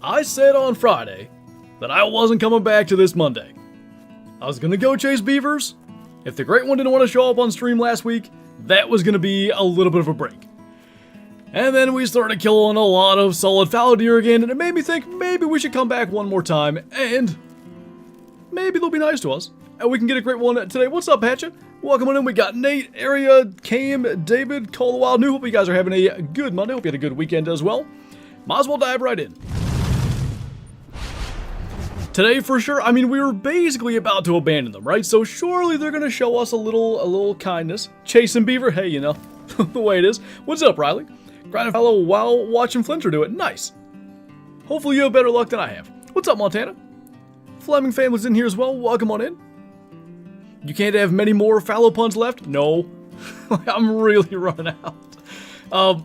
I said on Friday that I wasn't coming back to this Monday. I was gonna go chase beavers. If the great one didn't want to show up on stream last week, that was gonna be a little bit of a break. And then we started killing a lot of solid fallow deer again, and it made me think maybe we should come back one more time, and maybe they'll be nice to us. And we can get a great one today. What's up, Hatchet? Welcome on in. We got Nate, Area, Kane, David, Call the Wild New. Hope you guys are having a good Monday. Hope you had a good weekend as well. Might as well dive right in. Today, for sure, I mean, we were basically about to abandon them, right? So surely they're going to show us a little kindness. Chasing beaver, hey, you know, the way it is. What's up, Riley? Grinding Fallow while watching Flinter do it. Nice. Hopefully you have better luck than I have. What's up, Montana? Fleming family's in here as well. Welcome on in. You can't have many more fallow puns left? No. I'm really running out.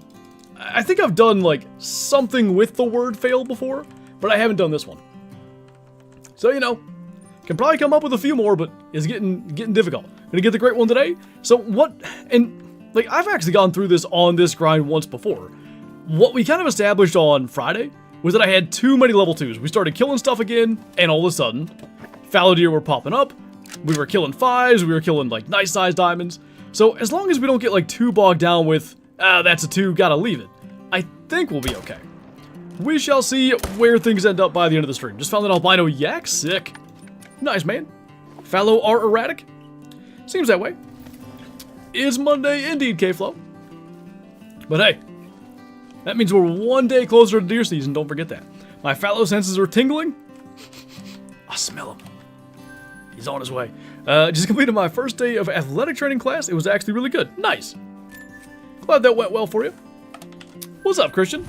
I think I've done, like, something with the word fail before, but I haven't done this one. So, you know, can probably come up with a few more, but it's getting difficult. Gonna get the great one today. So what, and, like, I've actually gone through this on this grind once before. What we kind of established on Friday was that I had too many level 2s. We started killing stuff again, and all of a sudden, fallow deer were popping up. We were killing 5s, we were killing, like, nice-sized diamonds. So, as long as we don't get, like, too bogged down with, that's a 2, gotta leave it, I think we'll be okay. We shall see where things end up by the end of the stream. Just found an albino yak, sick. Nice, man. Fallow are erratic? Seems that way. Is Monday indeed, K-Flow. But hey, that means we're one day closer to deer season, don't forget that. My fallow senses are tingling. I smell him. He's on his way. Just completed my first day of athletic training class. It was actually really good. Nice. Glad that went well for you. What's up, Christian?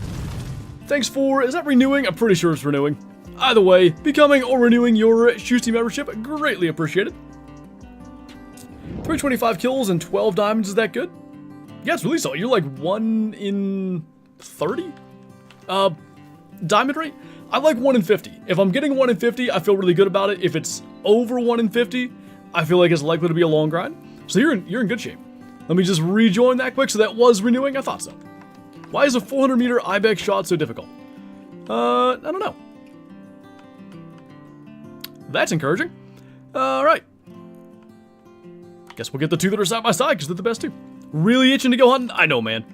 Thanks for, is that renewing? I'm pretty sure it's renewing. Either way, becoming or renewing your Shusty membership, greatly appreciated. 325 kills and 12 diamonds, is that good? Yeah, it's really solid. You're like 1 in 30? Diamond rate? I like 1 in 50. If I'm getting 1 in 50, I feel really good about it. If it's over 1 in 50, I feel like it's likely to be a long grind. So you're in good shape. Let me just rejoin that quick. So that was renewing? I thought so. Why is a 400-meter ibex shot so difficult? I don't know. That's encouraging. Alright. Guess we'll get the 2 that are side by side, because they're the best 2. Really itching to go hunting? I know, man.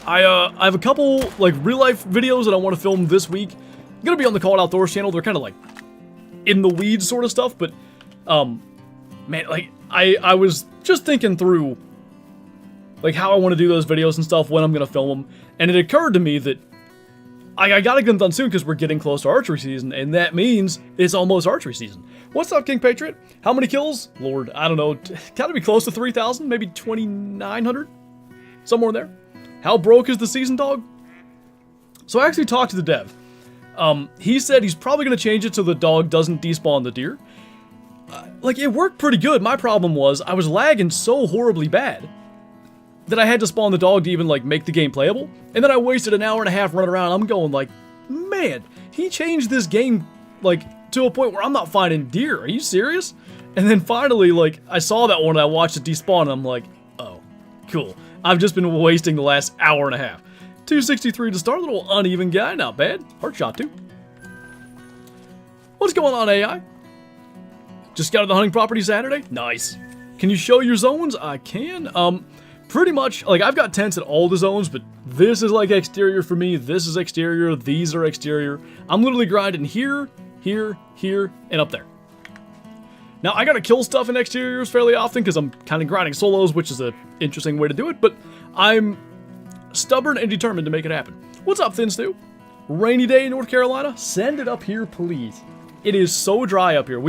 I have a couple, like, real-life videos that I want to film this week. I'm gonna be on the Call It Outdoors channel. They're kind of, like, in the weeds sort of stuff, but, man, like, I was just thinking through, like, how I want to do those videos and stuff, when I'm going to film them, and it occurred to me that I gotta get them done soon because we're getting close to archery season, and that means it's almost archery season. What's up, King Patriot? How many kills? Lord, I don't know. Gotta be close to 3,000, maybe 2,900? Somewhere in there. How broke is the season, dog? So I actually talked to the dev. He said he's probably going to change it so the dog doesn't despawn the deer. Like, it worked pretty good. My problem was I was lagging so horribly bad that I had to spawn the dog to even, like, make the game playable. And then I wasted an hour and a half running around. I'm going like, man, he changed this game, like, to a point where I'm not finding deer. Are you serious? And then finally, like, I saw that one and I watched it despawn and I'm like, oh, cool. I've just been wasting the last hour and a half. 263 to start, a little uneven guy, not bad. Hard shot too. What's going on, AI? Just got to the hunting property Saturday? Nice. Can you show your zones? I can. Pretty much, like, I've got tents at all the zones, but this is like exterior for me. This is exterior. These are exterior. I'm literally grinding here, here, here, and up there. Now, I gotta kill stuff in exteriors fairly often because I'm kind of grinding solos, which is an interesting way to do it, but I'm stubborn and determined to make it happen. What's up, Thin Stew? Rainy day in North Carolina? Send it up here, please. It is so dry up here.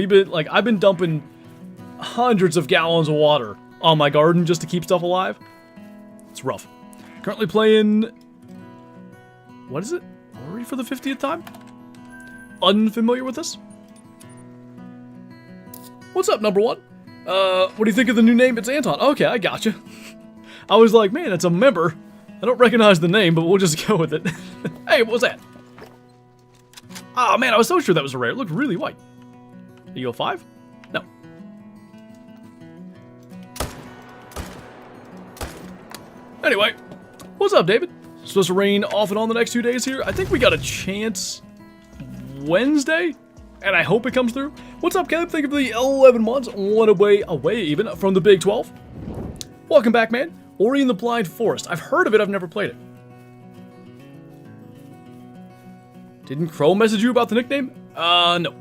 I've been dumping hundreds of gallons of water on my garden just to keep stuff alive. It's rough. Currently playing... What is it? Ori for the 50th time? Unfamiliar with this? What's up, number 1? What do you think of the new name? It's Anton. Okay, I gotcha. I was like, man, it's a member. I don't recognize the name, but we'll just go with it. Hey, what was that? Ah, man, I was so sure that was a rare. It looked really white. Are you a 5? No. Anyway, what's up, David? Supposed to rain off and on the next 2 days here. I think we got a chance Wednesday, and I hope it comes through. What's up, Caleb? Thank you for the 11 months. One away even from the Big 12. Welcome back, man. Ori and the Blind Forest. I've heard of it. I've never played it. Didn't Crow message you about the nickname? No.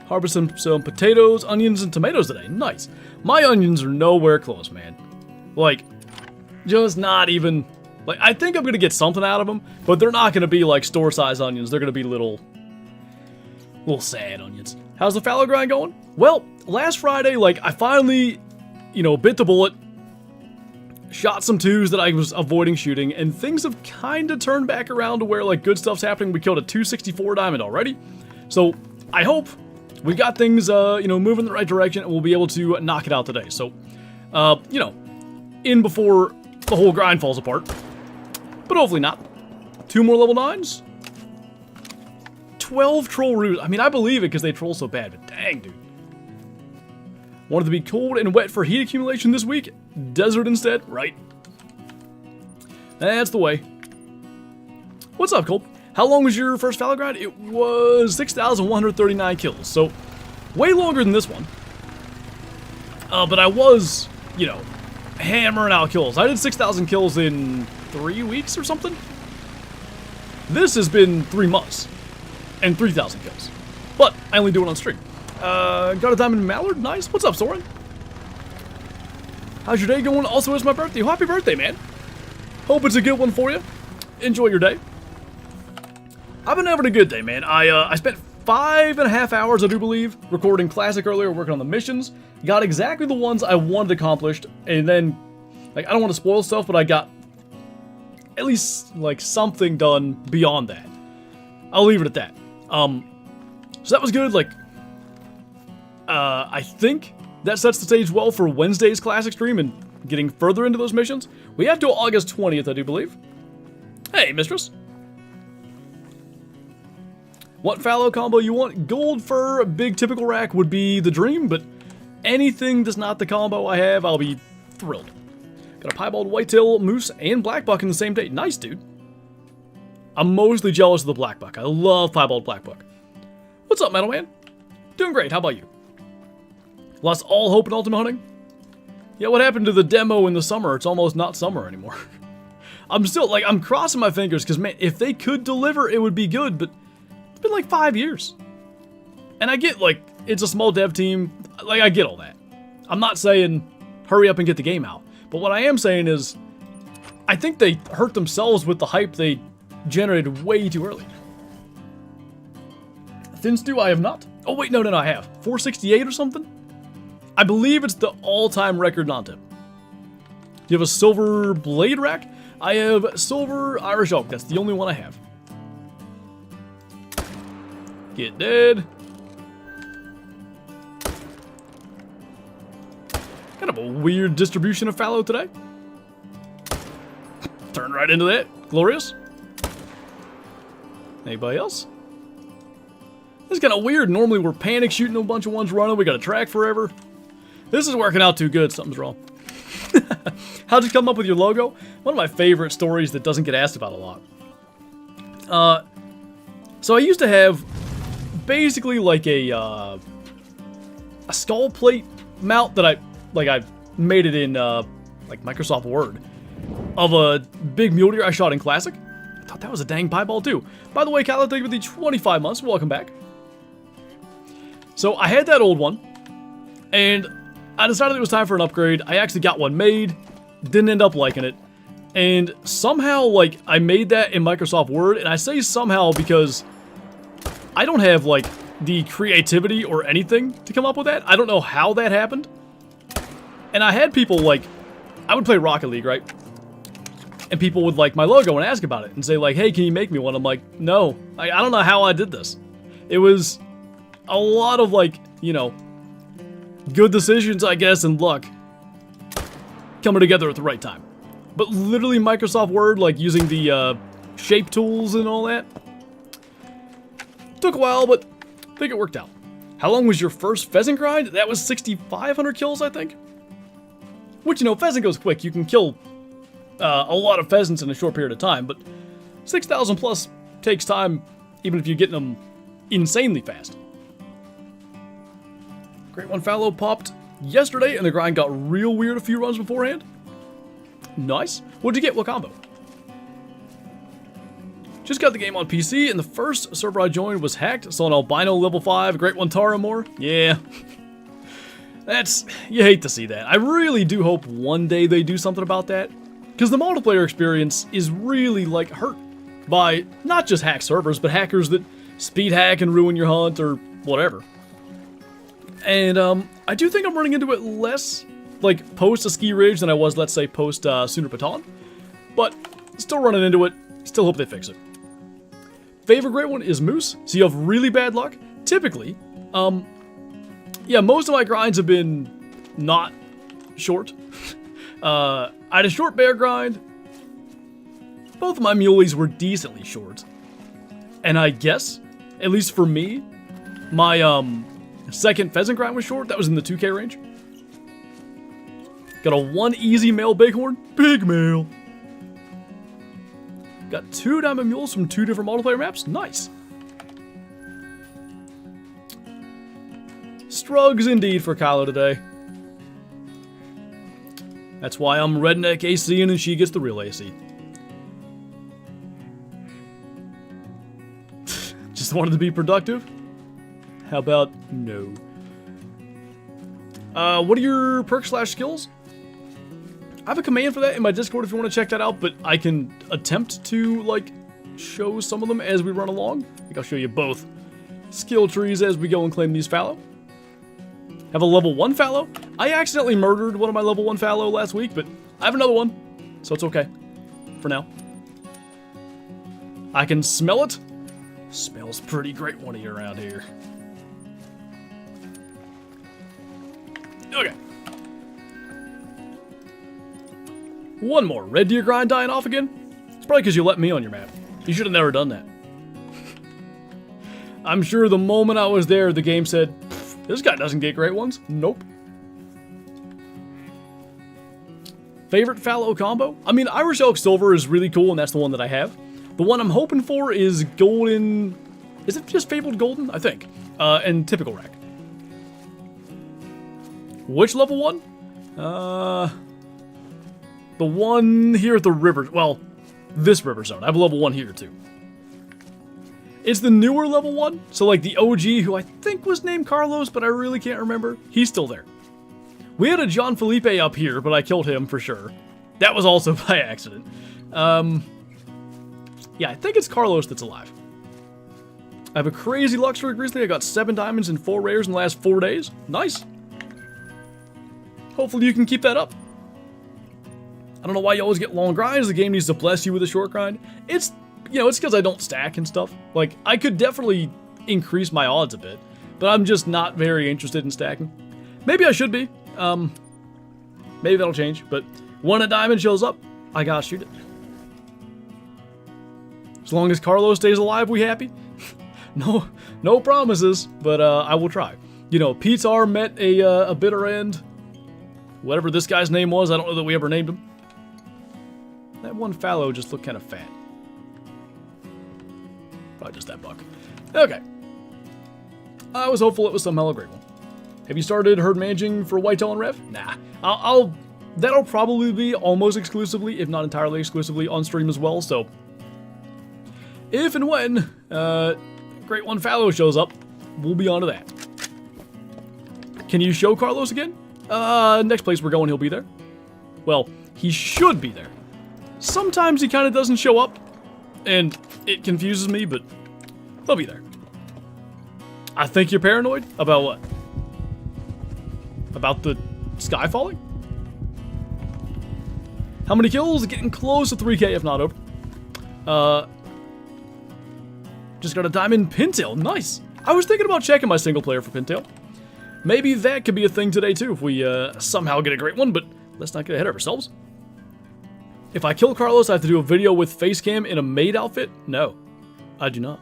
Harvest some potatoes, onions, and tomatoes today. Nice. My onions are nowhere close, man. Like, just not even... Like, I think I'm going to get something out of them, but they're not going to be, like, store-size onions. They're going to be little sad onions. How's the fallow grind going? Well, last Friday, like, I finally, you know, bit the bullet, shot some twos that I was avoiding shooting, and things have kind of turned back around to where, like, good stuff's happening. We killed a 264 diamond already. So, I hope we got things, you know, moving in the right direction, and we'll be able to knock it out today. So, you know, in before the whole grind falls apart. But hopefully not. 2 more level 9s. 12 troll roots. I mean, I believe it because they troll so bad, but dang, dude. Wanted to be cold and wet for heat accumulation this week? Desert instead? Right. That's the way. What's up, Colt? How long was your first fallow grind? It was 6,139 kills, so way longer than this one. But I was, you know, hammering out kills. I did 6,000 kills in 3 weeks or something. This has been 3 months and 3,000 kills, but I only do it on stream. Got a diamond mallard. Nice. What's up, Soren? How's your day going? Also, it's my birthday. Happy birthday, man. Hope it's a good one for you. Enjoy your day. I've been having a good day, man. I spent 5.5 hours, I do believe, recording Classic earlier, working on the missions. Got exactly the ones I wanted accomplished, and then, like, I don't want to spoil stuff, but I got at least, like, something done beyond that. I'll leave it at that. So that was good. Like, I think that sets the stage well for Wednesday's Classic stream and getting further into those missions. We have till August 20th, I do believe. Hey, mistress. What fallow combo you want? Gold fur, big typical rack would be the dream, but anything that's not the combo I have, I'll be thrilled. Got a piebald whitetail, moose, and black buck in the same day. Nice, dude. I'm mostly jealous of the black buck. I love piebald black buck. What's up, Metal Man? Doing great. How about you? Lost all hope in ultimate hunting? Yeah, what happened to the demo in the summer? It's almost not summer anymore. I'm still, like, I'm crossing my fingers, because, man, if they could deliver, it would be good, but it's been, like, 5 years. And I get, like, it's a small dev team. Like, I get all that. I'm not saying hurry up and get the game out. But what I am saying is, I think they hurt themselves with the hype they generated way too early. Thin Stew, I have not. Oh, wait, no, I have. 468 or something? I believe it's the all-time record non-tip. You have a silver blade rack? I have silver Irish oak. That's the only one I have. Get dead. Kind of a weird distribution of fallow today. Turn right into that. Glorious. Anybody else? This is kind of weird. Normally we're panic shooting a bunch of ones running. We got to track forever. This is working out too good. Something's wrong. How'd you come up with your logo? One of my favorite stories that doesn't get asked about a lot. So I used to have basically like a skull plate mount that I made it in like Microsoft Word of a big mule deer I shot in Classic. I thought that was a dang piebald too. By the way, Kyle, thank you for the 25 months. Welcome back. So I had that old one, and I decided it was time for an upgrade. I actually got one made, didn't end up liking it, and somehow, like, I made that in Microsoft Word, and I say somehow because I don't have, like, the creativity or anything to come up with that. I don't know how that happened. And I had people, like, I would play Rocket League, right? And people would like my logo and ask about it and say, like, hey, can you make me one? I'm like, no, I don't know how I did this. It was a lot of, like, you know, good decisions, I guess, and luck coming together at the right time. But literally Microsoft Word, like using the shape tools and all that, took a while, but I think it worked out. How long was your first pheasant grind? That was 6,500 kills, I think. Which, you know, pheasant goes quick. You can kill a lot of pheasants in a short period of time, but 6,000 plus takes time, even if you're getting them insanely fast. Great one Fallow popped yesterday, and the grind got real weird a few runs beforehand. Nice. What'd you get? What combo? Just got the game on PC, and the first server I joined was hacked. Saw an albino level 5, great one Taramore. Yeah. You hate to see that. I really do hope one day they do something about that. Because the multiplayer experience is really, like, hurt by not just hack servers, but hackers that speed hack and ruin your hunt or whatever. And, I do think I'm running into it less, like, post a ski ridge than I was, let's say, post Sooner Baton. But, still running into it. Still hope they fix it. Favorite great one is Moose. So you have really bad luck. Typically, yeah, most of my grinds have been not short. I had a short bear grind. Both of my muleys were decently short. And I guess, at least for me, my second pheasant grind was short. That was in the 2K range. Got a 1 easy male bighorn. Big male. Got 2 diamond mules from 2 different multiplayer maps. Nice. Strugs indeed for Kylo today. That's why I'm redneck AC and she gets the real AC. Just wanted to be productive? How about no? What are your perks/skills? I have a command for that in my Discord if you want to check that out, but I can attempt to, like, show some of them as we run along. I think I'll show you both skill trees as we go and claim these Fallow. Have a level 1 Fallow. I accidentally murdered one of my level 1 Fallow last week, but I have another one, so it's okay for now. I can smell it. Smells pretty great one of you around here. Okay. One more. Red deer grind dying off again? It's probably because you let me on your map. You should have never done that. I'm sure the moment I was there, the game said, this guy doesn't get great ones. Nope. Favorite Fallow combo? I mean, Irish Elk Silver is really cool, and that's the one that I have. The one I'm hoping for is Golden... Is it just Fabled Golden? I think. And Typical Rack. Which level 1? The one here at the river... Well, this river zone. I have a level 1 here, too. It's the newer level 1. So, like, the OG, who I think was named Carlos, but I really can't remember. He's still there. We had a John Felipe up here, but I killed him for sure. That was also by accident. Yeah, I think it's Carlos that's alive. I have a crazy luck streak recently. I got 7 diamonds and 4 rares in the last 4 days. Nice. Hopefully you can keep that up. I don't know why you always get long grinds. The game needs to bless you with a short grind. It's, you know, it's because I don't stack and stuff. Like, I could definitely increase my odds a bit, but I'm just not very interested in stacking. Maybe I should be. Maybe that'll change, but when a diamond shows up, I gotta shoot it. As long as Carlos stays alive, we happy? No promises, but I will try. You know, Pete's R met a bitter end. Whatever this guy's name was, I don't know that we ever named him. That one Fallow just looked kind of fat. Probably just that buck. Okay. I was hopeful it was some hella great one. Have you started herd managing for whitetail and rev? Nah. That'll probably be almost exclusively, if not entirely exclusively, on stream as well, so... If and when Great One Fallow shows up, we'll be on to that. Can you show Carlos again? Next place we're going, he'll be there. Well, he should be there. Sometimes he kind of doesn't show up, and it confuses me, but he'll be there. I think you're paranoid? About what? About the sky falling? How many kills? Getting close to 3K, if not over. Just got a diamond pintail. Nice. I was thinking about checking my single player for pintail. Maybe that could be a thing today, too, if we somehow get a great one, but let's not get ahead of ourselves. If I kill Carlos, I have to do a video with face cam in a maid outfit? No, I do not.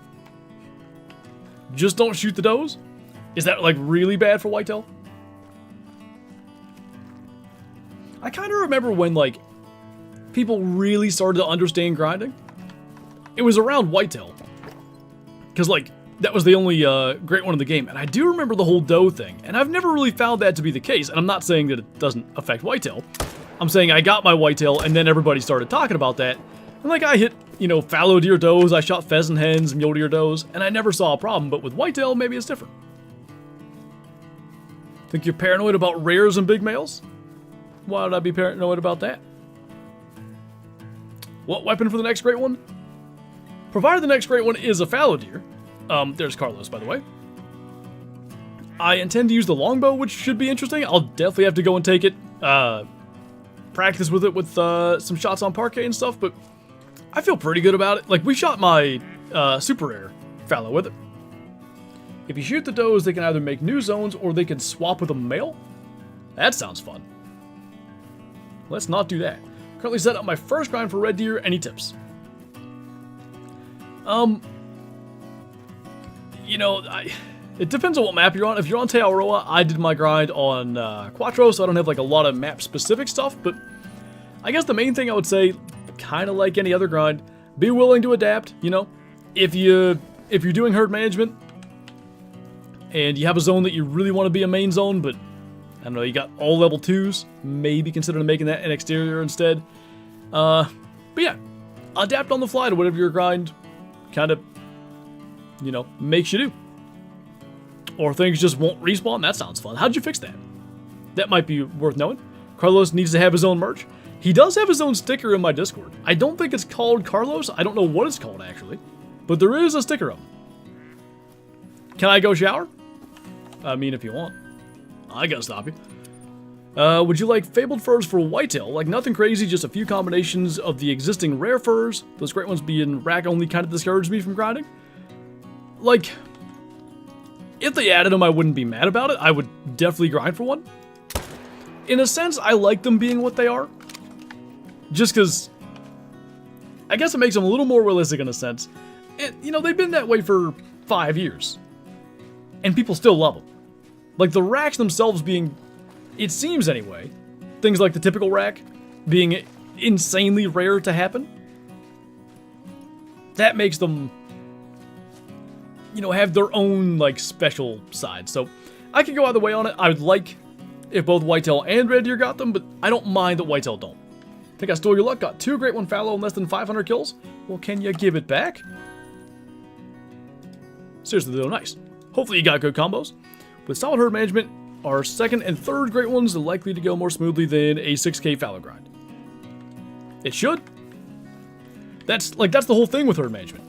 Just don't shoot the does? Is that, like, really bad for whitetail? I kind of remember when, like, people really started to understand grinding, it was around whitetail. Because, like, that was the only great one in the game. And I do remember the whole doe thing. And I've never really found that to be the case. And I'm not saying that it doesn't affect whitetail. I'm saying I got my whitetail, and then everybody started talking about that. And, like, I hit, you know, fallow deer does, I shot pheasant hens, mule deer does, and I never saw a problem. But with whitetail, maybe it's different. Think you're paranoid about rares and big males? Why would I be paranoid about that? What weapon for the next great one? Provided the next great one is a fallow deer. There's Carlos, by the way. I intend to use the longbow, which should be interesting. I'll definitely have to go and take it. Practice with it with some shots on parquet and stuff, but I feel pretty good about it. Like, we shot my super rare fallow with it. If you shoot the does, they can either make new zones or they can swap with a male. That sounds fun. Let's not do that. Currently set up my first grind for red deer. Any tips? You know, it depends on what map you're on. If you're on Tearoa, I did my grind on Quattro, so I don't have like a lot of map-specific stuff, but I guess the main thing I would say, kind of like any other grind, be willing to adapt, you know? If you're doing herd management, and you have a zone that you really want to be a main zone, but I don't know, you got all level 2s, maybe consider making that an exterior instead. But yeah, adapt on the fly to whatever your grind kind of, you know, makes you do. Or things just won't respawn. That sounds fun. How'd you fix that? That might be worth knowing. Carlos needs to have his own merch. He does have his own sticker in my Discord. I don't think it's called Carlos. I don't know what it's called, actually. But there is a sticker of him. Can I go shower? I mean, if you want. I gotta stop you. Would you like fabled furs for whitetail? Like, nothing crazy, just a few combinations of the existing rare furs. Those great ones being rack only kind of discouraged me from grinding. Like, if they added them, I wouldn't be mad about it. I would definitely grind for one. In a sense, I like them being what they are. Just because, I guess it makes them a little more realistic in a sense. You know, they've been that way for 5 years. And people still love them. Like, the racks themselves being, it seems anyway, things like the typical rack being insanely rare to happen. That makes them, you know, have their own, like, special side. So, I could go either way on it. I would like if both whitetail and red deer got them, but I don't mind that whitetail don't. Think I stole your luck, got 2 great one fallow and less than 500 kills? Well, can you give it back? Seriously though, nice. Hopefully you got good combos. With solid herd management, our second and third great ones are likely to go more smoothly than a 6k fallow grind. It should. That's the whole thing with herd management.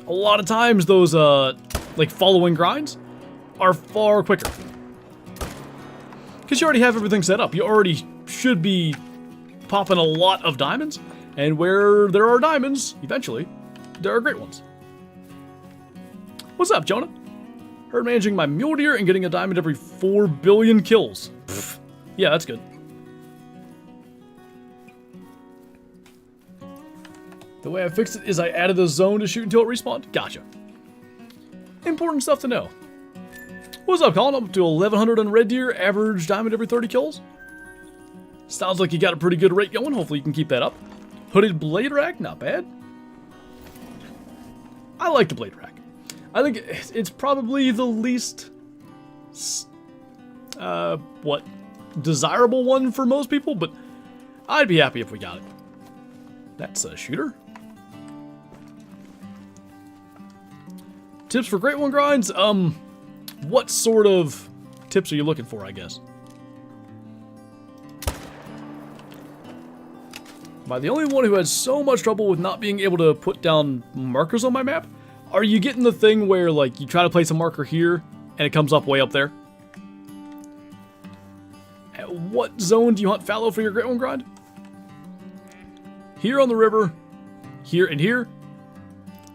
A lot of times those, like, following grinds are far quicker. Because you already have everything set up. You already should be popping a lot of diamonds. And where there are diamonds, eventually, there are great ones. What's up, Jonah? Herd managing my mule deer and getting a diamond every 4 billion kills. Pfft. Yeah, that's good. The way I fixed it is I added a zone to shoot until it respawned. Gotcha. Important stuff to know. What's up, Colin? Up to 1100 on red deer, average diamond every 30 kills. Sounds like you got a pretty good rate going. Hopefully you can keep that up. Hooded blade rack, not bad. I like the blade rack. I think it's probably the least, desirable one for most people, but I'd be happy if we got it. That's a shooter. Tips for great one grinds? What sort of tips are you looking for, I guess? Am I the only one who has so much trouble with not being able to put down markers on my map? Are you getting the thing where, like, you try to place a marker here, and it comes up way up there? At what zone do you hunt fallow for your great one grind? Here on the river, here and here.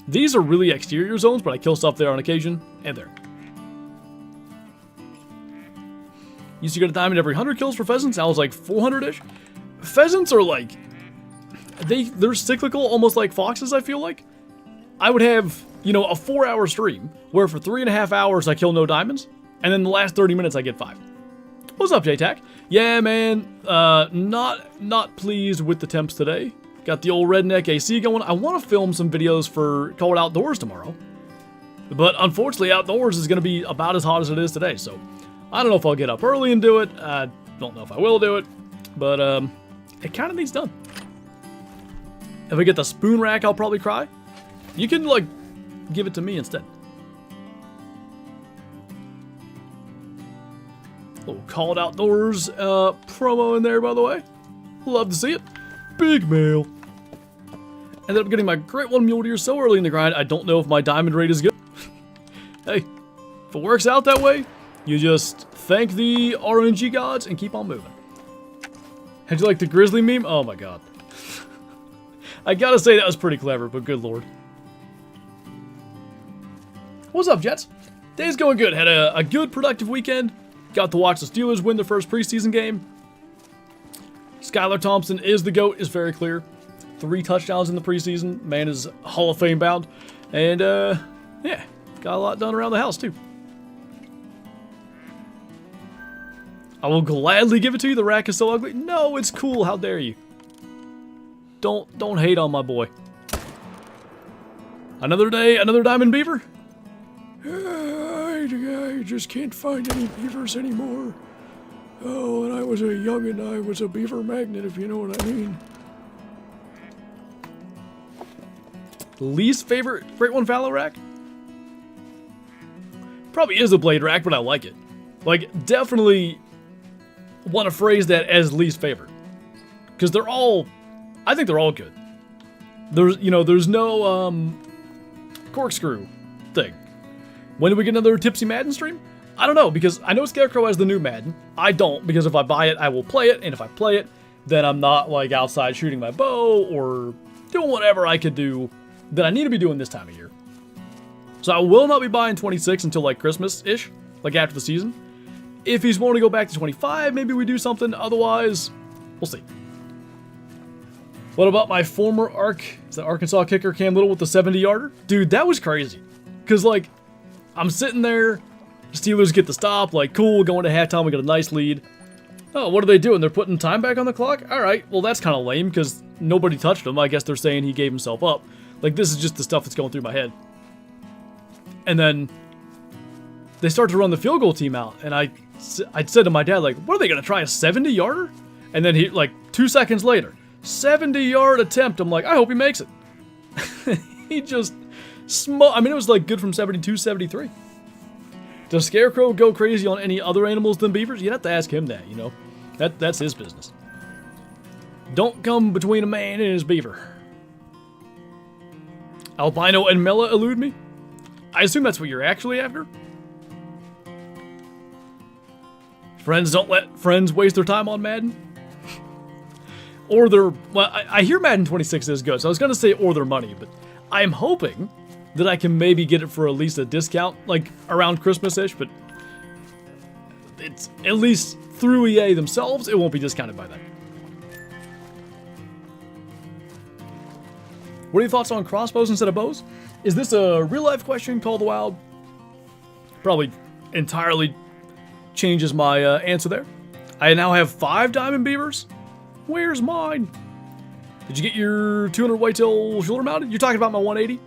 These are really exterior zones, but I kill stuff there on occasion, and there. Used to get a diamond every 100 kills for pheasants, now it's like 400-ish. Pheasants are like, they're cyclical, almost like foxes, I feel like. I would have, you know, a 4-hour stream where for 3.5 hours I kill no diamonds, and then the last 30 minutes I get 5. What's up, J-Tac? Yeah, man, not pleased with the temps today. Got the old redneck AC going. I want to film some videos for Cold Outdoors tomorrow. But unfortunately, outdoors is going to be about as hot as it is today, so I don't know if I'll get up early and do it. I don't know if I will do it, but it kind of needs done. If I get the spoon rack, I'll probably cry. You can, like, give it to me instead. Little Cold Outdoors promo in there, by the way. Love to see it. Big mail. Ended up getting my Great One Mule Deer so early in the grind, I don't know if my diamond rate is good. Hey, if it works out that way, you just thank the RNG gods and keep on moving. How'd you like the grizzly meme? Oh my god. I gotta say that was pretty clever, but good lord. What's up, Jets? Day's going good. Had a good, productive weekend. Got to watch the Steelers win their first preseason game. Skylar Thompson is the GOAT, is very clear. 3 touchdowns in the preseason. Man is Hall of Fame bound. And, yeah, got a lot done around the house, too. I will gladly give it to you. The rack is so ugly. No, it's cool. How dare you? Don't hate on my boy. Another day, another diamond beaver? I just can't find any beavers anymore. Oh, when I was a youngin', I was a beaver magnet, if you know what I mean. Least favorite Great One Fallow rack? Probably is a blade rack, but I like it. Like, definitely want to phrase that as least favorite. Because they're all, I think they're all good. There's no, corkscrew thing. When do we get another Tipsy Madden stream? I don't know, because I know Scarecrow has the new Madden. I don't, because if I buy it, I will play it, and if I play it, then I'm not, like, outside shooting my bow, or doing whatever I could do that I need to be doing this time of year. So I will not be buying 26 until, like, Christmas-ish, like, after the season. If he's willing to go back to 25, maybe we do something, otherwise, we'll see. What about my former Arkansas kicker, Cam Little, with the 70-yarder? Dude, that was crazy. Because, like, I'm sitting there, Steelers get the stop, like, cool, going to halftime, we got a nice lead. Oh, what are they doing? They're putting time back on the clock? Alright, well, that's kind of lame, because nobody touched him. I guess they're saying he gave himself up. Like, this is just the stuff that's going through my head. And then they start to run the field goal team out, and I said to my dad, like, what are they going to try, a 70-yarder? And then he, like, 2 seconds later, 70-yard attempt. I'm like, I hope he makes it. He just I mean, it was, like, good from 72, 73. Does Scarecrow go crazy on any other animals than beavers? You'd have to ask him that, you know. That's his business. Don't come between a man and his beaver. Albino and Mela elude me? I assume that's what you're actually after? Friends don't let friends waste their time on Madden? Or their... Well, I hear Madden 26 is good, so I was going to say or their money, but I'm hoping that I can maybe get it for at least a discount, like around Christmas-ish, but it's at least through EA themselves, it won't be discounted by them. What are your thoughts on crossbows instead of bows? Is this a real-life question, Call of the Wild? Probably entirely changes my answer there. I now have 5 diamond beavers. Where's mine? Did you get your 200 whitetail shoulder mounted? You're talking about my 180?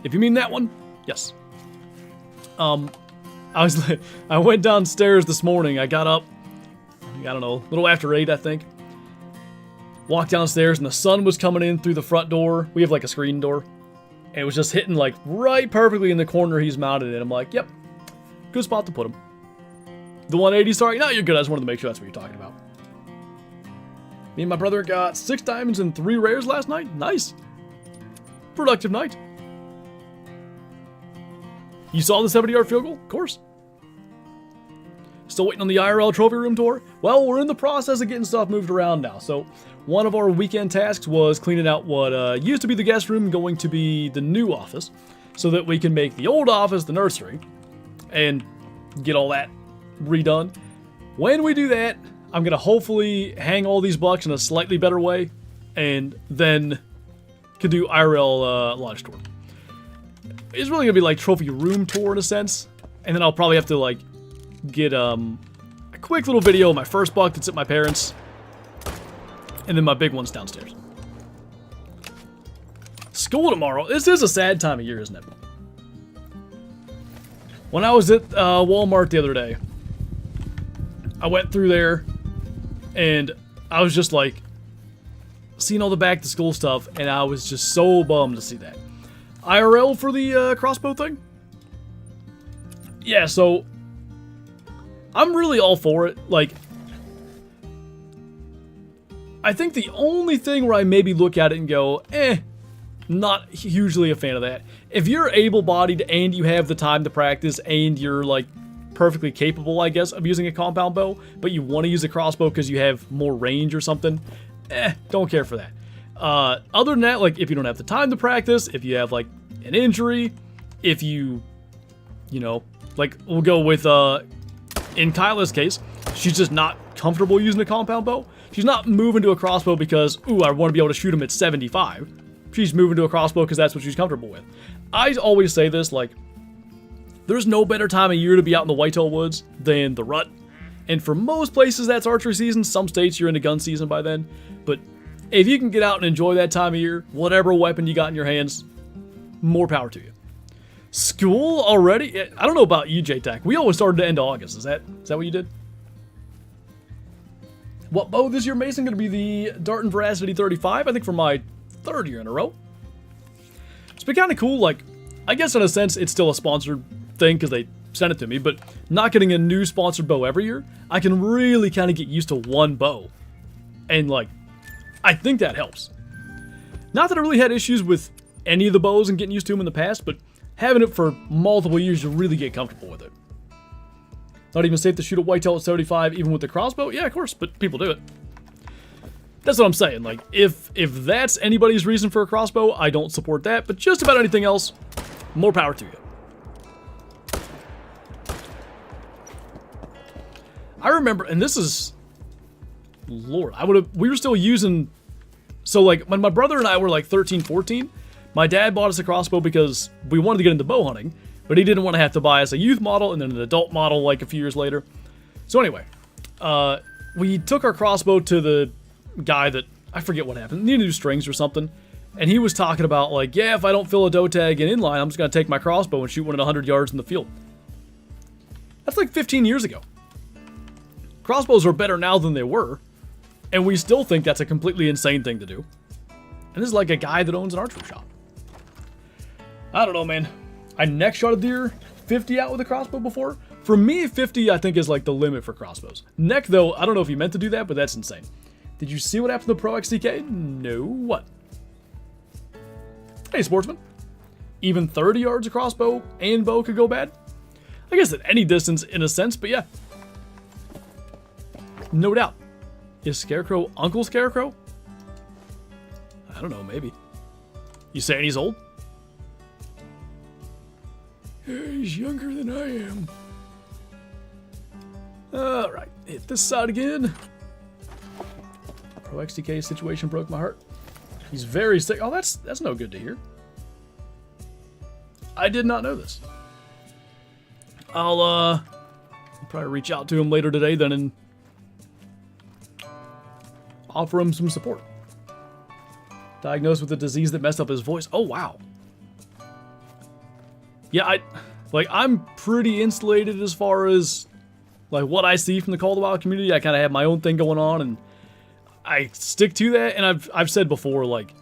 If you mean that one, yes. I went downstairs this morning. I got up, I don't know, a little after 8, I think. Walked downstairs and the sun was coming in through the front door. We have like a screen door. And it was just hitting like right perfectly in the corner he's mounted in. I'm like, yep, good spot to put him. The 180, sorry, no, you're good. I just wanted to make sure that's what you're talking about. Me and my brother got 6 diamonds and 3 rares last night. Nice. Productive night. You saw the 70-yard field goal? Of course. Still waiting on the IRL trophy room tour? Well, we're in the process of getting stuff moved around now. So one of our weekend tasks was cleaning out what used to be the guest room, going to be the new office, so that we can make the old office the nursery and get all that redone. When we do that, I'm going to hopefully hang all these bucks in a slightly better way, and then can do IRL launch tour. It's really going to be like trophy room tour in a sense, and then I'll probably have to like get a quick little video of my first buck that's at my parents', and then my big one's downstairs. School tomorrow. This is a sad time of year, isn't it? When I was at Walmart the other day, I went through there, and I was just like, seeing all the back to school stuff, and I was just so bummed to see that. IRL for the crossbow thing? Yeah, so I'm really all for it. Like, I think the only thing where I maybe look at it and go, not hugely a fan of that. If you're able-bodied and you have the time to practice and you're, like, perfectly capable, I guess, of using a compound bow, but you want to use a crossbow because you have more range or something, don't care for that. Other than that, like, if you don't have the time to practice, if you have, like, an injury, if you know, like, we'll go with, in Kyla's case, she's just not comfortable using a compound bow. She's not moving to a crossbow because, ooh, I want to be able to shoot him at 75. She's moving to a crossbow because that's what she's comfortable with. I always say this, like, there's no better time of year to be out in the whitetail woods than the rut. And for most places, that's archery season. Some states, you're into gun season by then. But if you can get out and enjoy that time of year, whatever weapon you got in your hands, more power to you. School already? I don't know about you, J-Tac. We always started to end August. Is that what you did? What bow this year, Mason? Going to be the Dart and Veracity 35, I think, for my 3rd year in a row. It's been kind of cool. Like, I guess in a sense, it's still a sponsored thing because they sent it to me, but not getting a new sponsored bow every year, I can really kind of get used to one bow. And, like, I think that helps. Not that I really had issues with any of the bows and getting used to them in the past, but having it for multiple years, you really get comfortable with it. Not even safe to shoot a whitetail at 75, even with the crossbow? Yeah, of course, but people do it. That's what I'm saying. Like, if that's anybody's reason for a crossbow, I don't support that, but just about anything else, more power to you. I remember, and this is, Lord, we were still using, so like, when my brother and I were like 13, 14, my dad bought us a crossbow because we wanted to get into bow hunting, but he didn't want to have to buy us a youth model and then an adult model like a few years later. So anyway, we took our crossbow to the guy that, I forget what happened, needed new strings or something, and he was talking about like, yeah, if I don't fill a doe tag in inline, I'm just going to take my crossbow and shoot one at 100 yards in the field. That's like 15 years ago. Crossbows are better now than they were, and we still think that's a completely insane thing to do. And this is like a guy that owns an archery shop. I don't know, man. I neck shot a deer 50 out with a crossbow before. For me, 50 I think is like the limit for crossbows. Neck though, I don't know if you meant to do that, but that's insane. Did you see what happened to the Pro XTK? No. What? Hey, sportsman. Even 30 yards of crossbow and bow could go bad? I guess at any distance in a sense, but yeah. No doubt. Is Scarecrow Uncle Scarecrow? I don't know, maybe. You saying he's old? Yeah, he's younger than I am. Alright, hit this side again. Pro XTK situation broke my heart. He's very sick. Oh, that's no good to hear. I did not know this. I'll probably reach out to him later today then and offer him some support. Diagnosed with a disease that messed up his voice. Oh, wow. Yeah, I'm pretty insulated as far as, like, what I see from the Call of the Wild community. I kind of have my own thing going on, and I stick to that. And I've said before, like,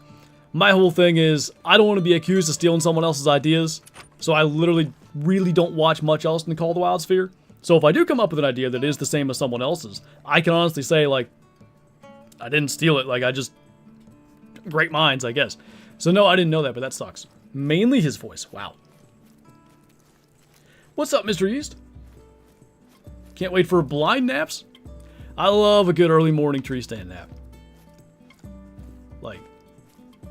my whole thing is I don't want to be accused of stealing someone else's ideas, so I literally really don't watch much else in the Call of the Wild sphere. So if I do come up with an idea that is the same as someone else's, I can honestly say, like, I didn't steal it. Like, I just... Great minds, I guess. So no, I didn't know that, but that sucks. Mainly his voice. Wow. What's up, Mr. Yeast? Can't wait for blind naps? I love a good early morning tree stand nap. Like, a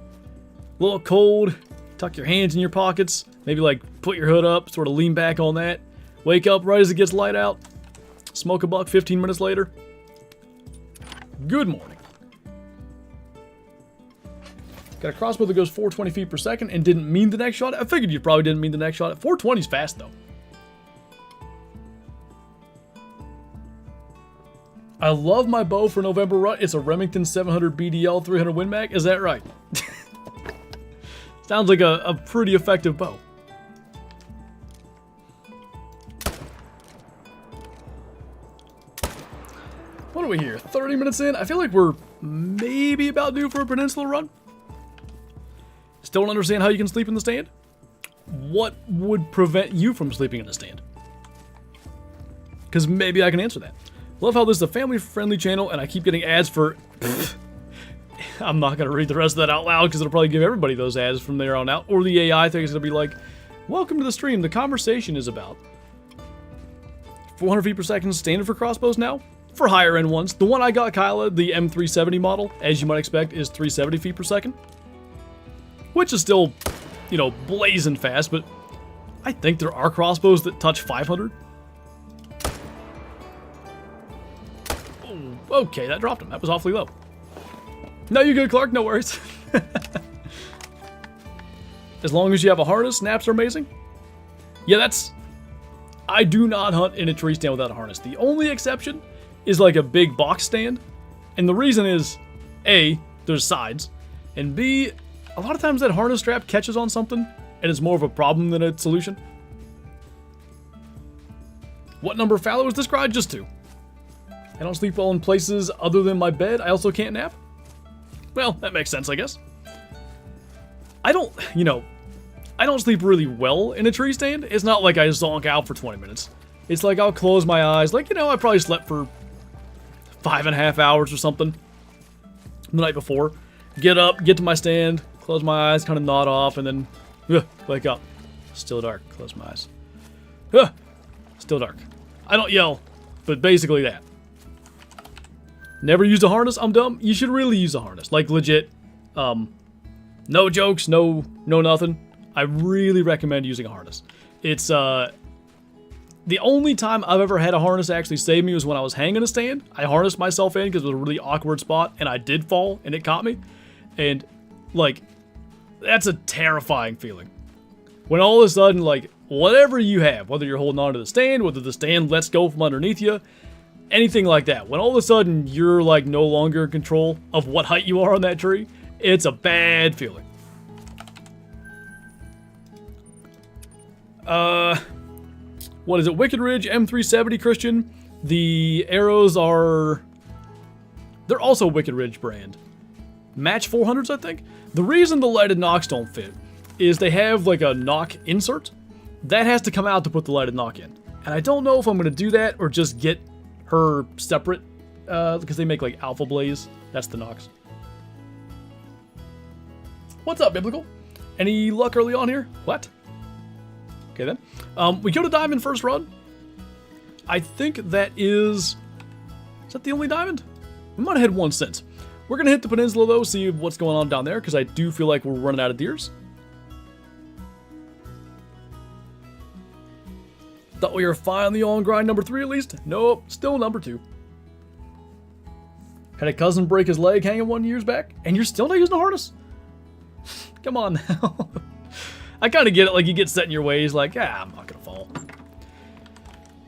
little cold, tuck your hands in your pockets, maybe like put your hood up, sort of lean back on that, wake up right as it gets light out, smoke a buck 15 minutes later. Good morning. Got a crossbow that goes 420 feet per second and didn't mean the next shot. I figured you probably didn't mean the next shot. 420's fast though. I love my bow for November rut. It's a Remington 700 BDL 300 Win Mag. Is that right? Sounds like a pretty effective bow. What are we here? 30 minutes in? I feel like we're maybe about due for a peninsula run. Still don't understand how you can sleep in the stand? What would prevent you from sleeping in the stand? Because maybe I can answer that. Love how this is a family-friendly channel and I keep getting ads for... I'm not going to read the rest of that out loud because it'll probably give everybody those ads from there on out. Or the AI thing is going to be like, welcome to the stream. The conversation is about 400 feet per second standard for crossbows now. For higher end ones. The one I got, Kyla, the M370 model, as you might expect, is 370 feet per second. Which is still, you know, blazing fast, but I think there are crossbows that touch 500. Oh, okay, that dropped him. That was awfully low. No, you good, Clark. No worries. As long as you have a harness, snaps are amazing. Yeah, that's... I do not hunt in a tree stand without a harness. The only exception is like a big box stand. And the reason is, A, there's sides, and B, a lot of times that harness strap catches on something, and it's more of a problem than a solution. What number of fallow is described? Just 2. I don't sleep well in places other than my bed. I also can't nap. Well, that makes sense, I guess. I don't sleep really well in a tree stand. It's not like I zonk out for 20 minutes. It's like I'll close my eyes. Like, I probably slept for 5.5 hours or something the night before. Get up, get to my stand, close my eyes, kind of nod off, and then wake up. Still dark. Close my eyes. Still dark. I don't yell, but basically that. Never used a harness? I'm dumb. You should really use a harness. Like, legit. No jokes, no nothing. I really recommend using a harness. It's, the only time I've ever had a harness actually save me was when I was hanging a stand. I harnessed myself in because it was a really awkward spot, and I did fall, and it caught me. And, like, that's a terrifying feeling. When all of a sudden, like, whatever you have, whether you're holding onto the stand, whether the stand lets go from underneath you, anything like that, when all of a sudden you're, like, no longer in control of what height you are on that tree, it's a bad feeling. What is it? Wicked Ridge M370, Christian. The arrows are... They're also Wicked Ridge brand. Match 400s, I think. The reason the lighted knocks don't fit is they have like a knock insert. That has to come out to put the lighted knock in. And I don't know if I'm going to do that or just get her separate. Because they make like Alpha Blaze. That's the knocks. What's up, Biblical? Any luck early on here? What? Okay then. We killed a diamond first run. I think that is... Is that the only diamond? We might have had one since. We're going to hit the peninsula though, see what's going on down there, because I do feel like we're running out of deers. Thought we were finally on grind number 3 at least. Nope, still number 2. Had a cousin break his leg hanging 1 year back, and you're still not using a harness? Come on now. I kind of get it, like you get set in your ways, like, I'm not going to fall.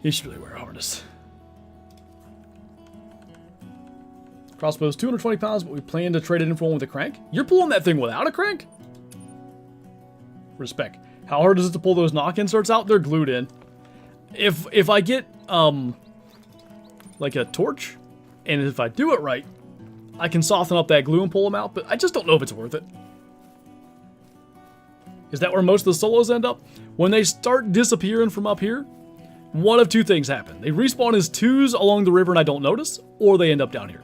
You should really wear a harness. Crossbow's 220 pounds, but we plan to trade it in for one with a crank. You're pulling that thing without a crank? Respect. How hard is it to pull those knock inserts out? They're glued in. If I get, like a torch, and if I do it right, I can soften up that glue and pull them out, but I just don't know if it's worth it. Is that where most of the solos end up? When they start disappearing from up here, one of 2 things happen. They respawn as 2s along the river and I don't notice, or they end up down here.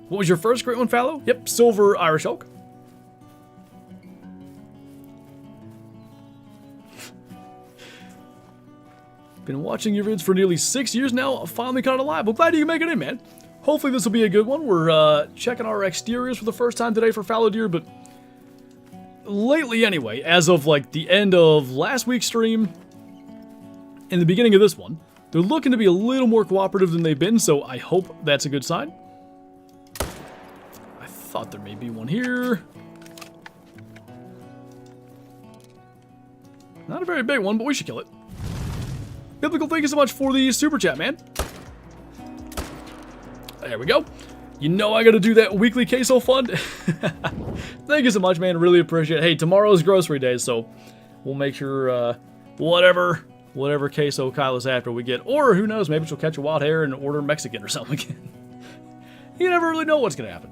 What was your first great one, Fallow? Yep, silver Irish oak. Been watching your vids for nearly 6 years now. Finally caught it alive. Well, glad you can make it in, man. Hopefully this will be a good one. We're checking our exteriors for the first time today for fallow deer, but lately anyway, as of like the end of last week's stream and the beginning of this one, they're looking to be a little more cooperative than they've been, so I hope that's a good sign. I thought there may be one here. Not a very big one, but we should kill it. Biblical, thank you so much for the super chat, man. There we go. You know I gotta do that weekly queso fund. Thank you so much, man. Really appreciate it. Hey, tomorrow's grocery day, so we'll make sure whatever queso Kyla's after we get. Or who knows, maybe she'll catch a wild hair and order Mexican or something again. You never really know what's gonna happen.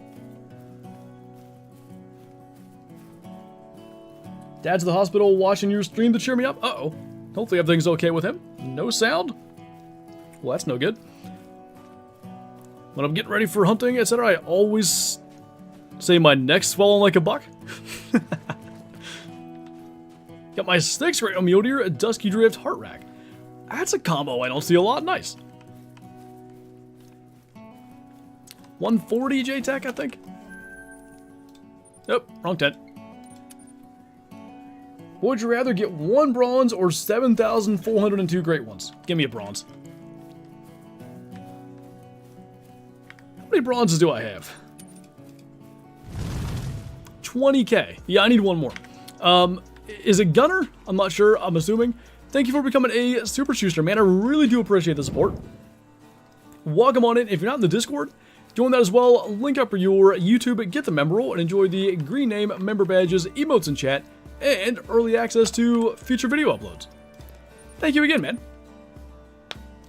Dad's at the hospital watching your stream to cheer me up. Uh-oh. Hopefully everything's okay with him. No sound? Well, that's no good. When I'm getting ready for hunting, etc., I always say my neck's swelling like a buck. Got my 6 right on mule deer, a dusky drift heart rack. That's a combo I don't see a lot. Nice. 140 J-Tech, I think. Nope, wrong tent. Would you rather get 1 bronze or 7,402 great ones? Give me a bronze. How many bronzes do I have? 20k. Yeah, I need 1 more. Is it Gunner? I'm not sure. I'm assuming. Thank you for becoming a super schuster, man. I really do appreciate the support. Welcome on in. If you're not in the Discord, join that as well. Link up for your YouTube, get the member role, and enjoy the green name, member badges, emotes in chat, and early access to future video uploads. Thank you again, man.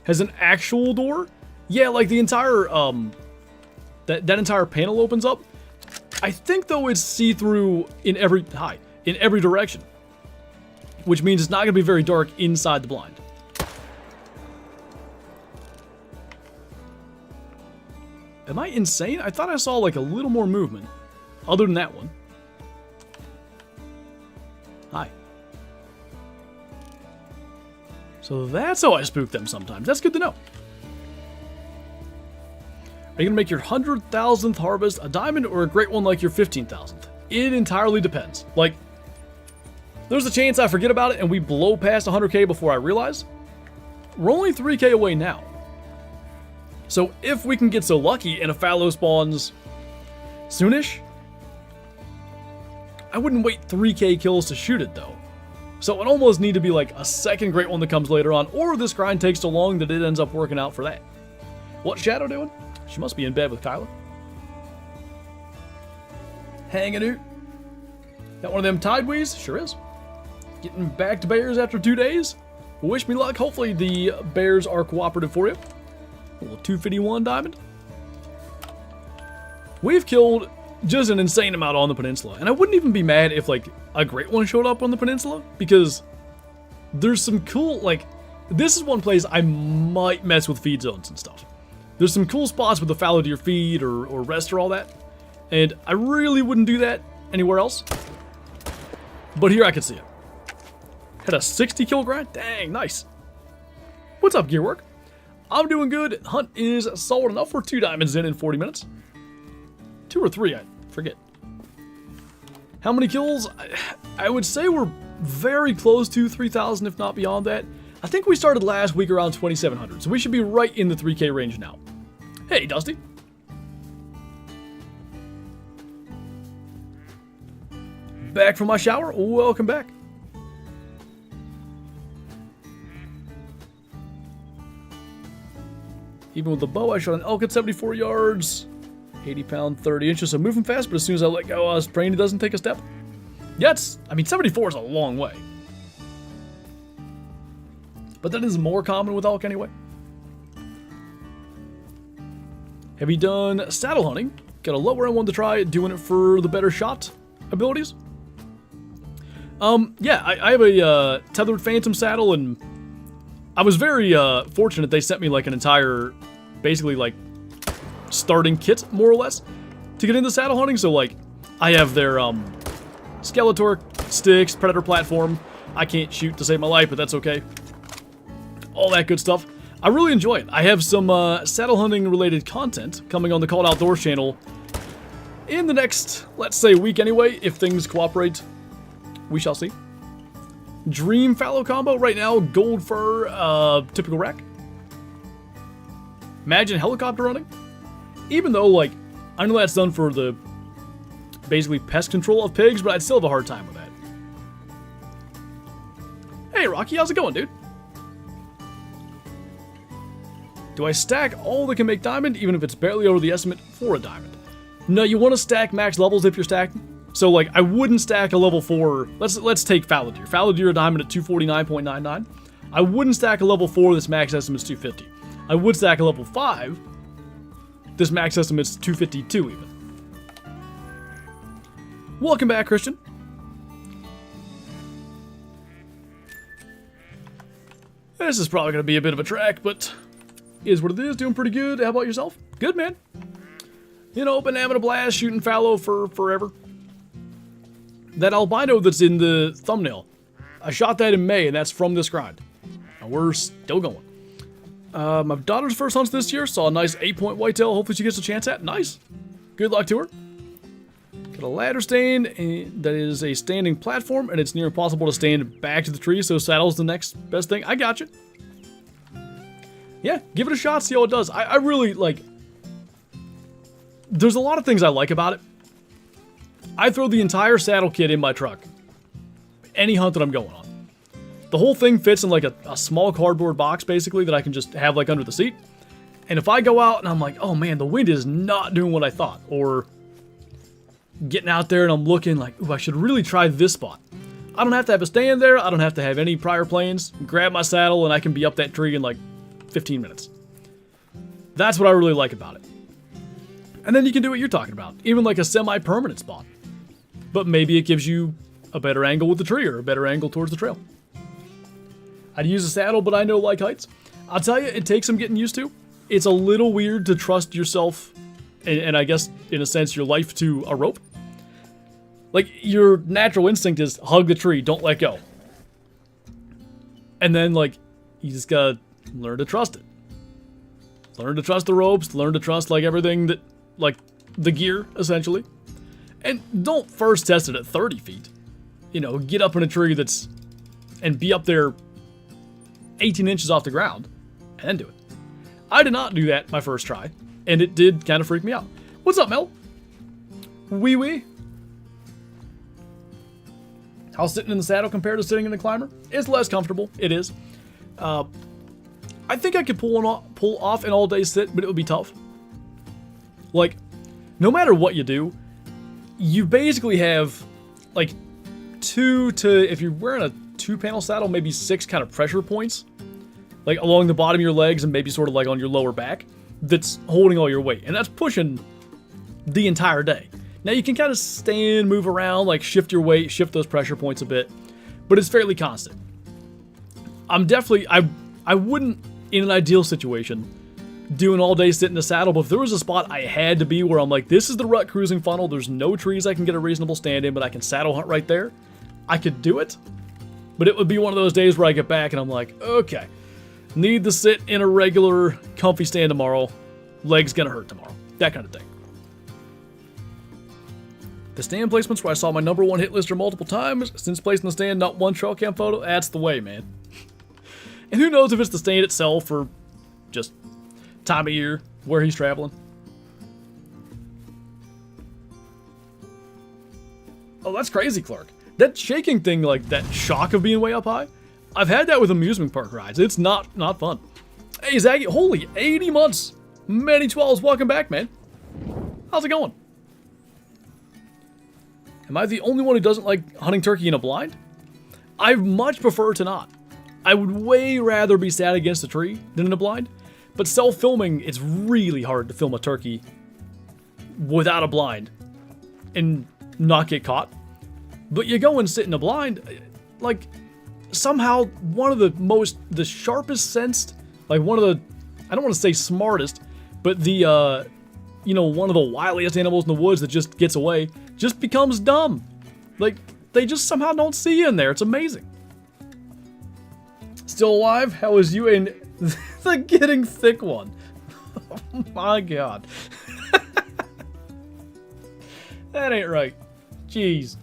Has an actual door? Yeah, like the entire, that entire panel opens up. I think, though, it's see-through in every direction. Which means it's not going to be very dark inside the blind. Am I insane? I thought I saw, like, a little more movement. Other than that one. Hi. So that's how I spook them sometimes. That's good to know. Are you going to make your 100,000th harvest a diamond or a great one like your 15,000th? It entirely depends. Like, there's a chance I forget about it and we blow past 100k before I realize. We're only 3k away now. So if we can get so lucky and a fallow spawns soonish, I wouldn't wait 3k kills to shoot it though. So it almost need to be like a second great one that comes later on, or this grind takes so long that it ends up working out for that. What's Shadow doing? She must be in bed with Kyla. Hanging out. Got one of them tideways? Sure is. Getting back to bears after 2 days. Wish me luck. Hopefully the bears are cooperative for you. A little 251 diamond. We've killed just an insane amount on the peninsula. And I wouldn't even be mad if like a great one showed up on the peninsula. Because there's some cool, like, this is one place I might mess with feed zones and stuff. There's some cool spots with the fallow deer feed or rest or all that. And I really wouldn't do that anywhere else. But here I can see it. Had a 60 kill grind? Dang, nice. What's up, Gearwork? I'm doing good. Hunt is solid enough. We're 2 diamonds in 40 minutes. 2 or 3, I forget. How many kills? I would say we're very close to 3,000, if not beyond that. I think we started last week around 2,700, so we should be right in the 3k range now. Hey, Dusty. Back from my shower? Welcome back. Even with the bow, I shot an elk at 74 yards. 80 pound, 30 inches, so moving fast, but as soon as I let go, I was praying he doesn't take a step. Yeah, I mean, 74 is a long way. But that is more common with elk anyway. Have you done saddle hunting? Got a lower end one to try, doing it for the better shot abilities? Yeah, I have a tethered phantom saddle, and I was very fortunate they sent me like an entire, basically like, starting kit, more or less, to get into saddle hunting. So like, I have their Skeletor sticks, Predator platform. I can't shoot to save my life, but that's okay. All that good stuff. I really enjoy it. I have some saddle hunting related content coming on the Called Outdoors channel in the next, let's say, week anyway, if things cooperate. We shall see. Dream fallow combo right now, gold fur, typical rack. Imagine helicopter running. Even though, like, I know that's done for the, basically, pest control of pigs, but I'd still have a hard time with that. Hey, Rocky, how's it going, dude? Do I stack all that can make diamond, even if it's barely over the estimate for a diamond? No, you want to stack max levels if you're stacking. So, like, I wouldn't stack a level 4. Let's take Fallow Deer. Fallow Deer a diamond at 249.99. I wouldn't stack a level 4. This max estimate is 250. I would stack a level 5. This max estimate is 252 even. Welcome back, Christian. This is probably going to be a bit of a track, but is what it is. Doing pretty good. How about yourself? Good, man. You know, been having a blast shooting Fallow for forever. That albino that's in the thumbnail, I shot that in May, and that's from this grind. And we're still going. My daughter's first hunts this year, saw a nice 8-point whitetail. Hopefully she gets a chance at. Nice. Good luck to her. Got a ladder stand that is a standing platform, and it's near impossible to stand back to the tree, so saddle's the next best thing. I got you. Yeah, give it a shot, see how it does. I really, like... There's a lot of things I like about it. I throw the entire saddle kit in my truck. Any hunt that I'm going on. The whole thing fits in like a small cardboard box, basically, that I can just have like under the seat. And if I go out and I'm like, oh man, the wind is not doing what I thought, or getting out there and I'm looking like, ooh, I should really try this spot. I don't have to have a stand there. I don't have to have any prior planes. Grab my saddle and I can be up that tree in like 15 minutes. That's what I really like about it. And then you can do what you're talking about. Even like a semi-permanent spot. But maybe it gives you a better angle with the tree or a better angle towards the trail. I'd use a saddle, but I know like heights. I'll tell you, it takes some getting used to. It's a little weird to trust yourself, and I guess, in a sense, your life to a rope. Like, your natural instinct is hug the tree, don't let go. And then, like, you just gotta learn to trust it. Learn to trust the ropes, learn to trust, like, everything that, like, the gear, essentially. And don't first test it at 30 feet. You know, get up in a tree that's, and be up there 18 inches off the ground, and then do it. I did not do that my first try, and it did kind of freak me out. What's up, Mel? Wee wee. How's sitting in the saddle compared to sitting in the climber? It's less comfortable. It is. I think I could pull off an all-day sit, but it would be tough. Like, no matter what you do, you basically have, like, if you're wearing a 2-panel saddle, maybe 6 kind of pressure points, like along the bottom of your legs and maybe sort of like on your lower back, that's holding all your weight. And that's pushing the entire day. Now you can kind of stand, move around, like shift your weight, shift those pressure points a bit, but it's fairly constant. I'm definitely, I wouldn't, in an ideal situation, do an all-day sit in the saddle, but if there was a spot I had to be where I'm like, this is the rut cruising funnel, there's no trees I can get a reasonable stand in, but I can saddle hunt right there, I could do it. But it would be one of those days where I get back and I'm like, okay, need to sit in a regular comfy stand tomorrow, legs gonna hurt tomorrow, that kind of thing. The stand placements where I saw my #1 hit lister multiple times, since placing the stand, not one trail cam photo, that's the way, man. And who knows if it's the stand itself or just time of year, where he's traveling. Oh, that's crazy, Clark. That shaking thing, like that shock of being way up high, I've had that with amusement park rides. It's not fun. Hey, Zaggy, holy 80 months. Many 12s, welcome back, man. How's it going? Am I the only one who doesn't like hunting turkey in a blind? I much prefer to not. I would way rather be sat against a tree than in a blind. But self-filming, it's really hard to film a turkey without a blind and not get caught. But you go and sit in a blind, like, somehow one of the sharpest sensed, like one of the, I don't want to say smartest, but the, you know, one of the wiliest animals in the woods that just gets away, just becomes dumb. Like, they just somehow don't see you in there. It's amazing. Still alive? How is you and the getting thick one? Oh my god. That ain't right. Jeez.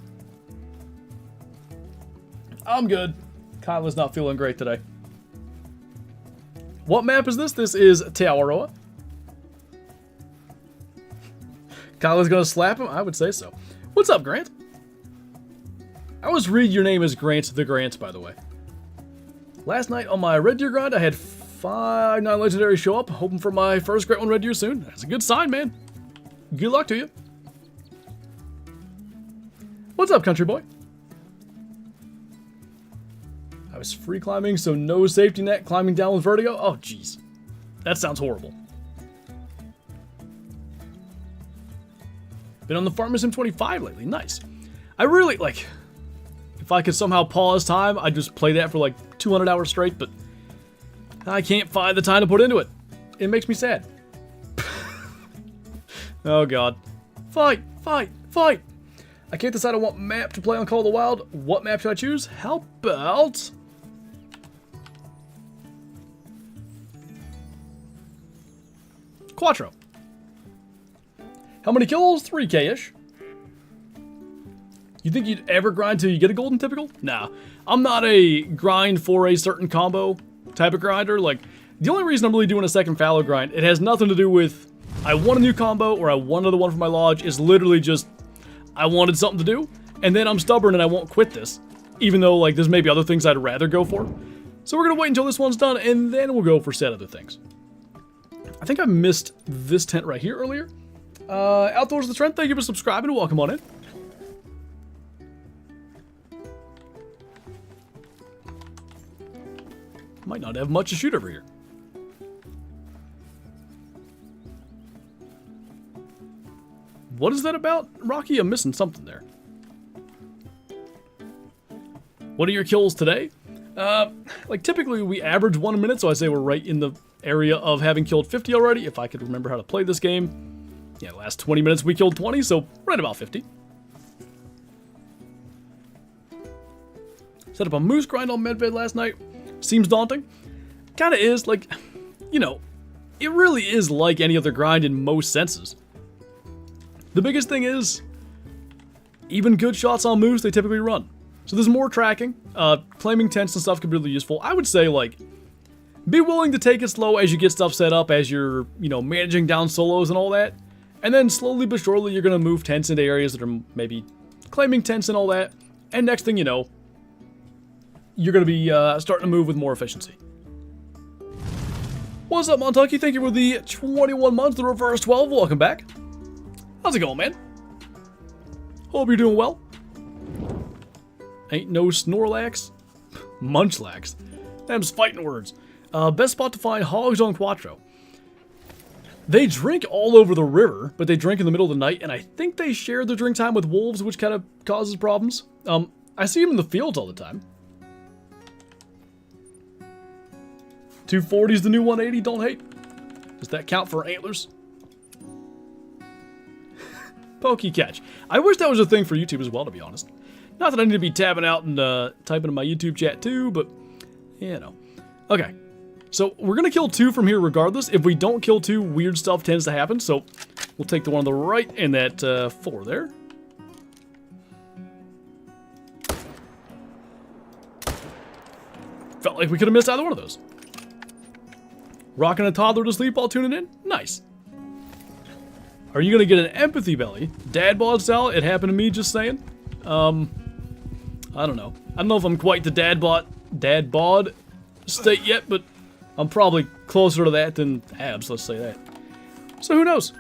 I'm good. Kyla's not feeling great today. What map is this? This is Te Awaroa. Kyla's gonna slap him? I would say so. What's up, Grant? I always read your name as Grant the Grant, by the way. Last night on my red deer grind, I had 5 non-legendaries show up. Hoping for my first great one red deer soon. That's a good sign, man. Good luck to you. What's up, country boy? I was free climbing, so no safety net, climbing down with vertigo. Oh, jeez. That sounds horrible. Been on the Farmer Sim 25 lately. Nice. I really, like, if I could somehow pause time, I'd just play that for like 200 hours straight, but I can't find the time to put into it. It makes me sad. Oh, God. Fight, fight, fight. I can't decide on what map to play on Call of the Wild. What map should I choose? How about... Quattro. How many kills? 3K-ish. You think you'd ever grind till you get a golden typical? Nah. I'm not a grind for a certain combo type of grinder. Like, the only reason I'm really doing a second Fallow grind, it has nothing to do with I want a new combo or I want another one for my lodge. It's literally just I wanted something to do, and then I'm stubborn and I won't quit this. Even though, like, there's maybe other things I'd rather go for. So we're gonna wait until this one's done, and then we'll go for said other things. I think I missed this tent right here earlier. Outdoors of the Trent, thank you for subscribing and welcome on in. Might not have much to shoot over here. What is that about, Rocky? I'm missing something there. What are your kills today? Like typically we average 1 a minute, so I say we're right in the area of having killed 50 already. If I could remember how to play this game. Yeah, last 20 minutes we killed 20, so right about 50. Set up a moose grind on medbed last night. Seems daunting. Kinda is, like, you know, it really is like any other grind in most senses. The biggest thing is, even good shots on moose, they typically run. So there's more tracking. Claiming tents and stuff can be really useful. I would say, like, be willing to take it slow as you get stuff set up, as you're, you know, managing down solos and all that. And then slowly but surely, you're going to move tents into areas that are maybe claiming tents and all that. And next thing you know, you're going to be starting to move with more efficiency. What's up, Montucky? Thank you for the 21 months, the reverse 12. Welcome back. How's it going, man? Hope you're doing well. Ain't no Snorlax. Munchlax. Them's fighting words. Best spot to find hogs on Quattro. They drink all over the river, but they drink in the middle of the night, and I think they share their drink time with wolves, which kind of causes problems. I see them in the fields all the time. 240's the new 180, don't hate. Does that count for antlers? Pokey catch. I wish that was a thing for YouTube as well, to be honest. Not that I need to be tabbing out and typing in my YouTube chat too, but, you know. Okay, so we're going to kill 2 from here regardless. If we don't kill 2, weird stuff tends to happen, so we'll take the one on the right and that 4 there. Felt like we could have missed either one of those. Rocking a toddler to sleep while tuning in? Nice. Are you gonna get an empathy belly? Dad bod style? It happened to me, just saying. I don't know. I don't know if I'm quite the dad bod state yet, but I'm probably closer to that than abs, let's say that. So who knows?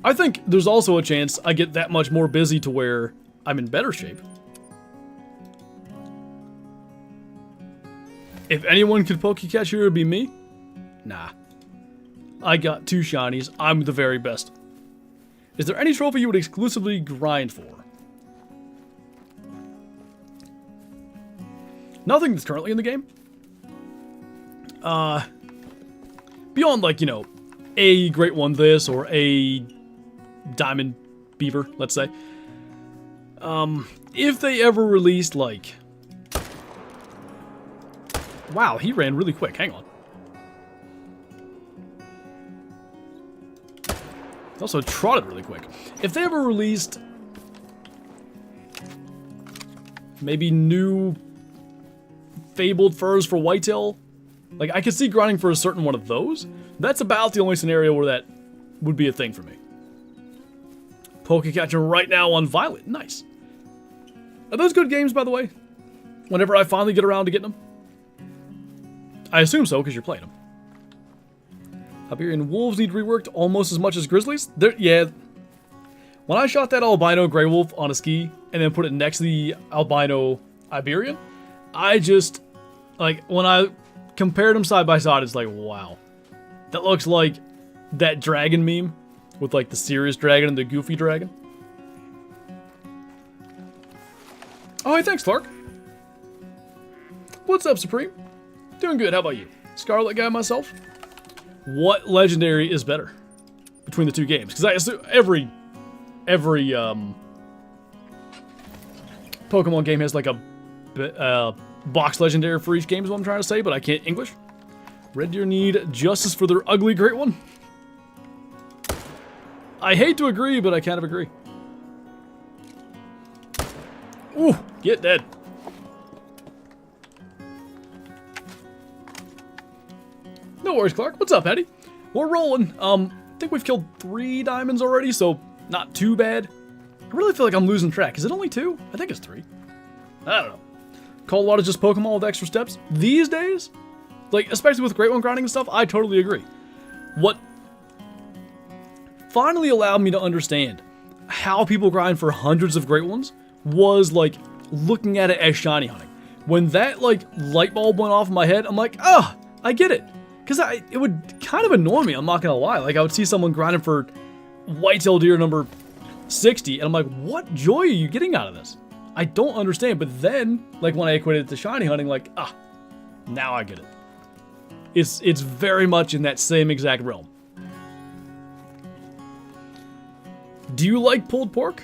I think there's also a chance I get that much more busy to where I'm in better shape. If anyone could Pokecatch here, it would be me? Nah. I got 2 shinies. I'm the very best. Is there any trophy you would exclusively grind for? Nothing that's currently in the game. Beyond, like, you know, a great one this or a diamond beaver, let's say. If they ever released, like... Wow, he ran really quick. Hang on. He also trotted really quick. If they ever released maybe new fabled furs for whitetail, like I could see grinding for a certain one of those. That's about the only scenario where that would be a thing for me. Pokecatching right now on Violet. Nice. Are those good games, by the way? Whenever I finally get around to getting them. I assume so, because you're playing them. Iberian wolves need reworked almost as much as grizzlies. Yeah. When I shot that albino gray wolf on a ski and then put it next to the albino Iberian, I just, like, when I compared them side by side, it's like, wow. That looks like that dragon meme with, like, the serious dragon and the goofy dragon. Oh, hey, thanks, Clark. What's up, Supreme? Doing good, how about you? Scarlet guy myself? What legendary is better between the two games? Because I assume every Pokemon game has like a box legendary for each game is what I'm trying to say, but I can't English. Red Deer need justice for their ugly great one. I hate to agree, but I kind of agree. Ooh, get dead. No worries, Clark. What's up, Eddie? We're rolling. I think we've killed 3 diamonds already, so not too bad. I really feel like I'm losing track. Is it only 2? I think it's 3. I don't know. Call a lot of just Pokemon with extra steps. These days, like, especially with Great One grinding and stuff, I totally agree. What finally allowed me to understand how people grind for hundreds of Great Ones was, like, looking at it as shiny hunting. When that, like, light bulb went off in my head, I'm like, ah, I get it. Because it would kind of annoy me, I'm not going to lie. Like, I would see someone grinding for whitetail deer number 60, and I'm like, what joy are you getting out of this? I don't understand. But then, like, when I equated it to shiny hunting, like, ah, now I get it. It's very much in that same exact realm. Do you like pulled pork?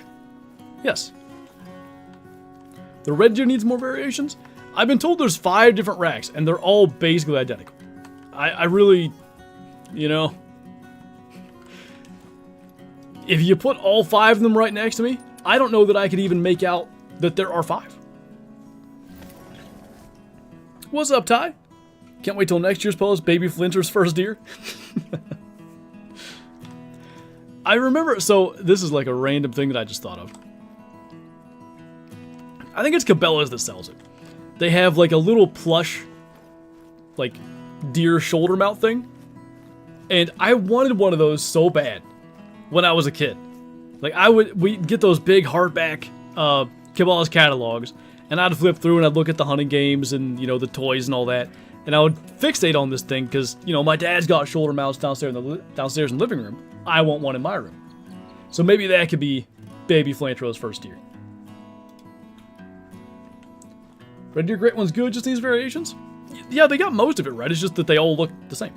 Yes. The red deer needs more variations? I've been told there's 5 different racks, and they're all basically identical. I really, you know, if you put all 5 of them right next to me, I don't know that I could even make out that there are 5. What's up, Ty? Can't wait till next year's post, baby Flinter's first deer. I remember, so this is like a random thing that I just thought of. I think it's Cabela's that sells it. They have like a little plush, like, deer shoulder mount thing, and I wanted one of those so bad when I was a kid. Like, we'd get those big hardback Cabela's catalogs, and I'd flip through and I'd look at the hunting games and, you know, the toys and all that, and I would fixate on this thing because, you know, my dad's got shoulder mounts downstairs in the living room. I want one in my room. So maybe that could be baby Flantro's first deer. Red Deer Great One's good, just these variations? Yeah, they got most of it right, it's just that they all look the same.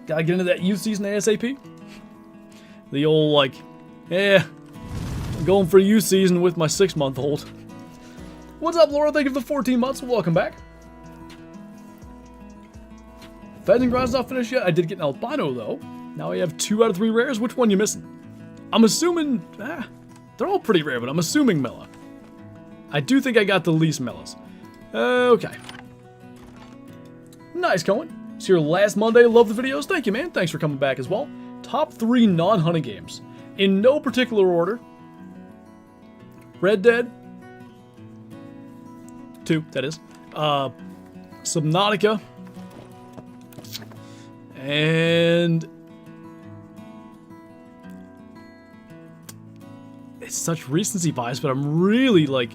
Gotta get into that youth season ASAP. The old, like, yeah, I'm going for youth season with my 6-month-old. What's up, Laura? Thank you for the 14 months. Welcome back. Feds and grind's not finished yet. I did get an albino, though. Now I have 2 out of 3 rares. Which one you missing? I'm assuming, they're all pretty rare, but I'm assuming Mela. I do think I got the least Melas. Okay. Nice, Cohen. It's your last Monday. Love the videos. Thank you, man. Thanks for coming back as well. Top 3 non-hunting games. In no particular order. Red Dead. 2, that is. Subnautica. And it's such recency bias, but I'm really, like,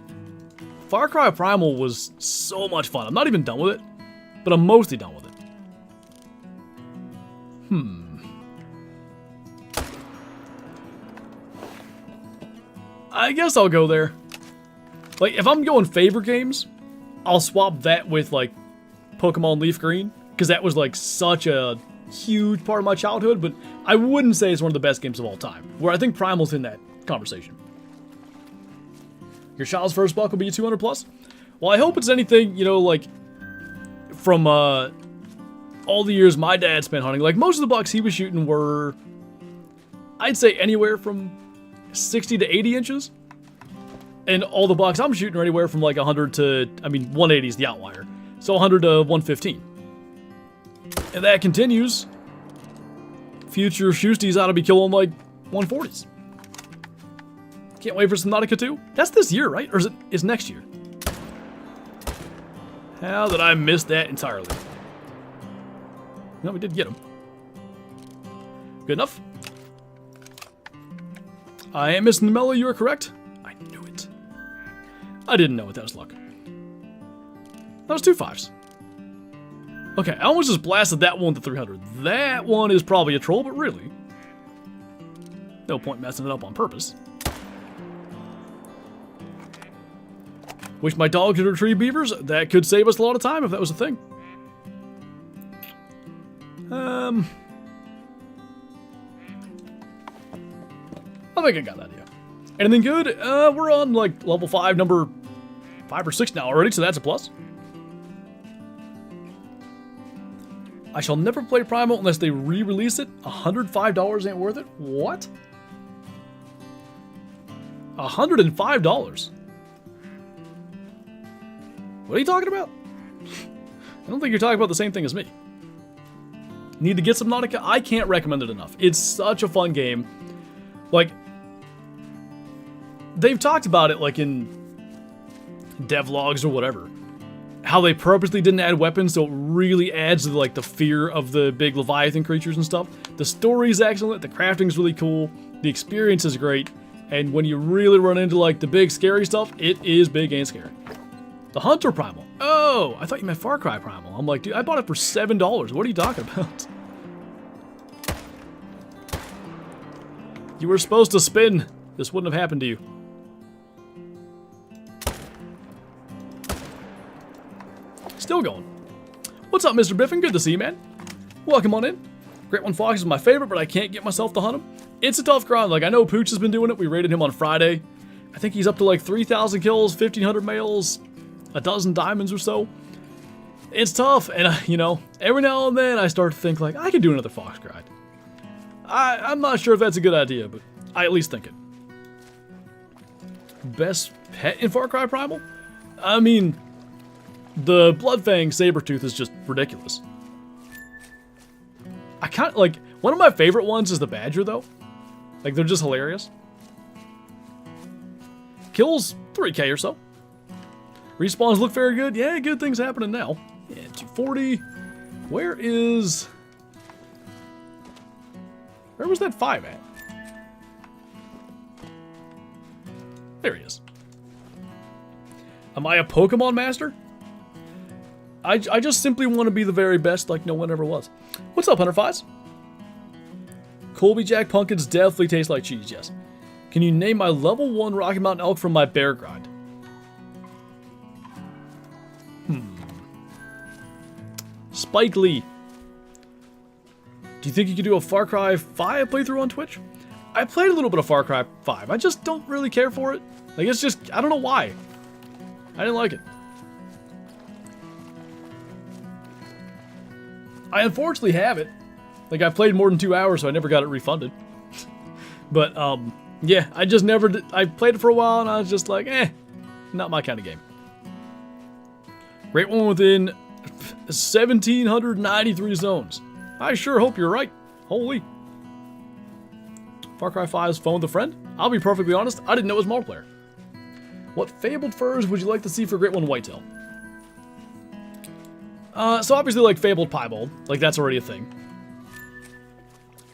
Far Cry Primal was so much fun. I'm not even done with it, but I'm mostly done with it. I guess I'll go there. Like, if I'm going favorite games, I'll swap that with, like, Pokemon Leaf Green, because that was, like, such a huge part of my childhood, but I wouldn't say it's one of the best games of all time, where I think Primal's in that conversation. Your child's first buck will be a 200 plus? Well, I hope it's anything, you know, like, from all the years my dad spent hunting. Like, most of the bucks he was shooting were, I'd say, anywhere from 60 to 80 inches. And all the bucks I'm shooting are anywhere from, like, 100 to, I mean, 180 is the outlier. So 100 to 115. And that continues. Future Shoosties ought to be killing, like, 140s. Can't wait for Subnautica 2. That's this year, right? Or is it next year? How did I miss that entirely? No, we did get him. Good enough. I am missing the mellow, you are correct. I knew it. I didn't know it, that was luck. That was 2 5s. Okay, I almost just blasted that one to 300. That one is probably a troll, but really, no point messing it up on purpose. Wish my dog could retrieve beavers. That could save us a lot of time if that was a thing. I think I got that idea. Anything good? We're on like level 5, number 5 or 6 now already, so that's a plus. I shall never play Primal unless they re-release it. $105 ain't worth it? What? $105? What are you talking about? I don't think you're talking about the same thing as me. Need to get some Nautica? I can't recommend it enough. It's such a fun game. Like, they've talked about it like in devlogs or whatever. How they purposely didn't add weapons, so it really adds to like the fear of the big Leviathan creatures and stuff. The story's excellent, the crafting's really cool, the experience is great, and when you really run into like the big scary stuff, it is big and scary. The Hunter Primal. Oh, I thought you meant Far Cry Primal. I'm like, dude, I bought it for $7. What are you talking about? You were supposed to spin. This wouldn't have happened to you. Still going. What's up, Mr. Biffin? Good to see you, man. Welcome on in. Great One Fox is my favorite, but I can't get myself to hunt him. It's a tough grind. Like, I know Pooch has been doing it. We raided him on Friday. I think he's up to like 3,000 kills, 1,500 males, a dozen diamonds or so. It's tough, and you know, every now and then I start to think like, I could do another fox grind. I'm not sure if that's a good idea, but I at least think it. Best pet in Far Cry Primal? I mean, the Bloodfang Sabretooth is just ridiculous. I kind of like, one of my favorite ones is the Badger though. Like, they're just hilarious. Kills 3k or so. Respawns look very good. Yeah, good things happening now. Yeah, 240. Where was that 5 at? There he is. Am I a Pokemon master? I just simply want to be the very best like no one ever was. What's up, Hunter Fies? Colby Jack pumpkins definitely taste like cheese, yes. Can you name my level 1 Rocky Mountain elk from my bear grind? Spike Lee. Do you think you could do a Far Cry 5 playthrough on Twitch? I played a little bit of Far Cry 5. I just don't really care for it. Like, it's just, I don't know why. I didn't like it. I unfortunately have it. Like, I played more than 2 hours, so I never got it refunded. But, yeah, I just never did. I played it for a while, and I was just like, not my kind of game. Great one within 1,793 zones. I sure hope you're right. Holy. Far Cry 5's Phone with a Friend? I'll be perfectly honest, I didn't know it was multiplayer. What fabled furs would you like to see for Great One Whitetail? So obviously like fabled piebald, like that's already a thing.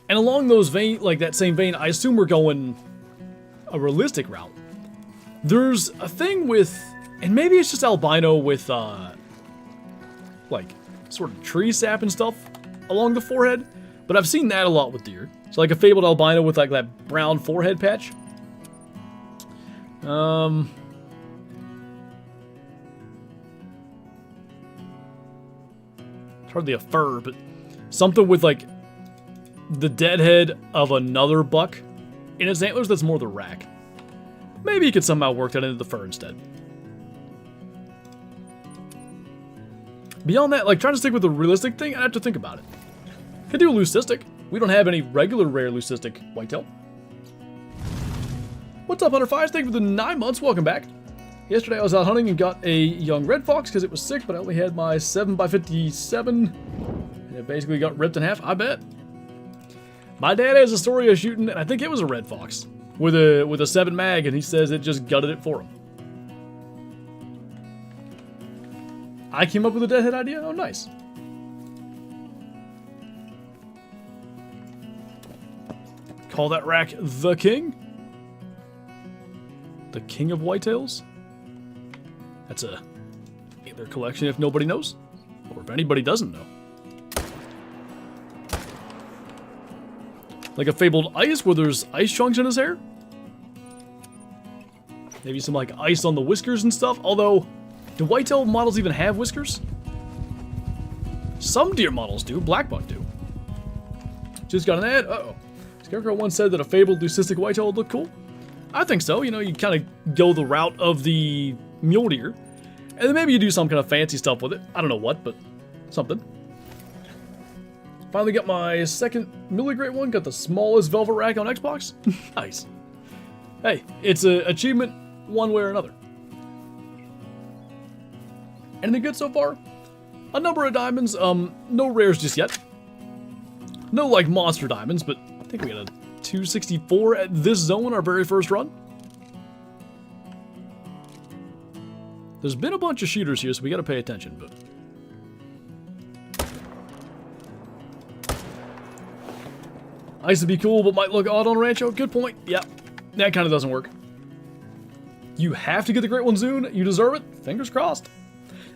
And along those that same vein, I assume we're going a realistic route. There's a thing with, and maybe it's just albino with, like, sort of tree sap and stuff along the forehead, but I've seen that a lot with deer. So like a fabled albino with like that brown forehead patch. It's hardly a fur, but something with like the dead head of another buck in its antlers that's more the rack. Maybe you could somehow work that into the fur instead. Beyond that, like trying to stick with the realistic thing, I'd have to think about it. Could do a leucistic. We don't have any regular rare leucistic whitetail. What's up, Hunter Fives? Thank you for the 9 months. Welcome back. Yesterday I was out hunting and got a young red fox because it was sick, but I only had my 7x57 and it basically got ripped in half. I bet. My dad has a story of shooting, and I think it was a red fox with a 7 mag, and he says it just gutted it for him. I came up with a deadhead idea? Oh, nice. Call that rack the king? The king of whitetails? That's either collection if nobody knows, or if anybody doesn't know. Like a fabled ice where there's ice chunks in his hair? Maybe some like ice on the whiskers and stuff, although, do whitetail models even have whiskers? Some deer models do, blackbuck do. Just got an ad, uh-oh. Scarecrow once said that a fabled leucistic whitetail would look cool. I think so, you know, you kind of go the route of the mule deer, and then maybe you do some kind of fancy stuff with it. I don't know what, but something. Finally got my second milligrade one, got the smallest velvet rack on Xbox. Nice. Hey, it's an achievement one way or another. Anything good so far? A number of diamonds, no rares just yet. No like monster diamonds, but I think we got a 264 at this zone, our very first run. There's been a bunch of shooters here, so we gotta pay attention, but... Ice would be cool, but might look odd on Rancho. Good point. Yeah, that kind of doesn't work. You have to get the Great One soon. You deserve it. Fingers crossed.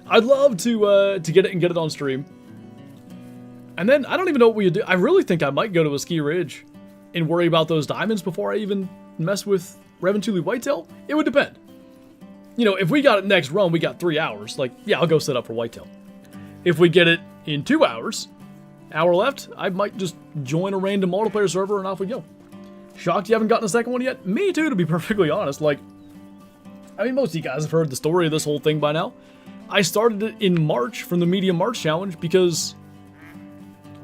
I'd love to get it and get it on stream. And then, I don't even know what we do. I really think I might go to a ski ridge and worry about those diamonds before I even mess with Reventuli Whitetail. It would depend. You know, if we got it next run, we got 3 hours. Like, yeah, I'll go set up for Whitetail. If we get it in 2 hours, hour left, I might just join a random multiplayer server and off we go. Shocked you haven't gotten a second one yet? Me too, to be perfectly honest. Like, I mean, most of you guys have heard the story of this whole thing by now. I started it in March from the Medium March Challenge because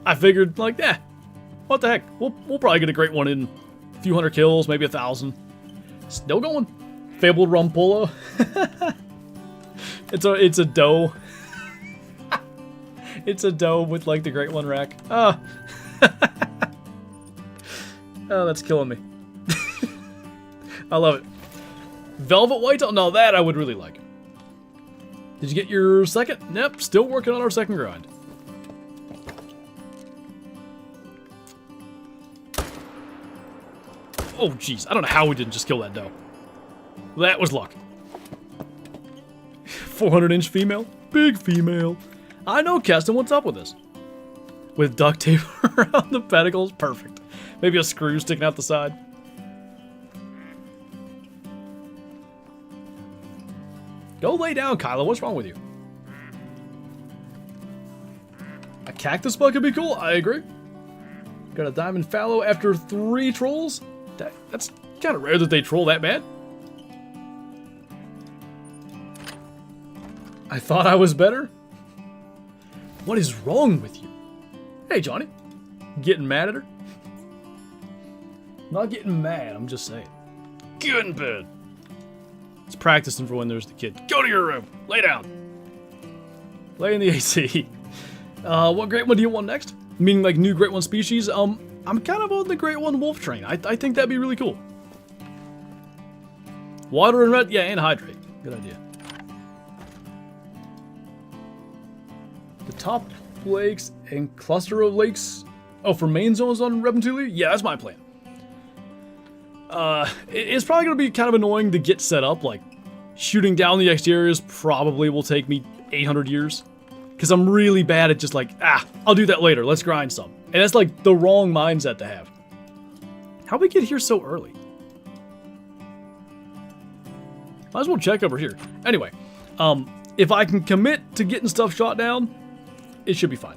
I figured, like, what the heck? We'll probably get a great one in a few hundred kills, maybe 1,000. Still going. Fabled Rumpolo. It's a doe. It's a doe with, like, the Great One rack. Oh. Oh, that's killing me. I love it. Velvet Whitetail? No, that I would really like. Did you get your second? Nope, still working on our second grind. Oh, jeez. I don't know how we didn't just kill that doe. That was luck. 400-inch female? Big female. I know, Keston, what's up with this? With duct tape around the pedicles? Perfect. Maybe a screw sticking out the side. Go lay down, Kyla. What's wrong with you? A cactus bug could be cool. I agree. Got a diamond fallow after 3 trolls? That's kind of rare that they troll that bad. I thought I was better? What is wrong with you? Hey, Johnny. Getting mad at her? Not getting mad, I'm just saying. Get in bed. It's practicing for when there's the kid. Go to your room. Lay down. Lay in the AC. What Great One do you want next? Meaning like new Great One species? I'm kind of on the Great One wolf train. I think that'd be really cool. Water and red? Yeah, and hydrate. Good idea. The top lakes and cluster of lakes. Oh, for main zones on Reventuli? Yeah, that's my plan. It's probably going to be kind of annoying to get set up. Like, shooting down the exteriors probably will take me 800 years. Because I'm really bad at just like, I'll do that later. Let's grind some. And that's like the wrong mindset to have. How'd we get here so early? Might as well check over here. Anyway, if I can commit to getting stuff shot down, it should be fine.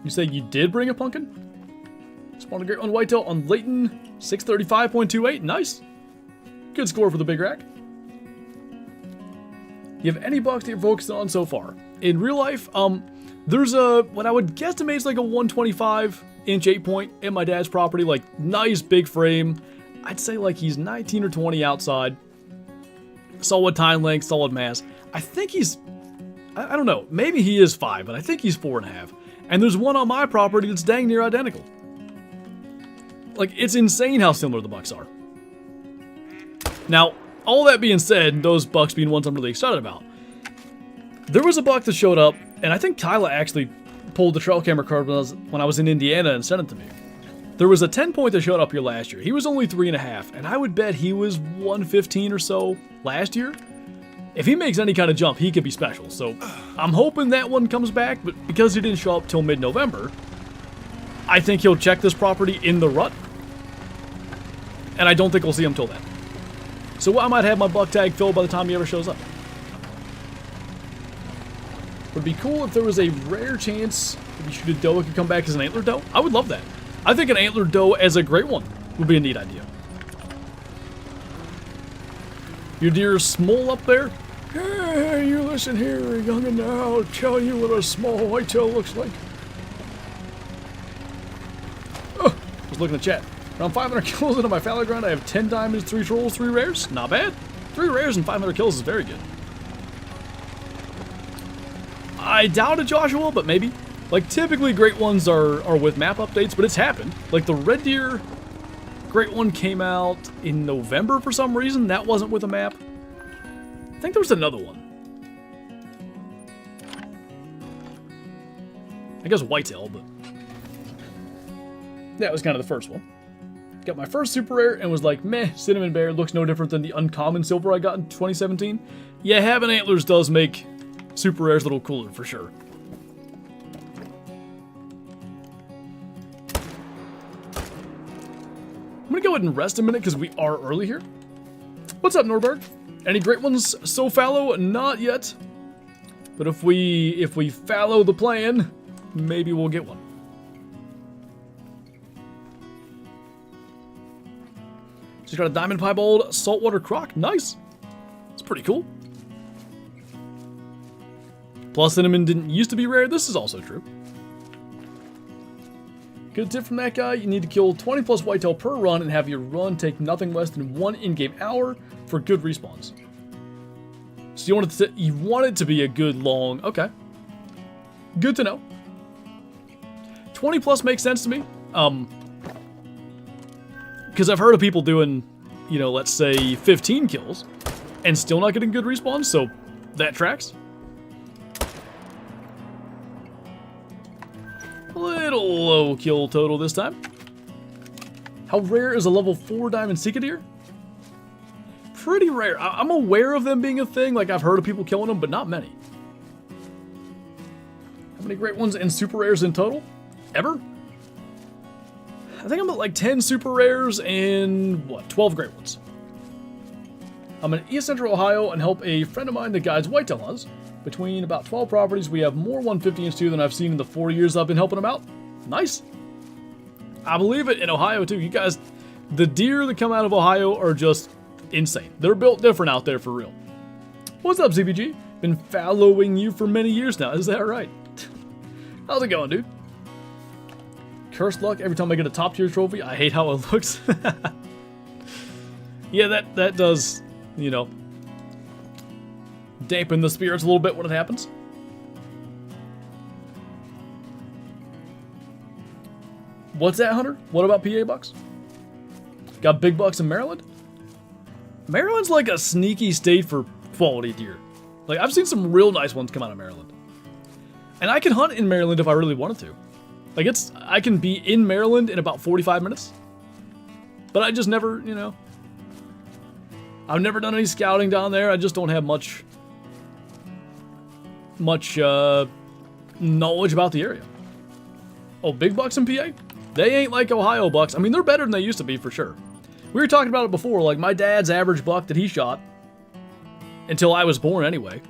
You say you did bring a pumpkin? Spawned a Great One Whitetail on Leighton 635.28. Nice. Good score for the big rack. You have any bucks that you're focused on so far? In real life, there's what I would guesstimate is like a 125-inch 8-point at my dad's property. Like, nice big frame. I'd say like he's 19 or 20 outside. Solid time length, solid mass. I think he's, I don't know, maybe he is 5, but I think he's 4.5. And there's one on my property that's dang near identical. Like, it's insane how similar the bucks are. Now, all that being said, those bucks being ones I'm really excited about. There was a buck that showed up, and I think Kyla actually pulled the trail camera card when I was in Indiana and sent it to me. There was a 10-point that showed up here last year. He was only 3.5, and I would bet he was 115 or so last year. If he makes any kind of jump, he could be special. So I'm hoping that one comes back, but because he didn't show up till mid-November, I think he'll check this property in the rut. And I don't think we'll see him till then. So I might have my buck tag filled by the time he ever shows up. Would be cool if there was a rare chance if you shoot a doe, it could come back as an antler doe. I would love that. I think an antler doe as a great one would be a neat idea. Your deer small up there? Hey, you listen here, youngin', now I'll tell you what a small whitetail looks like. Oh, just looking at chat. Around 500 kills into my fallow ground, I have 10 diamonds, 3 trolls, 3 rares. Not bad. 3 rares and 500 kills is very good. I doubt it, Joshua, but maybe. Like, typically great ones are with map updates, but it's happened. Like, the red deer great one came out in November for some reason. That wasn't with a map. I think there was another one. I guess whitetail, but... yeah, it was kind of the first one. Got my first super rare and was like, meh, cinnamon bear looks no different than the uncommon silver I got in 2017. Yeah, having antlers does make super rares a little cooler, for sure. I'm gonna go ahead and rest a minute because we are early here. What's up, Norberg? Any great ones so fallow? Not yet. But if we fallow the plan, maybe we'll get one. Just got a diamond piebald saltwater croc. Nice. It's pretty cool. Plus cinnamon didn't used to be rare. This is also true. Good tip from that guy, you need to kill 20 plus whitetail per run and have your run take nothing less than 1 in-game hour for good respawns. So you want it to be a good long, okay. Good to know. 20 plus makes sense to me. Because I've heard of people doing, you know, let's say 15 kills and still not getting good respawns, so that tracks. A little low kill total this time. How rare is a level 4 diamond Sika deer? Pretty rare. I'm aware of them being a thing, like I've heard of people killing them, but not many. How many great ones and super rares in total? Ever? I think I'm at like 10 super rares and, what, 12 great ones. I'm in East Central Ohio and help a friend of mine that guides whitetail hunts. Between about 12 properties, we have more 150-inch deer than I've seen in the 4 years I've been helping them out. Nice. I believe it in Ohio, too. You guys, the deer that come out of Ohio are just insane. They're built different out there for real. What's up, ZBG? Been following you for many years now. Is that right? How's it going, dude? Cursed luck every time I get a top-tier trophy. I hate how it looks. Yeah, that does, you know, dampen the spirits a little bit when it happens. What's that, Hunter? What about PA bucks? Got big bucks in Maryland? Maryland's like a sneaky state for quality deer. Like, I've seen some real nice ones come out of Maryland. And I can hunt in Maryland if I really wanted to. Like, I can be in Maryland in about 45 minutes. But I just never, you know. I've never done any scouting down there. I just don't have much knowledge about the area. Oh, big bucks in PA? They ain't like Ohio bucks. I mean, they're better than they used to be, for sure. We were talking about it before, like my dad's average buck that he shot, until I was born anyway,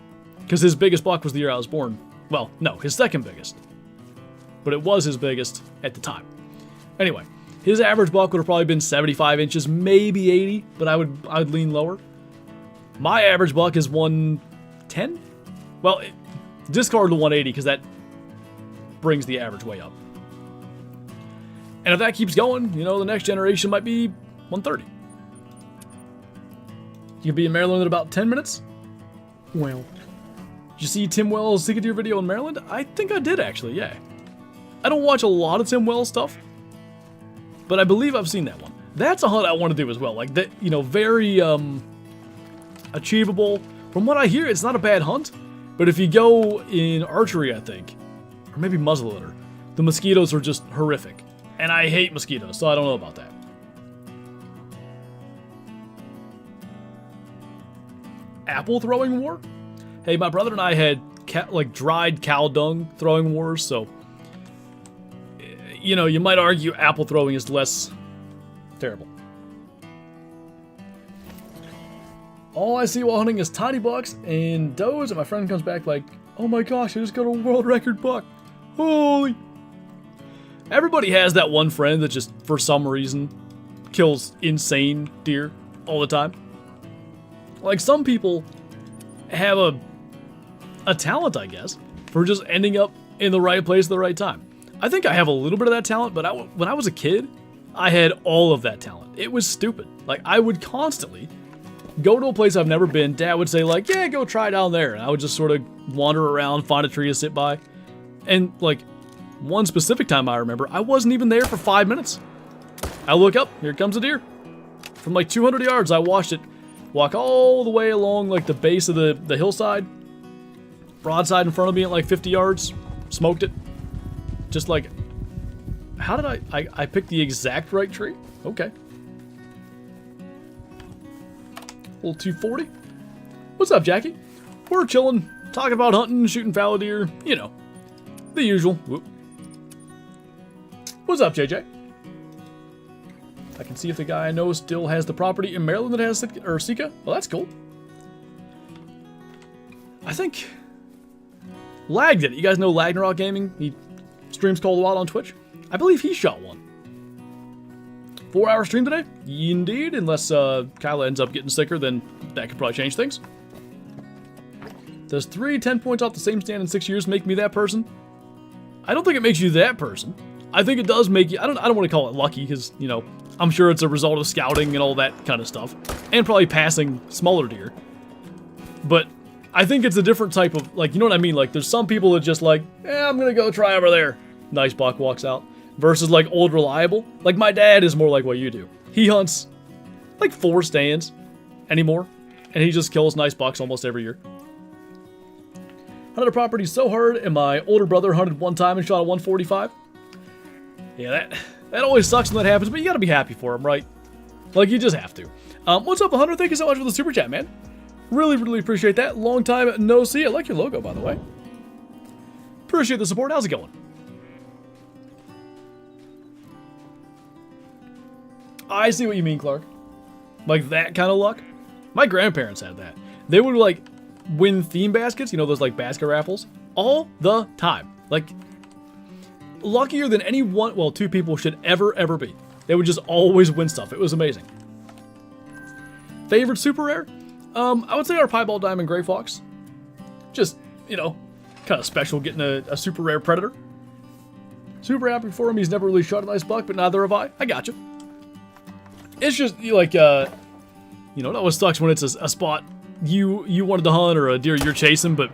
because his biggest buck was the year I was born. Well, no, his second biggest. But it was his biggest at the time. Anyway, his average buck would have probably been 75 inches, maybe 80, but I'd lean lower. My average buck is 110? Well, discard the 180 because that brings the average way up. And if that keeps going, you know, the next generation might be 130. You could be in Maryland in about 10 minutes? Well. Did you see Tim Wells' Sika deer video in Maryland? I think I did, actually, yeah. I don't watch a lot of Tim Wells stuff, but I believe I've seen that one. That's a hunt I want to do as well. Like, that, you know, very achievable. From what I hear, it's not a bad hunt. But if you go in archery, I think, or maybe muzzleloader, the mosquitoes are just horrific. And I hate mosquitoes, so I don't know about that. Apple throwing war? Hey, my brother and I had dried cow dung throwing wars, so you know, you might argue apple throwing is less terrible. All I see while hunting is tiny bucks and does, and my friend comes back like, oh my gosh, I just got a world record buck. Holy. Everybody has that one friend that just, for some reason, kills insane deer all the time. Like, some people have a talent, I guess, for just ending up in the right place at the right time. I think I have a little bit of that talent, but when I was a kid, I had all of that talent. It was stupid. Like, I would constantly go to a place I've never been. Dad would say, like, yeah, go try down there. And I would just sort of wander around, find a tree to sit by. And, like, one specific time I remember, I wasn't even there for 5 minutes. I look up, here comes a deer. From like 200 yards, I watched it walk all the way along like the base of the hillside. Broadside in front of me at like 50 yards. Smoked it. Just like, how did I picked the exact right tree? Okay. Little 240. What's up, Jackie? We're chilling, talking about hunting, shooting fallow deer. You know, the usual. Whoop. What's up, JJ? I can see if the guy I know still has the property in Maryland that has Sika. Well, that's cool. I think Lag did it. You guys know Lagnarok Gaming? He streams Cold Wild on Twitch. I believe he shot one. 4-hour stream today? Indeed, unless Kyla ends up getting sicker, then that could probably change things. Does 10 points off the same stand in 6 years make me that person? I don't think it makes you that person. I think it does make you, I don't want to call it lucky, because, you know, I'm sure it's a result of scouting and all that kind of stuff. And probably passing smaller deer. But I think it's a different type of, like, you know what I mean? Like, there's some people that just like, I'm gonna go try over there. Nice buck walks out. Versus, like, old reliable. Like, my dad is more like what you do. He hunts, like, 4 stands anymore. And he just kills nice bucks almost every year. Hunted a property so hard, and my older brother hunted one time and shot a 145. Yeah, that always sucks when that happens, but you gotta be happy for him, right? Like, you just have to. What's up, 100? Thank you so much for the super chat, man. Really, really appreciate that. Long time no see. I like your logo, by the way. Appreciate the support. How's it going? I see what you mean, Clark. Like, that kind of luck? My grandparents had that. They would, like, win theme baskets, you know, those, like, basket raffles, all the time. Like, luckier than any one, well, 2 people should ever be. They would just always win stuff. It was amazing. Favorite super rare? I would say our piebald diamond gray fox. Just, you know, kind of special getting a super rare predator. Super happy for him. He's never really shot a nice buck, but neither have I. I got you. It's just, like, you know, it always sucks when it's a spot you wanted to hunt or a deer you're chasing, but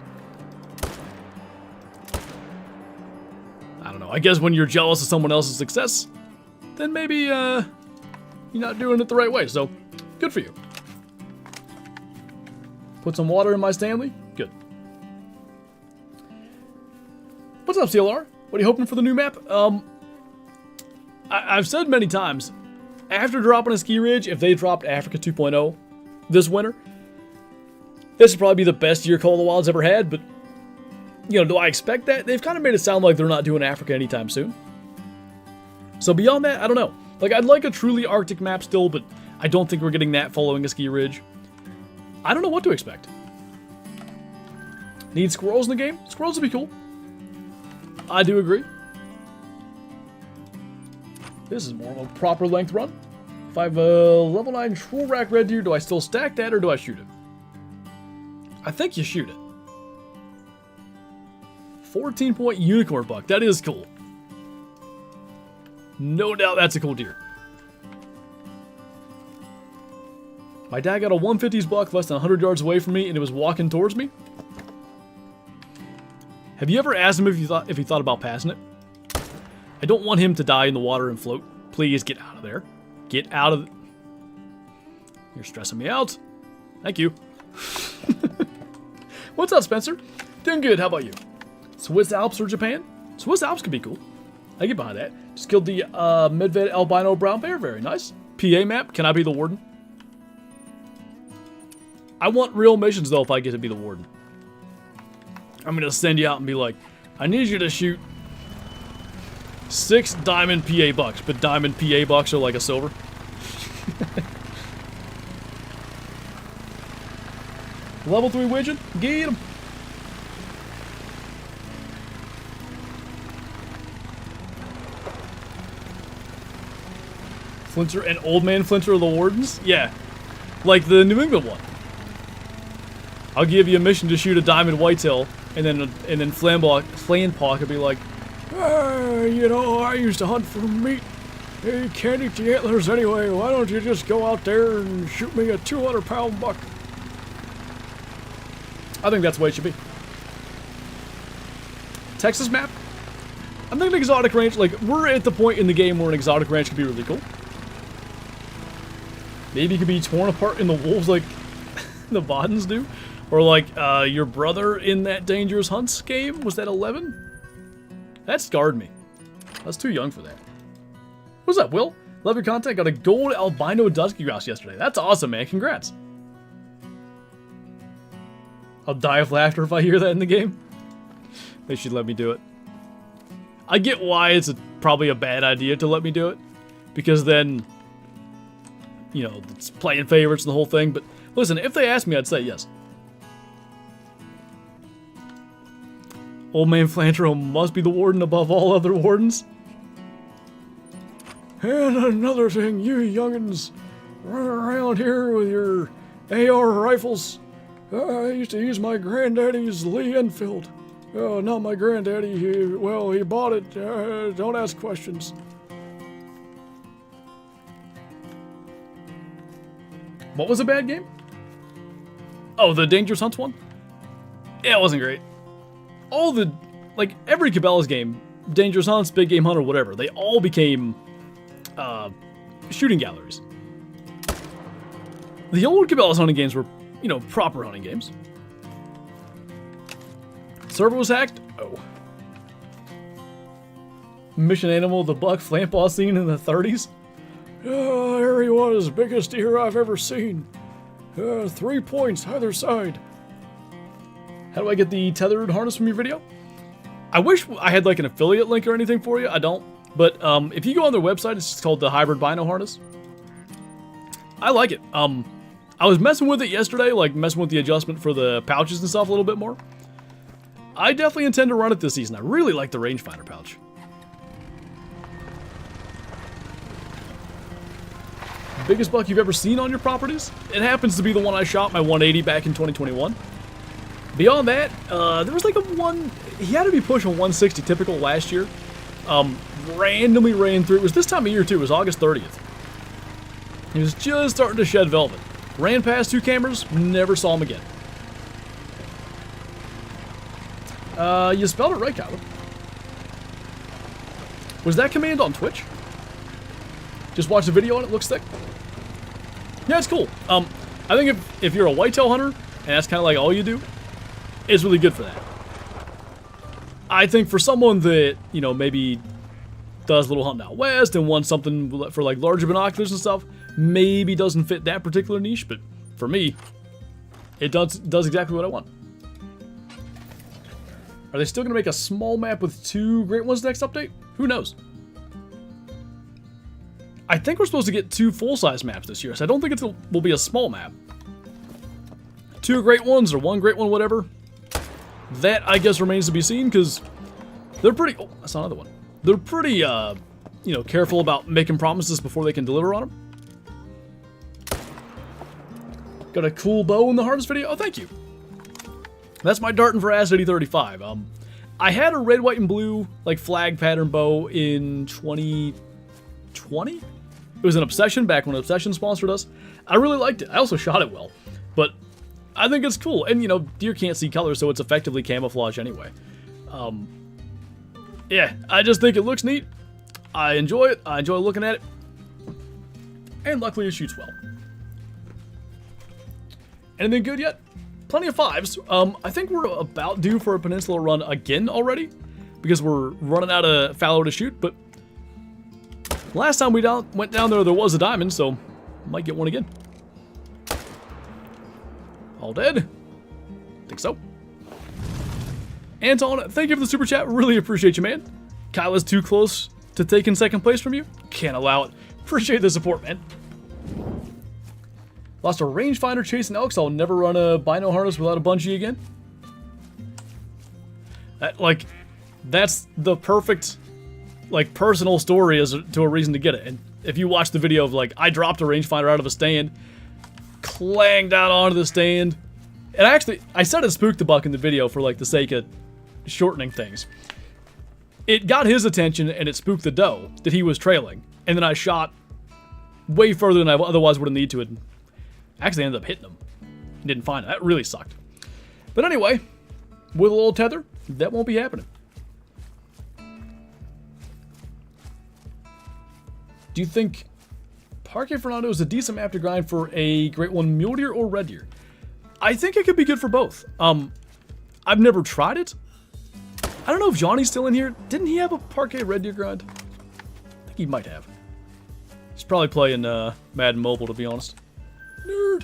I don't know. I guess when you're jealous of someone else's success, then maybe you're not doing it the right way. So, good for you. Put some water in my Stanley. Good. What's up, CLR? What are you hoping for the new map? I've said many times, after dropping a ski ridge, if they dropped Africa 2.0 this winter, this would probably be the best year Call of the Wild's ever had, but, you know, do I expect that? They've kind of made it sound like they're not doing Africa anytime soon. So beyond that, I don't know. Like, I'd like a truly Arctic map still, but I don't think we're getting that following a ski ridge. I don't know what to expect. Need squirrels in the game? Squirrels would be cool. I do agree. This is more of a proper length run. If I have a level 9 troll rack red deer, do I still stack that or do I shoot it? I think you shoot it. 14-point unicorn buck. That is cool. No doubt that's a cool deer. My dad got a 150s buck less than 100 yards away from me and it was walking towards me. Have you ever asked him if he thought about passing it? I don't want him to die in the water and float. Please get out of there. Get out of... You're stressing me out. Thank you. What's up, Spencer? Doing good, how about you? Swiss Alps or Japan? Swiss Alps could be cool. I get behind that. Just killed the Medved albino brown bear, very nice. PA map, can I be the warden? I want real missions though if I get to be the warden. I'm gonna send you out and be like, I need you to shoot 6 diamond PA bucks, but diamond PA bucks are like a silver. Level 3 widget, get him. Flinter and Old Man Flinter are the wardens? Yeah, like the New England one. I'll give you a mission to shoot a diamond whitetail, and then Flanpaw could be like, you know, I used to hunt for meat. You can't eat the antlers anyway. Why don't you just go out there and shoot me a 200-pound buck? I think that's the way it should be. Texas map? I'm thinking exotic range. Like, we're at the point in the game where an exotic range could be really cool. Maybe it could be torn apart in the wolves like the Vodens do. Or like your brother in that Dangerous Hunts game. Was that 11? That scarred me. I was too young for that. What's up, Will? Love your content. Got a gold albino dusky grouse yesterday. That's awesome, man. Congrats. I'll die of laughter if I hear that in the game. They should let me do it. I get why it's probably a bad idea to let me do it. Because then, you know, it's playing favorites and the whole thing. But listen, if they asked me, I'd say yes. Old Man Flanter must be the warden above all other wardens. And another thing, you youngins running around here with your AR rifles. I used to use my granddaddy's Lee Enfield. Not my granddaddy. He bought it. Don't ask questions. What was a bad game? Oh, the Dangerous Hunts one? Yeah, it wasn't great. All the, like, every Cabela's game, Dangerous Hunts, Big Game Hunter, whatever, they all became shooting galleries. The old Cabela's hunting games were, you know, proper hunting games. Server was hacked? Oh. Mission Animal, the buck Flanpaw scene in the 30s? There he was, biggest deer I've ever seen. 3 points either side. How do I get the tethered harness from your video? I wish I had like an affiliate link or anything for you. I don't. But if you go on their website, it's called the Hybrid Bino Harness. I like it. I was messing with it yesterday, like messing with the adjustment for the pouches and stuff a little bit more. I definitely intend to run it this season. I really like the rangefinder pouch. Biggest buck you've ever seen on your properties? It happens to be the one I shot my 180 back in 2021. Beyond that, there was like he had to be pushing 160 typical last year. Randomly ran through, it was this time of year too, it was August 30th. He was just starting to shed velvet. Ran past 2 cameras, never saw him again. You spelled it right, Kyler. Was that command on Twitch? Just watch the video on it, looks thick. Yeah, it's cool. I think if you're a whitetail hunter, and that's kind of like all you do, it's really good for that. I think for someone that, you know, maybe does a little hunting out west and wants something for like larger binoculars and stuff, maybe doesn't fit that particular niche, but for me, it does exactly what I want. Are they still going to make a small map with 2 great ones next update? Who knows? I think we're supposed to get 2 full-size maps this year, so I don't think it will be a small map. 2 great ones or 1 great one, whatever. That, I guess, remains to be seen, because they're pretty... Oh, that's another one. They're pretty, you know, careful about making promises before they can deliver on them. Got a cool bow in the harvest video? Oh, thank you. That's my Dart and Veracity 35. I had a red, white, and blue, like, flag pattern bow in 2020? It was an Obsession, back when Obsession sponsored us. I really liked it. I also shot it well. But I think it's cool. And, you know, deer can't see color, so it's effectively camouflage anyway. Yeah, I just think it looks neat. I enjoy it. I enjoy looking at it. And luckily it shoots well. Anything good yet? plenty of 5s. I think we're about due for a peninsula run again already, because we're running out of fallow to shoot, but last time we went down there was a diamond, so might get one again. All dead? Think so. Anton, thank you for the super chat. Really appreciate you, man. Kyle is too close to taking second place from you. Can't allow it. Appreciate the support, man. Lost a rangefinder chasing elks. I'll never run a bino harness without a bungee again. That's the perfect, personal story as to a reason to get it. And if you watch the video of, I dropped a rangefinder out of a stand, clanged down onto the stand. And actually, I said it spooked the buck in the video for, the sake of shortening things. It got his attention, and it spooked the doe that he was trailing. And then I shot way further than I otherwise would have needed to. And actually ended up hitting him. Didn't find it. That really sucked. But anyway, with a little tether, that won't be happening. Do you think Parque Fernando is a decent map to grind for a Great One mule deer or red deer? I think it could be good for both. I've never tried it. I don't know if Johnny's still in here. Didn't he have a Parque red deer grind? I think he might have. He's probably playing Madden Mobile, to be honest. Nerd.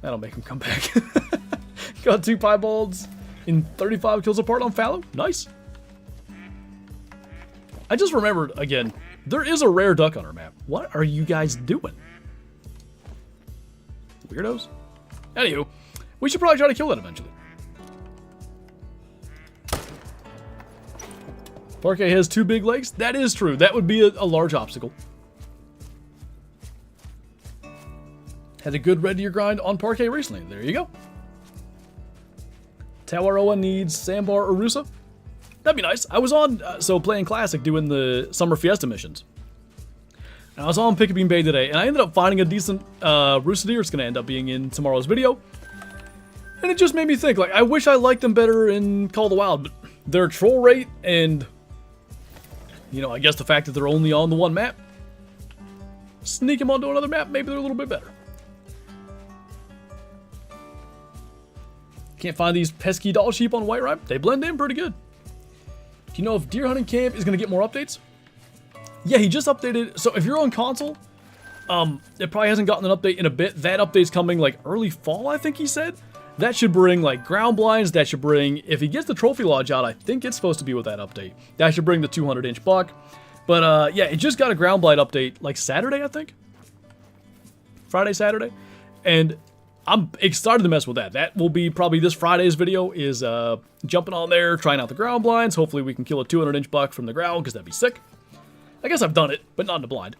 That'll make him come back. Got 2 piebalds in 35 kills apart on Fallow. Nice. I just remembered, again, there is a rare duck on our map. What are you guys doing? Weirdos. Anywho, we should probably try to kill that eventually. Parque has 2 big legs. That is true. That would be a large obstacle. Had a good red deer grind on Parque recently. There you go. Tawaroa needs Sandbar or Rusa. That'd be nice. I was on, playing Classic, doing the Summer Fiesta missions. And I was on Pickabeen Bay today, and I ended up finding a decent Rusa deer. It's going to end up being in tomorrow's video. And it just made me think, I wish I liked them better in Call of the Wild, but their troll rate and, I guess the fact that they're only on the one map, sneak them onto another map, maybe they're a little bit better. Can't find these pesky doll sheep on White Ripe. They blend in pretty good. Do you know if Deer Hunting Camp is going to get more updates? Yeah, he just updated. So if you're on console, it probably hasn't gotten an update in a bit. That update's coming early fall, I think he said. That should bring ground blinds. That should bring, if he gets the trophy lodge out, I think it's supposed to be with that update. That should bring the 200-inch buck. But yeah, it just got a ground blind update Saturday, I think. Friday, Saturday. And I'm excited to mess with that. That will be probably this Friday's video is jumping on there, trying out the ground blinds. Hopefully we can kill a 200-inch buck from the ground because that'd be sick. I guess I've done it, but not in the blind.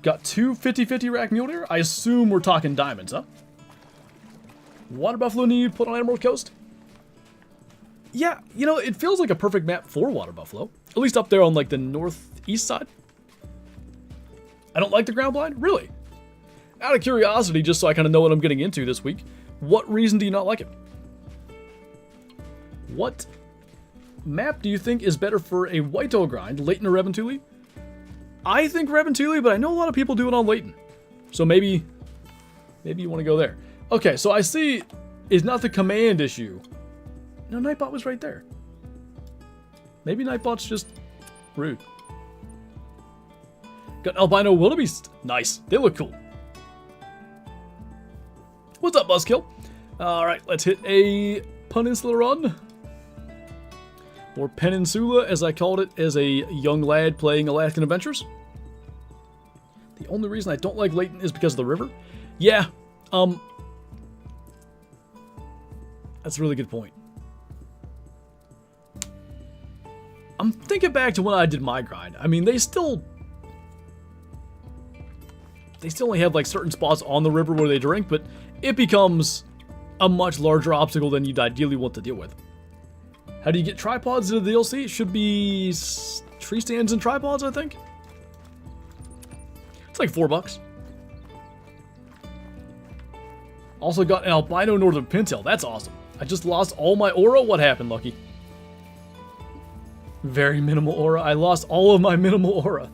Got 2 50-50 rack mule deer. I assume we're talking diamonds, huh? Water buffalo need put on Emerald Coast? Yeah, it feels like a perfect map for water buffalo. At least up there on the northeast side. I don't like the ground blind? Really? Out of curiosity, just so I kind of know what I'm getting into this week, what reason do you not like it? What map do you think is better for a whitetail grind, Leighton or Reventuli? I think Reventuli, but I know a lot of people do it on Leighton. So maybe you want to go there. Okay, so I see it's not the command issue. No, Nightbot was right there. Maybe Nightbot's just rude. Got albino wildebeest. Nice. They look cool. What's up, Buzzkill? Alright, let's hit a peninsula run. Or Peninsula, as I called it as a young lad playing Alaskan Adventures. The only reason I don't like Leighton is because of the river. Yeah, that's a really good point. I'm thinking back to when I did my grind. I mean, they still only have certain spots on the river where they drink, but it becomes a much larger obstacle than you'd ideally want to deal with. How do you get tripods into the DLC? It should be tree stands and tripods, I think. It's $4. Also got an albino northern pintail. That's awesome. I just lost all my aura. What happened, Lucky? Very minimal aura. I lost all of my minimal aura.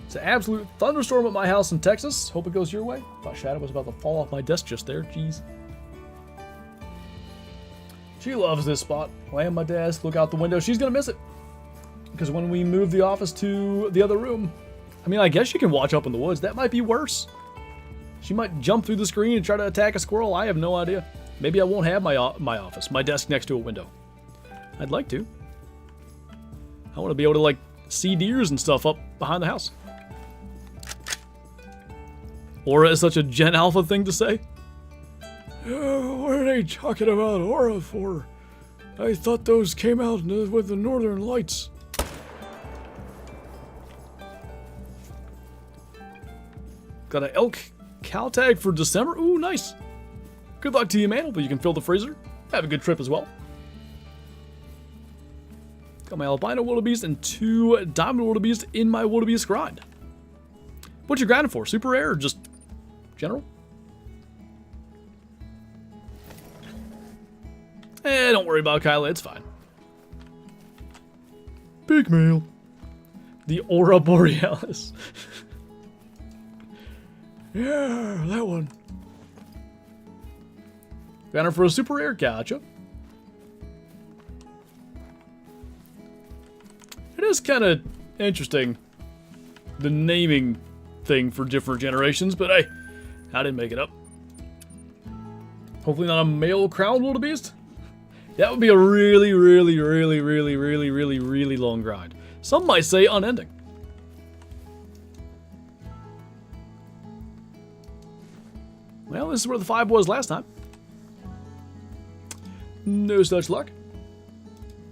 It's an absolute thunderstorm at my house in Texas. Hope it goes your way. Thought Shadow was about to fall off my desk just there. Jeez. She loves this spot. Lay on my desk, look out the window. She's gonna miss it. Because when we move the office to the other room, I mean, I guess she can watch up in the woods. That might be worse. She might jump through the screen and try to attack a squirrel. I have no idea. Maybe I won't have my office, my desk next to a window. I'd like to. I want to be able to, like, see deers and stuff up behind the house. Aura is such a Gen Alpha thing to say. What are they talking about Aura for? I thought those came out with the Northern Lights. Got an elk cow tag for December. Ooh, nice. Good luck to you, man. Hopefully you can fill the freezer. Have a good trip as well. Got my albino wildebeest and 2 diamond wildebeest in my wildebeest grind. What you grinding for? Super rare or just general? Don't worry about Kyla. It's fine. Big mail. The Aura Borealis. Yeah, that one. Got her for a super rare. Gotcha. It is kind of interesting, the naming thing for different generations, but hey, I didn't make it up. Hopefully not a male crowned wildebeest. That would be a really, really, really, really, really, really, really long grind. Some might say unending. Well, this is where the 5 was last time. No such luck.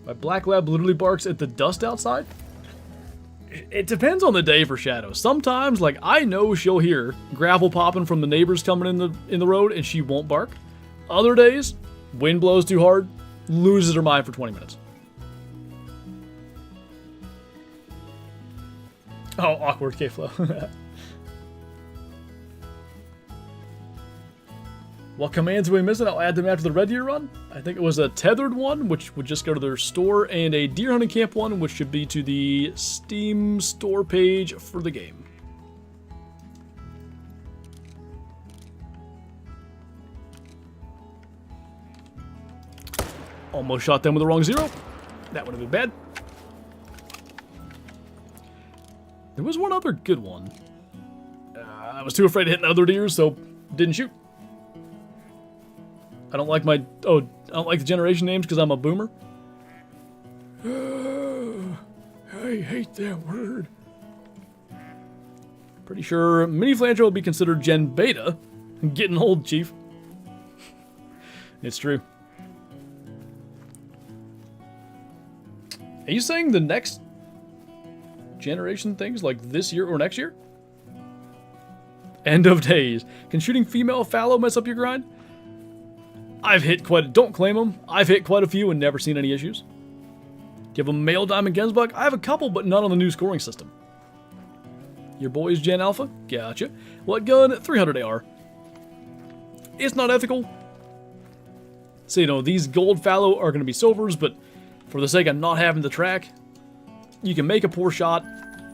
My black lab literally barks at the dust outside. It depends on the day for Shadow. Sometimes, like, I know she'll hear gravel popping from the neighbors coming in the road and she won't bark. Other days, wind blows too hard, loses her mind for 20 minutes. Oh, awkward K-Flow. What commands are we missing? I'll add them after the Red Deer run. I think it was a tethered one, which would just go to their store, and a deer hunting camp one, which should be to the Steam store page for the game. Almost shot them with the wrong 0. That would have been bad. There was one other good one. I was too afraid to hit other deer, so didn't shoot. I don't like I don't like the generation names because I'm a boomer. I hate that word. Pretty sure Mini Flancher will be considered Gen Beta. Getting old, Chief. It's true. Are you saying the next generation things like this year or next year? End of days. Can shooting female fallow mess up your grind? I've hit don't claim them. I've hit quite a few and never seen any issues. Give them male diamond Gensbuck. I have a couple, but none on the new scoring system. Your boy's Gen Alpha? Gotcha. What gun? 300 AR. It's not ethical. So, you know, these gold fallow are going to be silvers, but for the sake of not having to track, you can make a poor shot,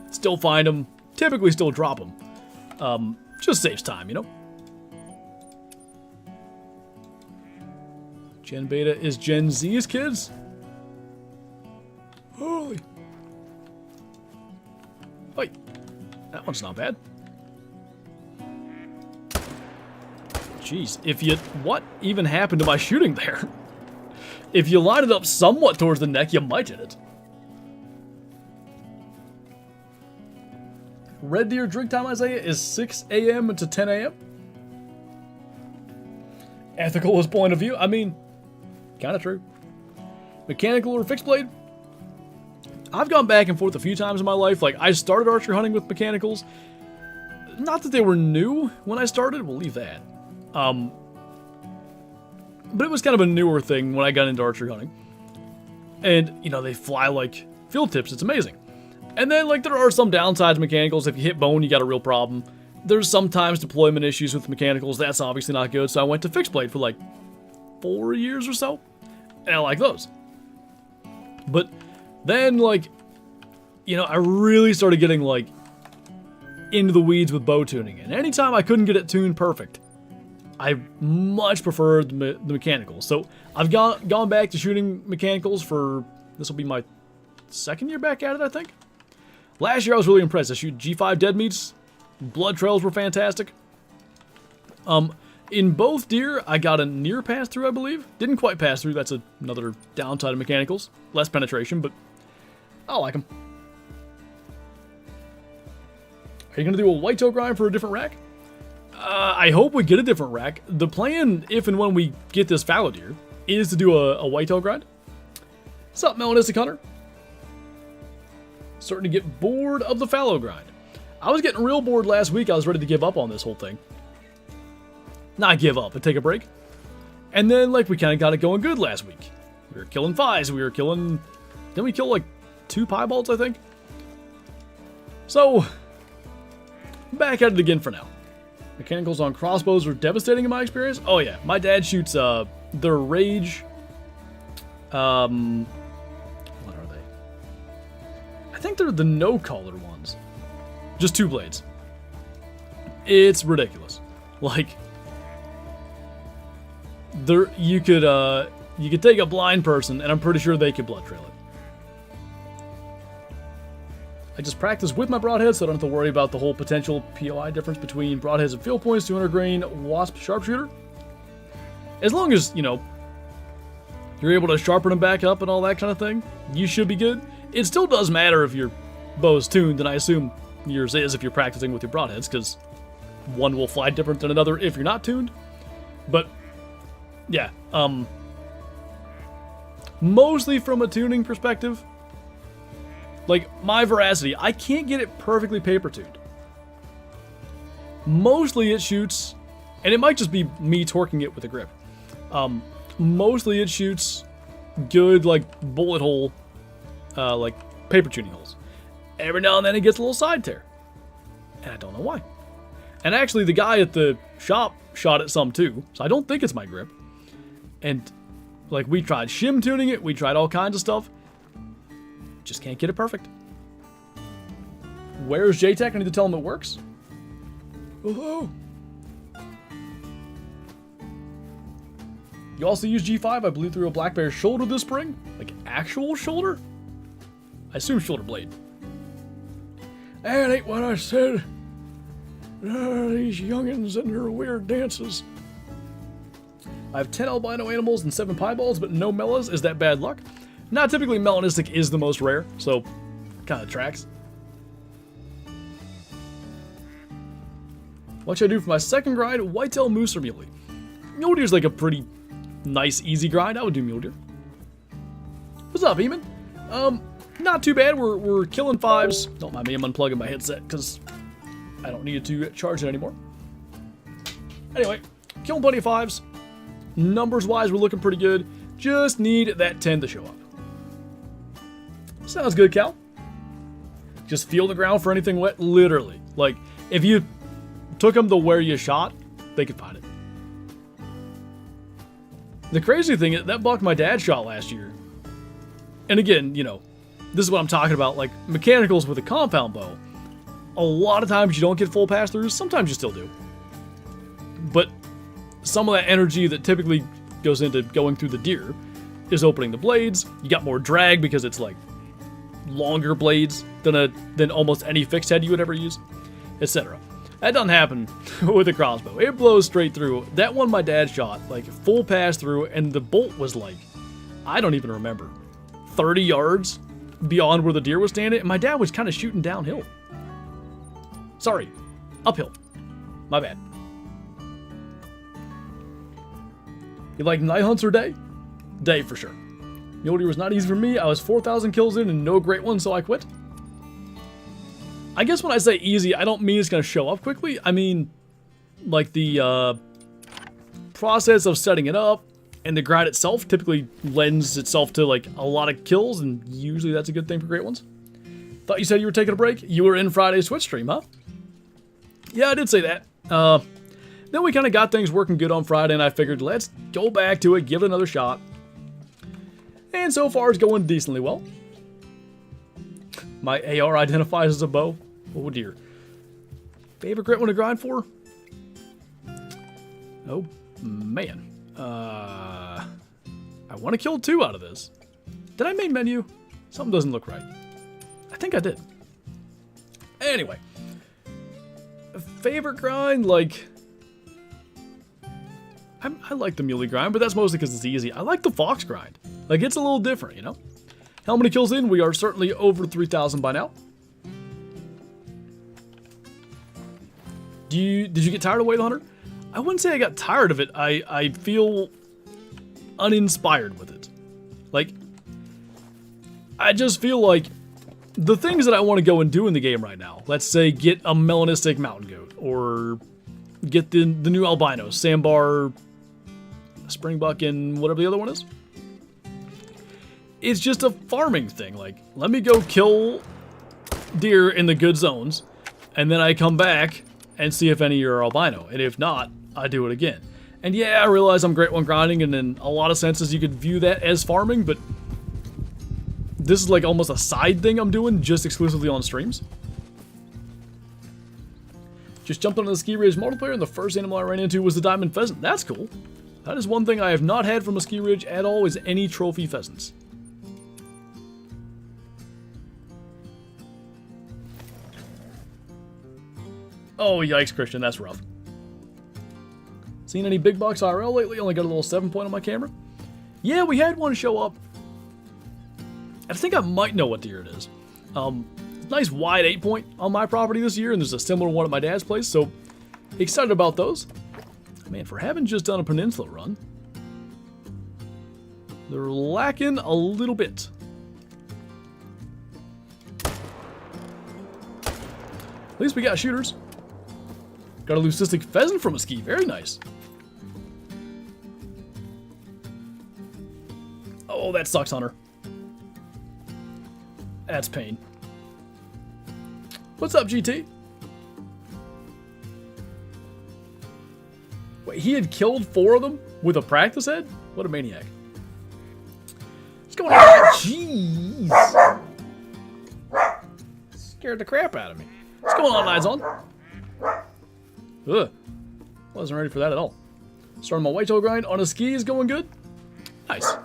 still find them, typically still drop them. Just saves time, you know? Gen Beta is Gen Z's kids? Holy. Wait, that one's not bad. Jeez, what even happened to my shooting there? If you line it up somewhat towards the neck, you might hit it. Red Deer drink time, Isaiah, is 6 a.m. to 10 a.m. Ethical as point of view. I mean, kind of true. Mechanical or fixed blade? I've gone back and forth a few times in my life. Like, I started archery hunting with mechanicals. Not that they were new when I started. We'll leave that. But it was kind of a newer thing when I got into archery hunting. And, you know, they fly like field tips. It's amazing. And then, like, there are some downsides to mechanicals. If you hit bone, you got a real problem. There's sometimes deployment issues with mechanicals. That's obviously not good. So I went to fixed blade for like 4 years or so. And I like those. But then, like, you know, I really started getting, like, into the weeds with bow tuning. And anytime I couldn't get it tuned perfect, I much preferred the mechanicals. So I've gone back to shooting mechanicals for, this will be my second year back at it, I think. Last year I was really impressed. I shoot G5 dead meats. Blood trails were fantastic. In both deer, I got a near pass through, I believe. Didn't quite pass through. That's another downside of mechanicals. Less penetration, but I like them. Are you going to do a whitetail grind for a different rack? I hope we get a different rack. The plan, if and when we get this fallow deer, is to do a whitetail grind. What's up, Melanistic Hunter? Starting to get bored of the fallow grind. I was getting real bored last week. I was ready to give up on this whole thing. Not give up, but take a break. And then, like, we kind of got it going good last week. We were killing fives. We were killing... Didn't we kill, like, 2 piebalds, I think? So, back at it again for now. Mechanicals on crossbows are devastating in my experience. Oh, yeah. My dad shoots, the Rage... what are they? I think they're the no-collar ones. Just 2 blades. It's ridiculous. Like, you could take a blind person, and I'm pretty sure they could blood trail it. I just practice with my broadhead, so I don't have to worry about the whole potential POI difference between broadheads and field points, 200 grain, wasp, sharpshooter. As long as, you know, you're able to sharpen them back up and all that kind of thing, you should be good. It still does matter if your bow's tuned, and I assume yours is if you're practicing with your broadheads, because one will fly different than another if you're not tuned. But, yeah, mostly from a tuning perspective, like, my veracity, I can't get it perfectly paper tuned. Mostly it shoots, and it might just be me torquing it with a grip. Mostly it shoots good, like, bullet hole, like, paper tuning holes. Every now and then it gets a little side tear. And I don't know why. And actually, the guy at the shop shot it some too, so I don't think it's my grip. And, like, we tried shim tuning it, we tried all kinds of stuff. Just can't get it perfect. Where's JTech? I need to tell him it works. Hello. You also use G5. I blew through a black bear's shoulder this spring. Like, actual shoulder? I assume shoulder blade. That ain't what I said. These youngins and their weird dances. I have 10 albino animals and 7 piebalds, but no mellas. Is that bad luck? Not typically. Melanistic is the most rare, so kind of tracks. What should I do for my second grind? Whitetail, moose, or muley? Mule deer's like a pretty nice, easy grind. I would do mule deer. What's up, Eamon? Not too bad. We're killing fives. Don't mind me, I'm unplugging my headset because I don't need to charge it anymore. Anyway, killing plenty of fives. Numbers-wise, we're looking pretty good. Just need that 10 to show up. Sounds good, Cal. Just feel the ground for anything wet, literally. Like, if you took them to where you shot, they could find it. The crazy thing is, that buck my dad shot last year, and again, you know, this is what I'm talking about, like, mechanicals with a compound bow. A lot of times you don't get full pass-throughs, sometimes you still do. But some of that energy that typically goes into going through the deer is opening the blades. You got more drag because it's like longer blades than almost any fixed head you would ever use, etc. That doesn't happen with a crossbow. It blows straight through. That one my dad shot, like, full pass through, and the bolt was like, I don't even remember, 30 yards beyond where the deer was standing, and my dad was kind of shooting downhill. Sorry, uphill. My bad. You like night hunts or day? Day for sure. Mule deer was not easy for me. I was 4,000 kills in and no great one, so I quit. I guess when I say easy, I don't mean it's going to show up quickly. I mean, like, the process of setting it up and the grind itself typically lends itself to, like, a lot of kills, and usually that's a good thing for great ones. Thought you said you were taking a break? You were in Friday's Twitch stream, huh? Yeah, I did say that. Then we kind of got things working good on Friday, and I figured, let's go back to it, give it another shot. And so far, it's going decently well. My AR identifies as a bow. Oh dear. Favorite great one to grind for? Oh, man. I want to kill 2 out of this. Did I main menu? Something doesn't look right. I think I did. Anyway. Favorite grind, like... I like the muley grind, but that's mostly because it's easy. I like the fox grind. Like, it's a little different, you know? How many kills in? We are certainly over 3,000 by now. Did you get tired of Way the Hunter? I wouldn't say I got tired of it. I feel uninspired with it. Like, I just feel like the things that I want to go and do in the game right now, let's say get a melanistic mountain goat, or get the new albino, sandbar, springbuck, and whatever the other one is. It's just a farming thing. Like, let me go kill deer in the good zones, and then I come back and see if any are albino, and if not, I do it again. And yeah, I realize I'm great one grinding, and in a lot of senses you could view that as farming, but this is like almost a side thing I'm doing just exclusively on streams. Just jumped onto the ski ridge multiplayer, and the first animal I ran into was the diamond pheasant. That's cool. That is one thing I have not had from a ski ridge at all, is any trophy pheasants. Oh, yikes, Christian, that's rough. Seen any big box IRL lately? Only got a little 7-point on my camera. Yeah, we had one show up. I think I might know what deer it is. Nice wide 8-point on my property this year, and there's a similar one at my dad's place, so excited about those. Man, for having just done a peninsula run, they're lacking a little bit. At least we got shooters. Got a leucistic pheasant from a ski. Very nice. Oh, that sucks, Hunter. That's pain. What's up, GT? Wait, he had killed 4 of them with a practice head? What a maniac. What's going on? Jeez. Scared the crap out of me. What's going on, Nizon? Ugh. Wasn't ready for that at all. Starting my whitetail grind on a ski is going good. Nice.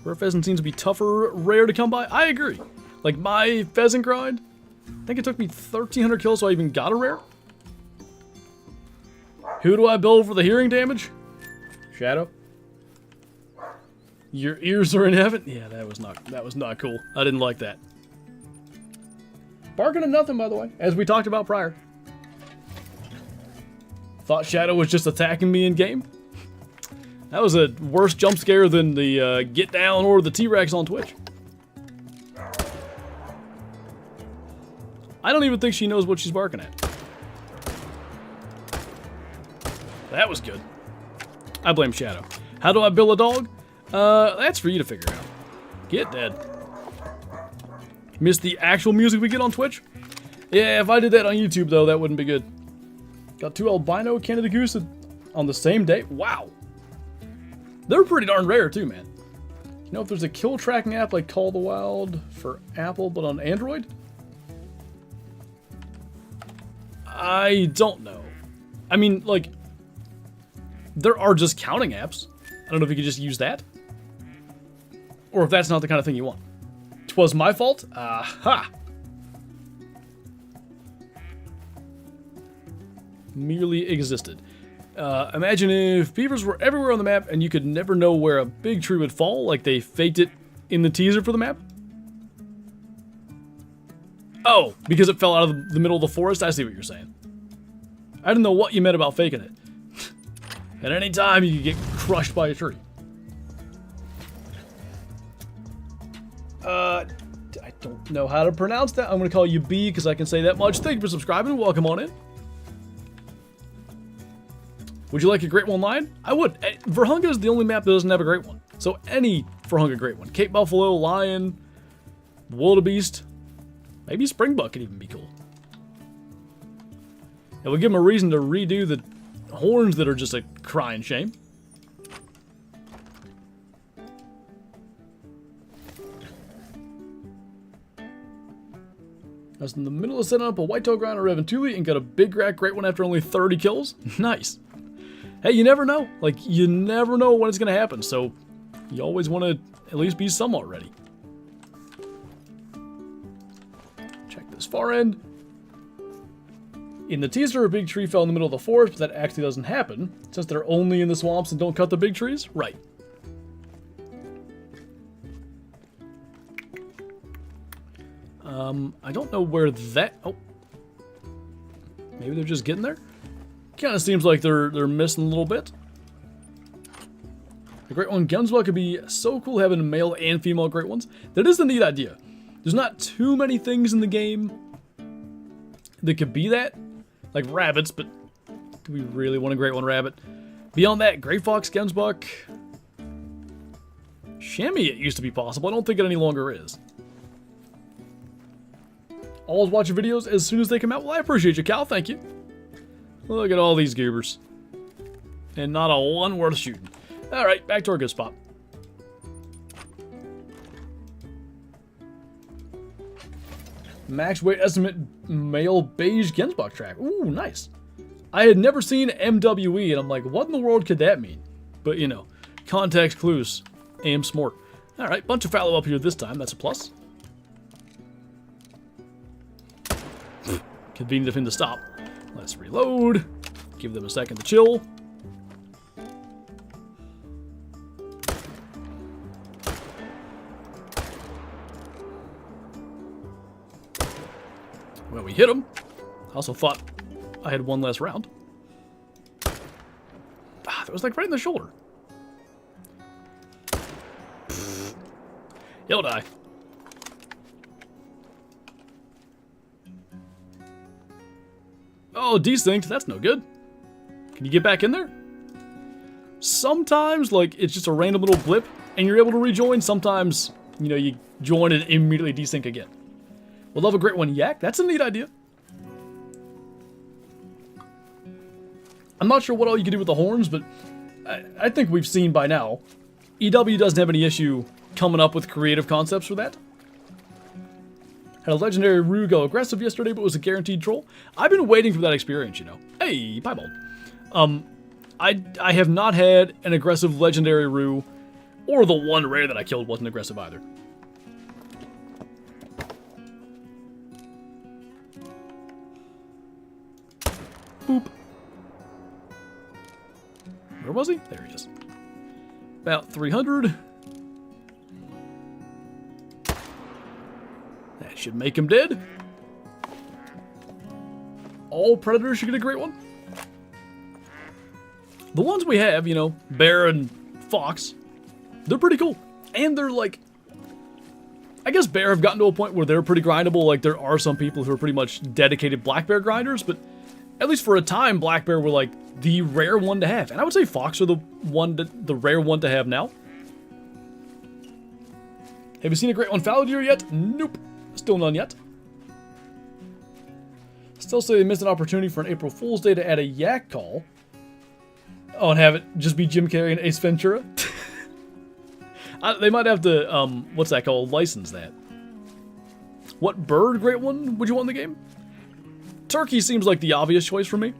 Rare pheasant seems to be tougher, rare to come by. I agree. Like my pheasant grind, I think it took me 1,300 kills so I even got a rare. Who do I build for the hearing damage? Shadow. Your ears are in heaven? Yeah, that was not cool. I didn't like that. Barking at nothing, by the way, as we talked about prior. Thought Shadow was just attacking me in game. That was a worse jump scare than the Get Down or the T-Rex on Twitch. I don't even think she knows what she's barking at. That was good. I blame Shadow. How do I build a dog? That's for you to figure out. Get dead. Missed the actual music we get on Twitch? Yeah, if I did that on YouTube, though, that wouldn't be good. Got 2 albino Canada goose on the same day? Wow. They're pretty darn rare, too, man. You know if there's a kill tracking app like Call the Wild for Apple, but on Android? I don't know. I mean, like, there are just counting apps. I don't know if you could just use that. Or if that's not the kind of thing you want. 'Twas my fault? Aha! Merely existed. Imagine if beavers were everywhere on the map and you could never know where a big tree would fall, like they faked it in the teaser for the map. Oh, because it fell out of the middle of the forest? I see what you're saying. I didn't know what you meant about faking it. At any time, you could get crushed by a tree. I don't know how to pronounce that. I'm going to call you B because I can say that much. Thank you for subscribing. Welcome on in. Would you like a great one line? I would. Virhunga is the only map that doesn't have a great one. So any Virhunga great one. Cape Buffalo, Lion, Wildebeest. Maybe Springbuck could even be cool. It would give them a reason to redo the horns that are just a crying shame. I was in the middle of setting up a white-tailed grinder Revan Thule and got a big great one after only 30 kills. Nice. Hey, you never know. Like, you never know when it's going to happen, so you always want to at least be somewhat ready. Check this far end. In the teaser, a big tree fell in the middle of the forest, but that actually doesn't happen, since they're only in the swamps and don't cut the big trees. Right. I don't know where that... Oh. Maybe they're just getting there? Kind of seems like they're missing a little bit. The Great One Gunswell could be so cool having male and female Great Ones. That is a neat idea. There's not too many things in the game that could be that. Like rabbits, but do we really want a Great One rabbit? Beyond that, Gray Fox, Gunsbuck, Chamois it used to be possible. I don't think it any longer is. Always watch your videos as soon as they come out. Well, I appreciate you, Cal. Thank you. Look at all these goobers. And not a one worth shooting. Alright, back to our good spot. Max weight estimate male beige Gensbach track. Ooh, nice. I had never seen MWE, and I'm like, what in the world could that mean? But, you know, context clues. Aim smart. Alright, bunch of fallow up here this time. That's a plus. Convenient of him to stop. Let's reload. Give them a second to chill. Well, we hit him. I also thought I had one less round. Ah, that was like right in the shoulder. He'll die. Oh, desynced. That's no good. Can you get back in there? Sometimes, like, it's just a random little blip, and you're able to rejoin. Sometimes, you know, you join and immediately desync again. We'll love a Great One Yak. That's a neat idea. I'm not sure what all you can do with the horns, but I think we've seen by now, EW doesn't have any issue coming up with creative concepts for that. Had a legendary Rue go aggressive yesterday, but was a guaranteed troll. I've been waiting for that experience, you know. Hey, piebald. I have not had an aggressive legendary Rue, or the one rare that I killed wasn't aggressive either. Boop. Where was he? There he is. About 300. That should make him dead. All predators should get a Great One. The ones we have, you know, bear and fox, they're pretty cool. And they're like, I guess bear have gotten to a point where they're pretty grindable. Like, there are some people who are pretty much dedicated black bear grinders, but at least for a time, black bear were like the rare one to have. And I would say fox are the rare one to have now. Have you seen a Great One fallow deer yet? Nope. Still none yet. Still say they missed an opportunity for an April Fool's Day to add a yak call. Oh, and have it just be Jim Carrey and Ace Ventura? They might have to, what's that called? License that. What bird Great One would you want in the game? Turkey seems like the obvious choice for me.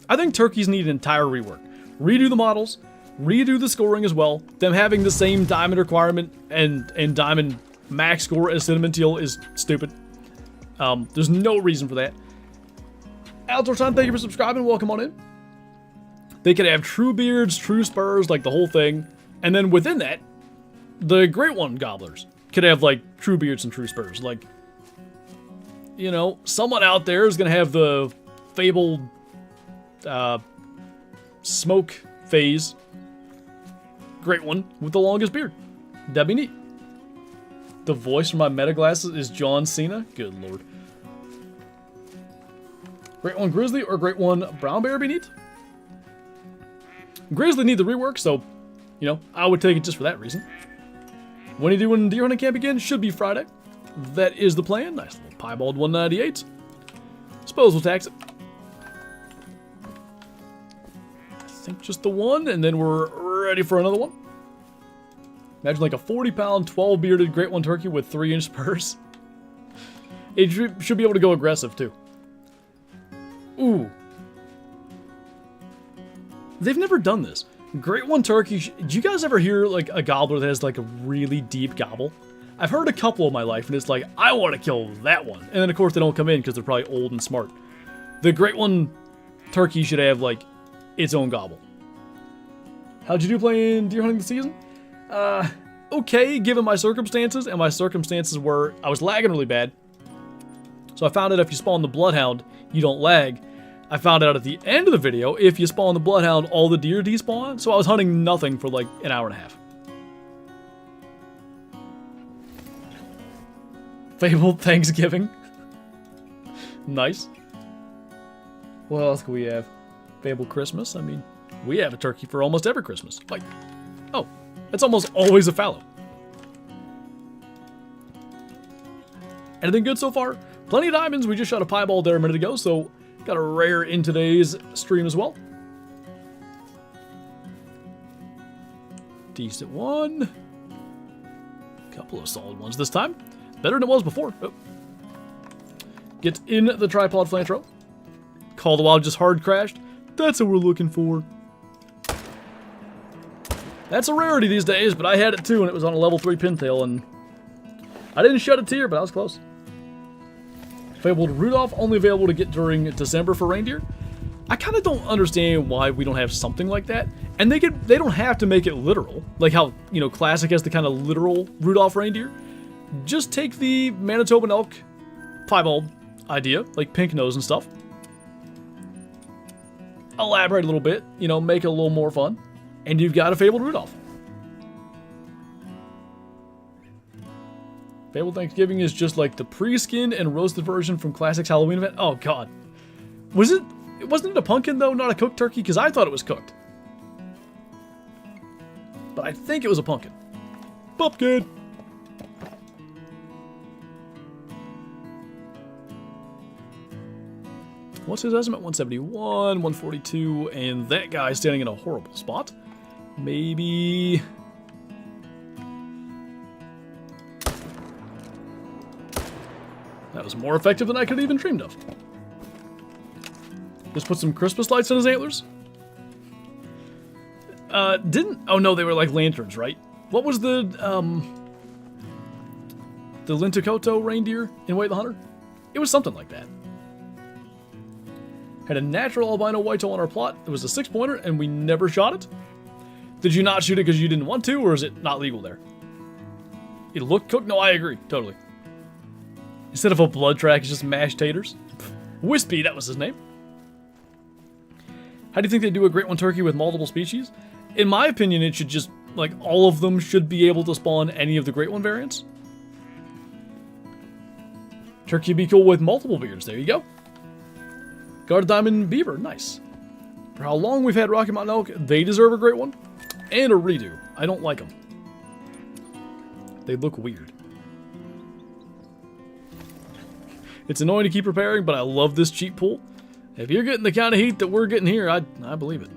I think turkeys need an entire rework. Redo the models, redo the scoring as well. Them having the same diamond requirement and diamond max score as Cinnamon Teal is stupid. There's no reason for that. Altorson, thank you for subscribing. Welcome on in. They could have true beards, true spurs, like the whole thing. And then within that, the Great One gobblers could have like true beards and true spurs. Like, you know, someone out there is going to have the fabled smoke phase Great One with the longest beard. That'd be neat. The voice from my meta glasses is John Cena. Good lord. Great One Grizzly or Great One Brown Bear be neat. Grizzly need the rework, so, you know, I would take it just for that reason. When are you doing deer hunting camp again? Should be Friday. That is the plan. Nice little piebald 198. Suppose we'll tax it. I think just the one, and then we're ready for another one. Imagine like a 40-pound, 12-bearded Great One turkey with 3-inch spurs. It should be able to go aggressive, too. Ooh. They've never done this. Great One Turkey. Do you guys ever hear, like, a gobbler that has, like, a really deep gobble? I've heard a couple in my life, and it's like, I want to kill that one. And then, of course, they don't come in because they're probably old and smart. The Great One Turkey should have, like, its own gobble. How'd you do playing deer hunting this season? Okay, given my circumstances, and my circumstances were, I was lagging really bad. So I found out if you spawn the Bloodhound, you don't lag. I found out at the end of the video, if you spawn the Bloodhound, all the deer despawn. So I was hunting nothing for like an hour and a half. Fabled Thanksgiving. Nice. What else can we have? Fabled Christmas. I mean, we have a turkey for almost every Christmas. Like, oh, it's almost always a fallow. Anything good so far? Plenty of diamonds. We just shot a piebald there a minute ago, so got a rare in today's stream as well. Decent one. Couple of solid ones this time. Better than it was before. Oh. Gets in the tripod Flinter. Call the Wild just hard crashed. That's what we're looking for. That's a rarity these days, but I had it too, and it was on a level 3 pintail, and I didn't shed a tear, but I was close. Fabled Rudolph, only available to get during December for reindeer. I kind of don't understand why we don't have something like that. And they don't have to make it literal, like how, you know, Classic has the kind of literal Rudolph reindeer. Just take the Manitoban elk piebald idea, like pink nose and stuff. Elaborate a little bit, you know, make it a little more fun, and you've got a Fabled Rudolph. Fabled Thanksgiving is just like the pre-skinned and roasted version from Classic's Halloween event. Oh god. Wasn't it a pumpkin though, not a cooked turkey? Because I thought it was cooked. But I think it was a pumpkin. Pumpkin! What's his estimate? 171, 142, and that guy's standing in a horrible spot. Maybe... That was more effective than I could have even dreamed of. Just put some Christmas lights on his antlers. Oh no, they were like lanterns, right? What was the Lintakoto reindeer in Way the Hunter? It was something like that. Had a natural albino whitetail on our plot. It was a 6-pointer, and we never shot it. Did you not shoot it because you didn't want to, or is it not legal there? It looked cooked? No, I agree. Totally. Instead of a blood track, it's just mashed taters. Wispy, that was his name. How do you think they do a Great One turkey with multiple species? In my opinion, it should just, like, all of them should be able to spawn any of the Great One variants. Turkey would be cool with multiple beards. There you go. Guard Diamond Beaver, nice. For how long we've had Rocky Mountain elk, they deserve a Great One. And a redo. I don't like them. They look weird. It's annoying to keep repairing, but I love this cheap pool. If you're getting the kind of heat that we're getting here, I believe it.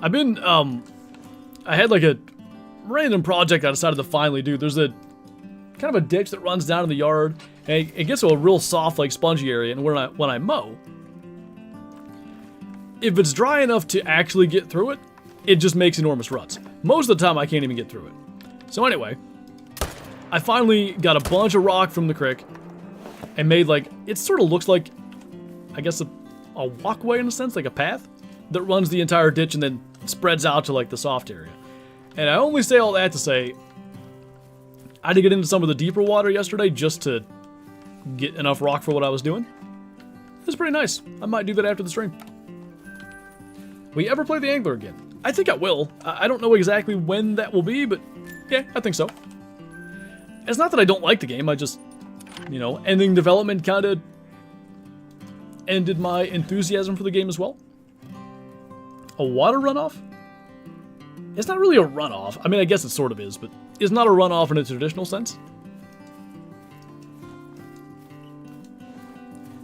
I've been, I had like a random project I decided to finally do. There's a kind of a ditch that runs down in the yard, and it gets to a real soft, like spongy area, and when I mow, if it's dry enough to actually get through it, it just makes enormous ruts. Most of the time, I can't even get through it. So anyway, I finally got a bunch of rock from the creek, and made like, it sort of looks like, I guess, a walkway in a sense, like a path, that runs the entire ditch and then spreads out to like the soft area. And I only say all that to say, I had to get into some of the deeper water yesterday just to get enough rock for what I was doing. It was pretty nice. I might do that after the stream. Will you ever play the Angler again? I think I will. I don't know exactly when that will be, but yeah, I think so. It's not that I don't like the game, I just, you know, ending development kind of ended my enthusiasm for the game as well. A water runoff? It's not really a runoff. I mean, I guess it sort of is, but it's not a runoff in a traditional sense.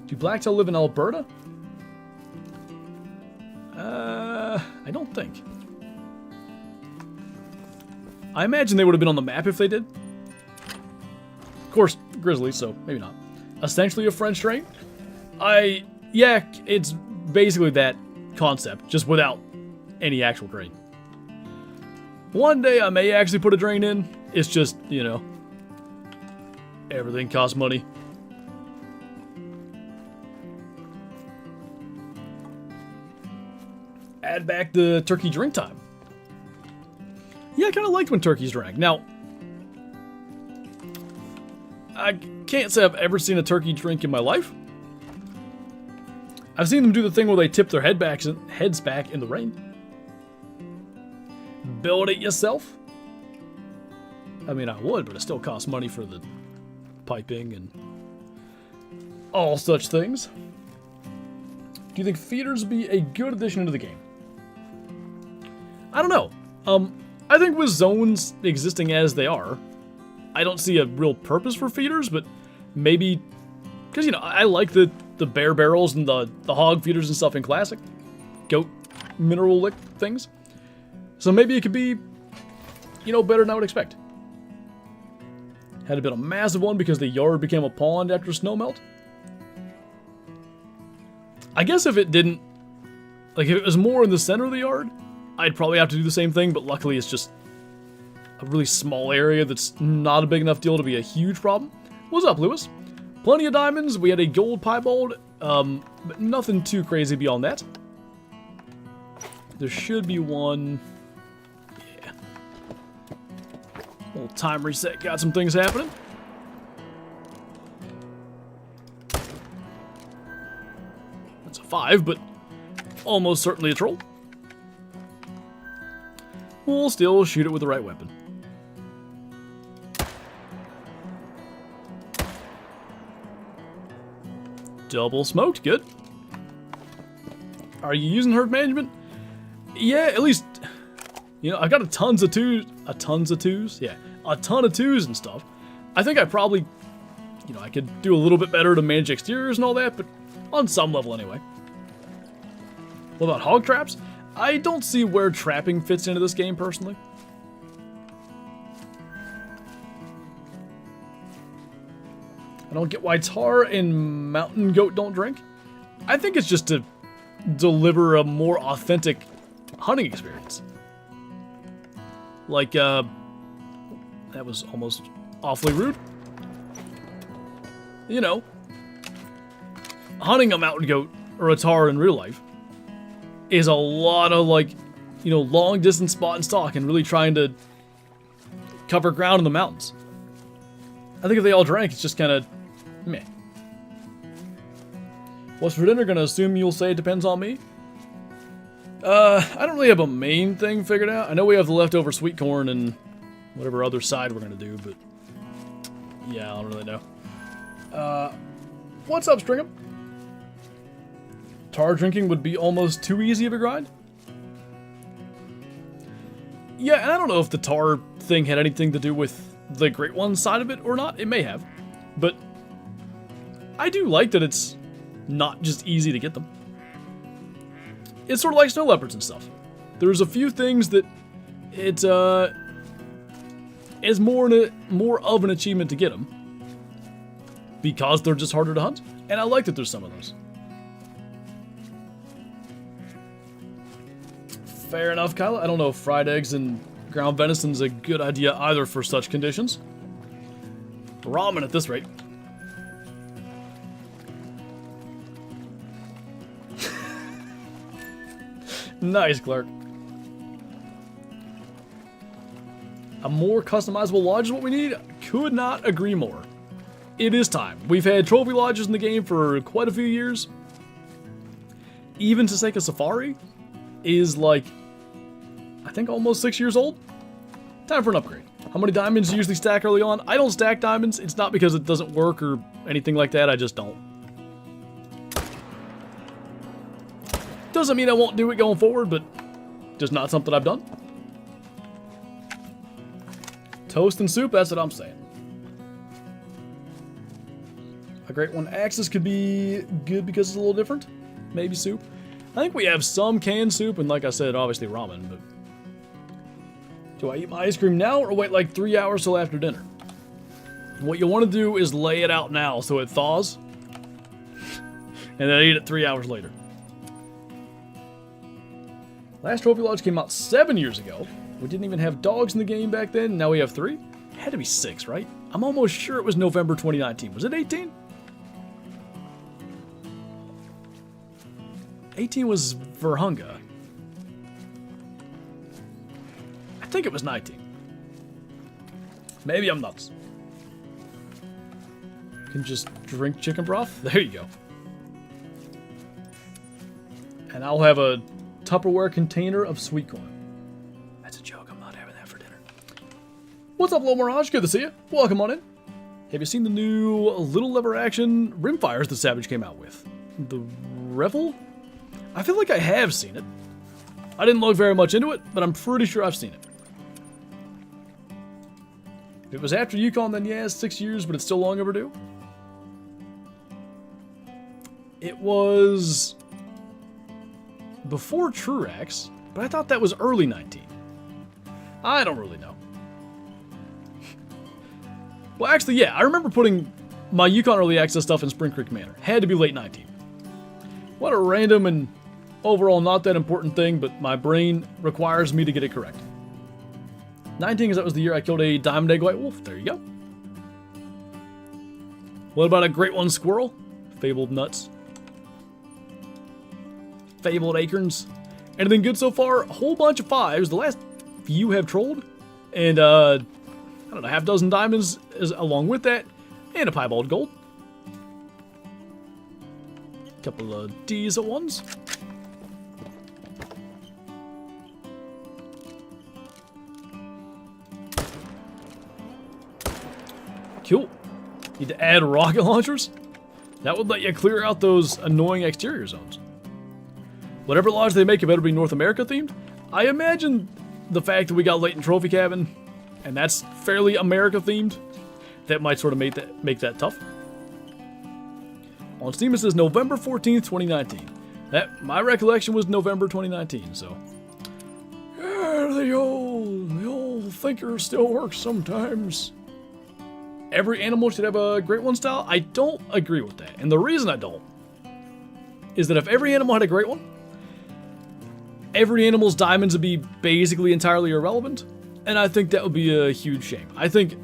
Do blacktail live in Alberta? I don't think. I imagine they would have been on the map if they did. course, grizzly, so maybe not. Essentially a French drain. Yeah, it's basically that concept, just without any actual drain. One day I may actually put a drain in. It's just, you know, everything costs money. Add back the turkey drink time. Yeah, I kind of liked when turkeys drank. Now, I can't say I've ever seen a turkey drink in my life. I've seen them do the thing where they tip their heads back in the rain. Build it yourself. I mean, I would, but it still costs money for the piping and all such things. Do you think feeders would be a good addition to the game? I don't know. I think with zones existing as they are, I don't see a real purpose for feeders, but maybe because, you know, I like the bear barrels and the hog feeders and stuff in Classic. Goat mineral lick things. So maybe it could be, you know, better than I would expect. Had to build a massive one because the yard became a pond after snow melt. I guess if it didn't, like if it was more in the center of the yard, I'd probably have to do the same thing, but luckily it's just a really small area that's not a big enough deal to be a huge problem. What's up, Lewis? Plenty of diamonds. We had a gold piebald, but nothing too crazy beyond that. There should be one. Yeah. Little time reset. Got some things happening. That's a 5, but almost certainly a troll. We'll still shoot it with the right weapon. Double smoked, good. Are you using herd management? Yeah, at least, you know, I've got a ton of twos and stuff. I think I probably, you know, I could do a little bit better to manage exteriors and all that, but on some level anyway. What about hog traps? I don't see where trapping fits into this game personally. I don't get why tar and mountain goat don't drink. I think it's just to deliver a more authentic hunting experience. Like, that was almost awfully rude. You know, hunting a mountain goat or a tar in real life is a lot of, like, you know, long distance spot and stalk and really trying to cover ground in the mountains. I think if they all drank, it's just kind of meh. What's for dinner? Gonna assume you'll say it depends on me. I don't really have a main thing figured out. I know we have the leftover sweet corn and whatever other side we're gonna do, but yeah, I don't really know. What's up, Stringham? Tar drinking would be almost too easy of a grind? Yeah, and I don't know if the tar thing had anything to do with the Great One side of it or not. It may have. But I do like that it's not just easy to get them. It's sort of like snow leopards and stuff. There's a few things that it is more of an achievement to get them because they're just harder to hunt. And I like that there's some of those. Fair enough, Kyle. I don't know if fried eggs and ground venison's a good idea either for such conditions. Ramen at this rate. Nice, Clark. A more customizable lodge is what we need? Could not agree more. It is time. We've had trophy lodges in the game for quite a few years. Even Saseka Safari is like, I think almost 6 years old. Time for an upgrade. How many diamonds do you usually stack early on? I don't stack diamonds. It's not because it doesn't work or anything like that. I just don't. Doesn't mean I won't do it going forward, but just not something I've done. Toast and soup, that's what I'm saying. A Great One axis could be good because it's a little different. Maybe soup. I think we have some canned soup, and like I said, obviously ramen, but... Do I eat my ice cream now, or wait like 3 hours till after dinner? What you want to do is lay it out now so it thaws. And then eat it 3 hours later. Last Trophy Lodge came out 7 years ago. We didn't even have dogs in the game back then. Now we have 3. It had to be 6, right? I'm almost sure it was November 2019. Was it 18? 18 was Verhunga. I think it was 19. Maybe I'm nuts. You can just drink chicken broth. There you go. And I'll have a Tupperware container of sweet corn. That's a joke. I'm not having that for dinner. What's up, Low Mirage? Good to see you. Welcome on in. Have you seen the new little lever action rimfires that Savage came out with? The Revel? I feel like I have seen it. I didn't look very much into it, but I'm pretty sure I've seen it. If it was after Yukon, then yeah, 6 years, but it's still long overdue. It was before Truax, but I thought that was early 19. I don't really know. Well, actually, yeah, I remember putting my Yukon Early Access stuff in Spring Creek Manor. Had to be late 19. What a random and overall not that important thing, but my brain requires me to get it correct. 19, because that was the year I killed a diamond egg white wolf. There you go. What about a great one squirrel? Fabled nuts. Fabled acorns. Anything good so far? A whole bunch of 5s. The last few have trolled. And, I don't know, half dozen diamonds along with that. And a piebald gold. Couple of D's at once. Cool. Need to add rocket launchers? That would let you clear out those annoying exterior zones. Whatever lodge they make, it better be North America themed. I imagine the fact that we got Leighton Trophy Cabin, and that's fairly America themed, that might sort of make that tough. On Steam it says November 14th, 2019. That, my recollection was November 2019, so. Yeah, the old thinker still works sometimes. Every animal should have a great one style? I don't agree with that. And the reason I don't is that if every animal had a great one, every animal's diamonds would be basically entirely irrelevant. And I think that would be a huge shame. I think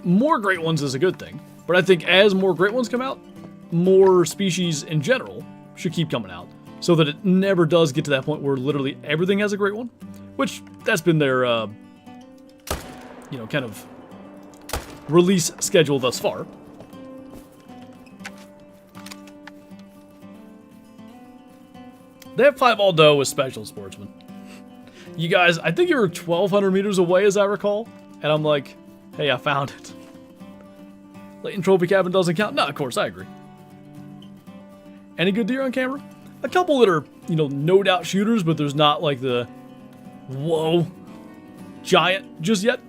more great ones is a good thing. But I think as more great ones come out, more species in general should keep coming out. So that it never does get to that point where literally everything has a great one. Which, that's been their, kind of release schedule thus far. That 5-all doe was Special Sportsman. You guys, I think you were 1,200 meters away as I recall. And I'm like, hey, I found it. Leighton Trophy Cabin doesn't count? No, of course, I agree. Any good deer on camera? A couple that are, no doubt shooters, but there's not like the, whoa, giant just yet.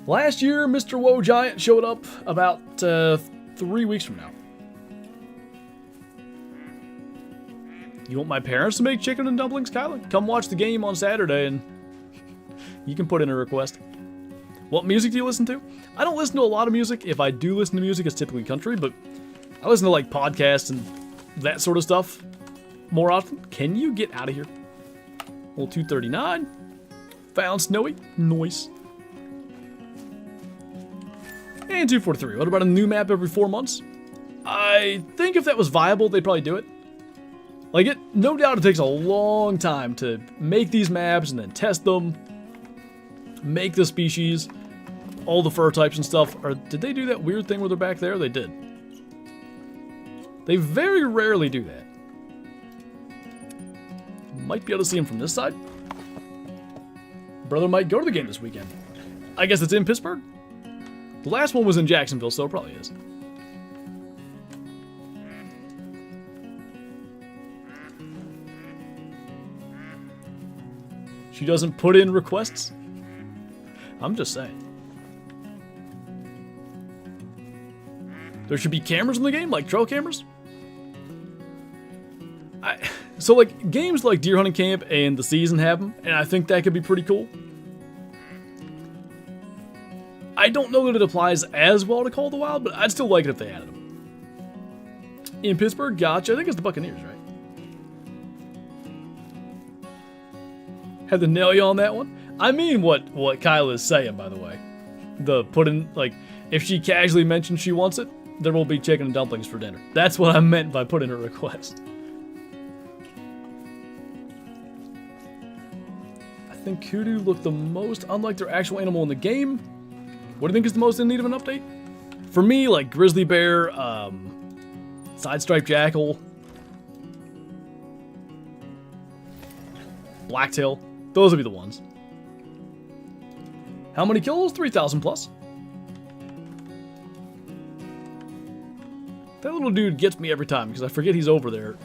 Last year, Mr. Whoa Giant showed up about 3 weeks from now. You want my parents to make chicken and dumplings, Kylan? Come watch the game on Saturday and you can put in a request. What music do you listen to? I don't listen to a lot of music. If I do listen to music, it's typically country, but I listen to like podcasts and that sort of stuff more often. Can you get out of here? Well, 239. Found Snowy. Nice. And 243. What about a new map every 4 months? I think if that was viable, they'd probably do it. Like, no doubt it takes a long time to make these maps and then test them, make the species, all the fur types and stuff. Or did they do that weird thing where they're back there? They did. They very rarely do that. Might be able to see him from this side. Brother might go to the game this weekend. I guess it's in Pittsburgh? The last one was in Jacksonville, so it probably is. She doesn't put in requests? I'm just saying. There should be cameras in the game, like trail cameras? So, like, games like Deer Hunting Camp and The Season have them, and I think that could be pretty cool. I don't know that it applies as well to Call of the Wild, but I'd still like it if they added them. In Pittsburgh, gotcha. I think it's the Buccaneers, right? Had to nail you on that one. I mean what Kyle is saying, by the way. The put in, like, if she casually mentions she wants it, there will be chicken and dumplings for dinner. That's what I meant by putting a request. I think kudu look the most unlike their actual animal in the game. What do you think is the most in need of an update? For me, like grizzly bear, side-striped jackal, blacktail. Those would be the ones. How many kills? 3,000 plus. That little dude gets me every time because I forget he's over there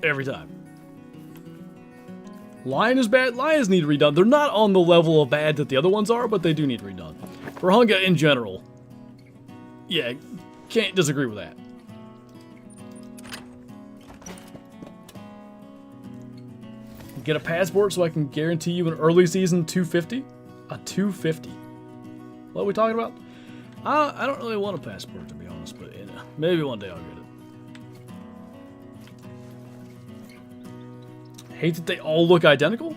every time. Lion is bad. Lions need redone. They're not on the level of bad that the other ones are, but they do need redone. For Hunga in general, yeah, can't disagree with that. Get a passport so I can guarantee you an early season 250? A 250. What are we talking about? I don't really want a passport, to be honest, but maybe one day I'll get it. Hate that they all look identical?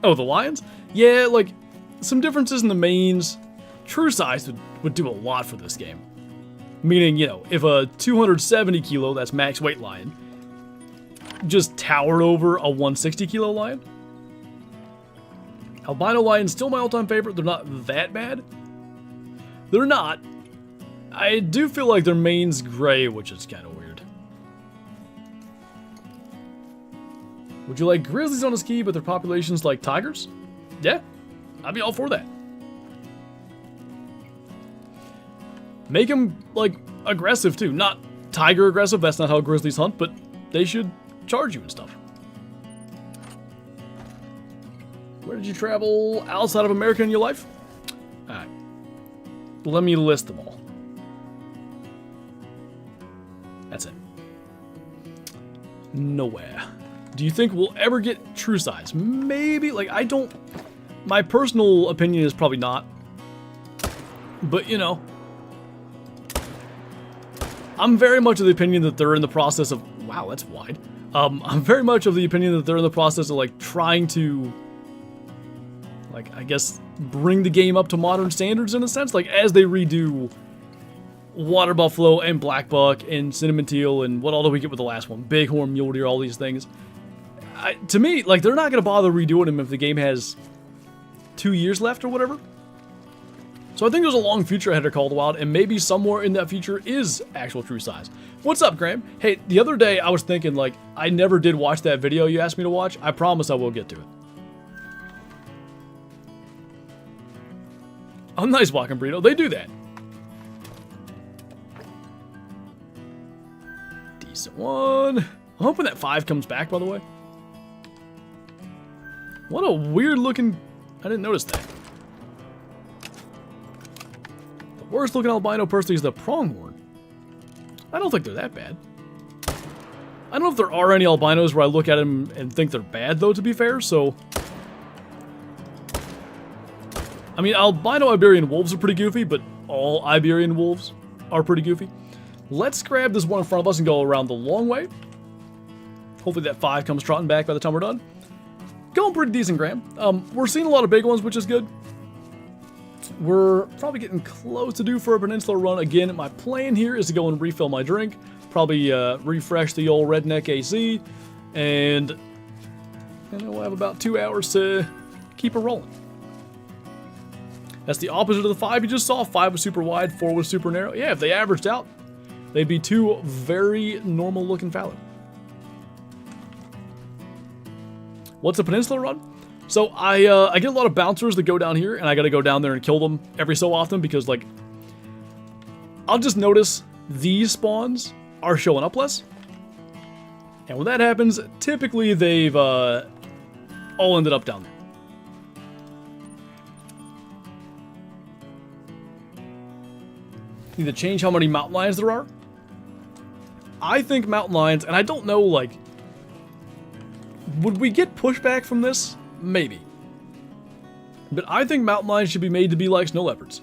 Oh, the lions? Yeah, like, some differences in the mains. True size would do a lot for this game. Meaning, you know, if a 270 kilo, that's max weight lion, just towered over a 160 kilo lion. Albino lions still my all-time favorite. They're not that bad. They're not. I do feel like their mane's gray, which is kind of weird. Would you like grizzlies on a ski, but their population's like tigers? Yeah, I'd be all for that. Make them, like, aggressive, too. Not tiger aggressive, that's not how grizzlies hunt, but they should charge you and stuff. Where did you travel outside of America in your life? Alright. Let me list them all. That's it. Nowhere. Do you think we'll ever get true size? Maybe. Like, I don't... My personal opinion is probably not. But, you know... I'm very much of the opinion that they're in the process of... Wow, that's wide. I'm very much of the opinion that they're in the process of, like, trying to... Like, I guess, bring the game up to modern standards in a sense. Like, as they redo Water Buffalo and Black Buck and Cinnamon Teal and what all do we get with the last one? Bighorn, Mule Deer, all these things. To me, like, they're not going to bother redoing them if the game has 2 years left or whatever. So I think there's a long future ahead of Call of the Wild, and maybe somewhere in that future is actual true size. What's up, Graham? Hey, the other day I was thinking, like, I never did watch that video you asked me to watch. I promise I will get to it. Oh, nice walking burrito. They do that. Decent one. I'm hoping that 5 comes back, by the way. What a weird looking... I didn't notice that. The worst looking albino personally is the pronghorn. I don't think they're that bad. I don't know if there are any albinos where I look at them and think they're bad, though, to be fair, so... I mean, albino Iberian wolves are pretty goofy, but all Iberian wolves are pretty goofy. Let's grab this one in front of us and go around the long way. Hopefully that 5 comes trotting back by the time we're done. Going pretty decent, Graham. We're seeing a lot of big ones, which is good. We're probably getting close to due for a peninsula run. Again, my plan here is to go and refill my drink. Probably refresh the old Redneck AC. And we'll have about 2 hours to keep it rolling. That's the opposite of the 5 you just saw. 5 was super wide, 4 was super narrow. Yeah, if they averaged out, they'd be 2 very normal looking fallow. What's a peninsula run? So I get a lot of bouncers that go down here, and I gotta go down there and kill them every so often because, like, I'll just notice these spawns are showing up less. And when that happens, typically they've all ended up down there. Need to change how many mountain lions there are. I think mountain lions, and I don't know, like, would we get pushback from this? Maybe. But I think mountain lions should be made to be like snow leopards.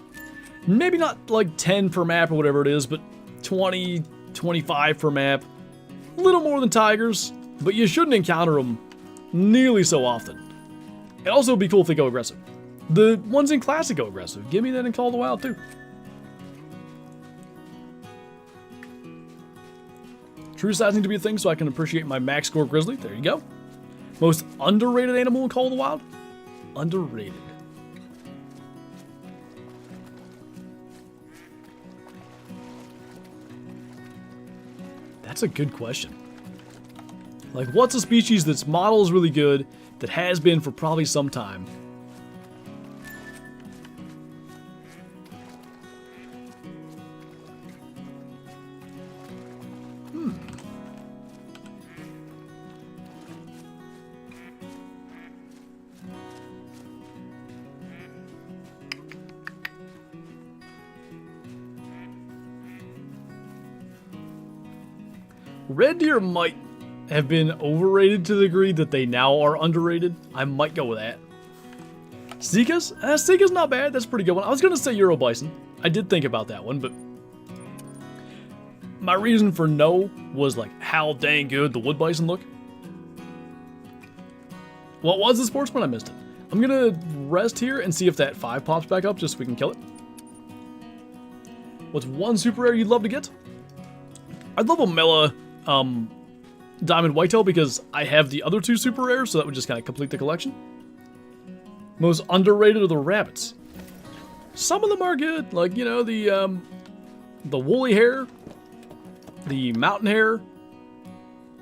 Maybe not like 10 per map or whatever it is, but 20, 25 per map. A little more than tigers, but you shouldn't encounter them nearly so often. It'd also be cool if they go aggressive. The ones in Classic go aggressive. Give me that in Call of the Wild too. True sizing to be a thing so I can appreciate my max score grizzly. There you go. Most underrated animal in Call of the Wild? Underrated. That's a good question. Like, what's a species that's model is really good, that has been for probably some time? Red deer might have been overrated to the degree that they now are underrated. I might go with that. Seeka's? Seeka's not bad. That's a pretty good one. I was going to say Euro Bison. I did think about that one, but my reason for no was like how dang good the Wood Bison look. What was the Sportsman? I missed it. I'm going to rest here and see if that 5 pops back up just so we can kill it. What's one super rare you'd love to get? I'd love a Mela Diamond Whitetail because I have the other 2 super rares, so that would just kind of complete the collection. Most underrated are the rabbits. Some of them are good, like, you know, the woolly hair, the mountain hare,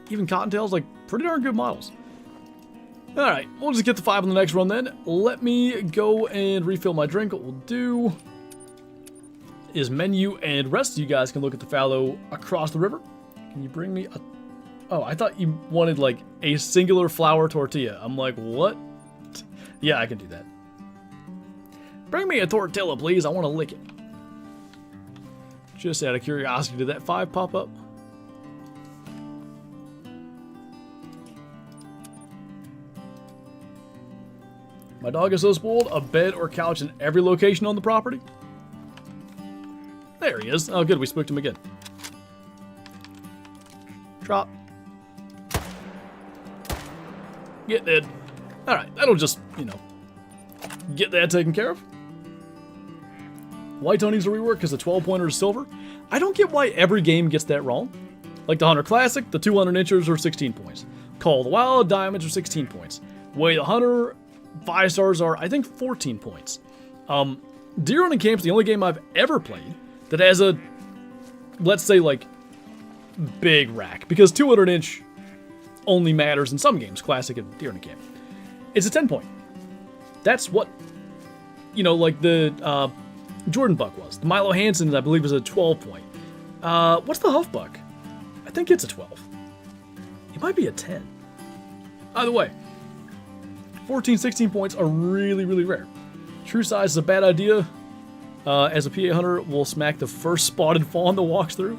even cottontails, like, pretty darn good models. Alright, we'll just get the 5 on the next run then. Let me go and refill my drink. What we'll do is menu and rest. You guys can look at the fallow across the river. Can you bring me a... Oh, I thought you wanted, like, a singular flour tortilla. I'm like, what? Yeah, I can do that. Bring me a tortilla, please. I want to lick it. Just out of curiosity, did that 5 pop up? My dog is so spoiled. A bed or couch in every location on the property. There he is. Oh, good. We spooked him again. Drop. Get dead. Alright, that'll just, you know, get that taken care of. White Tony's a rework because the 12-pointer is silver. I don't get why every game gets that wrong. Like the Hunter Classic, the 200 inchers are 16 points. Call of the Wild, diamonds are 16 points. Way the Hunter, 5 stars are, I think, 14 points. Deer Hunting Camp's the only game I've ever played that has a, let's say, like, big rack, because 200 inch only matters in some games, Classic and Deer Hunting Camp. It's a 10 point. That's what, you know, like the Jordan Buck was. The Milo Hansen, I believe, is a 12 point. What's the Huff Buck? I think it's a 12. It might be a 10. Either way, 14, 16 points are really, really rare. True size is a bad idea. As a PA hunter, we'll smack the first spotted fawn that walks through.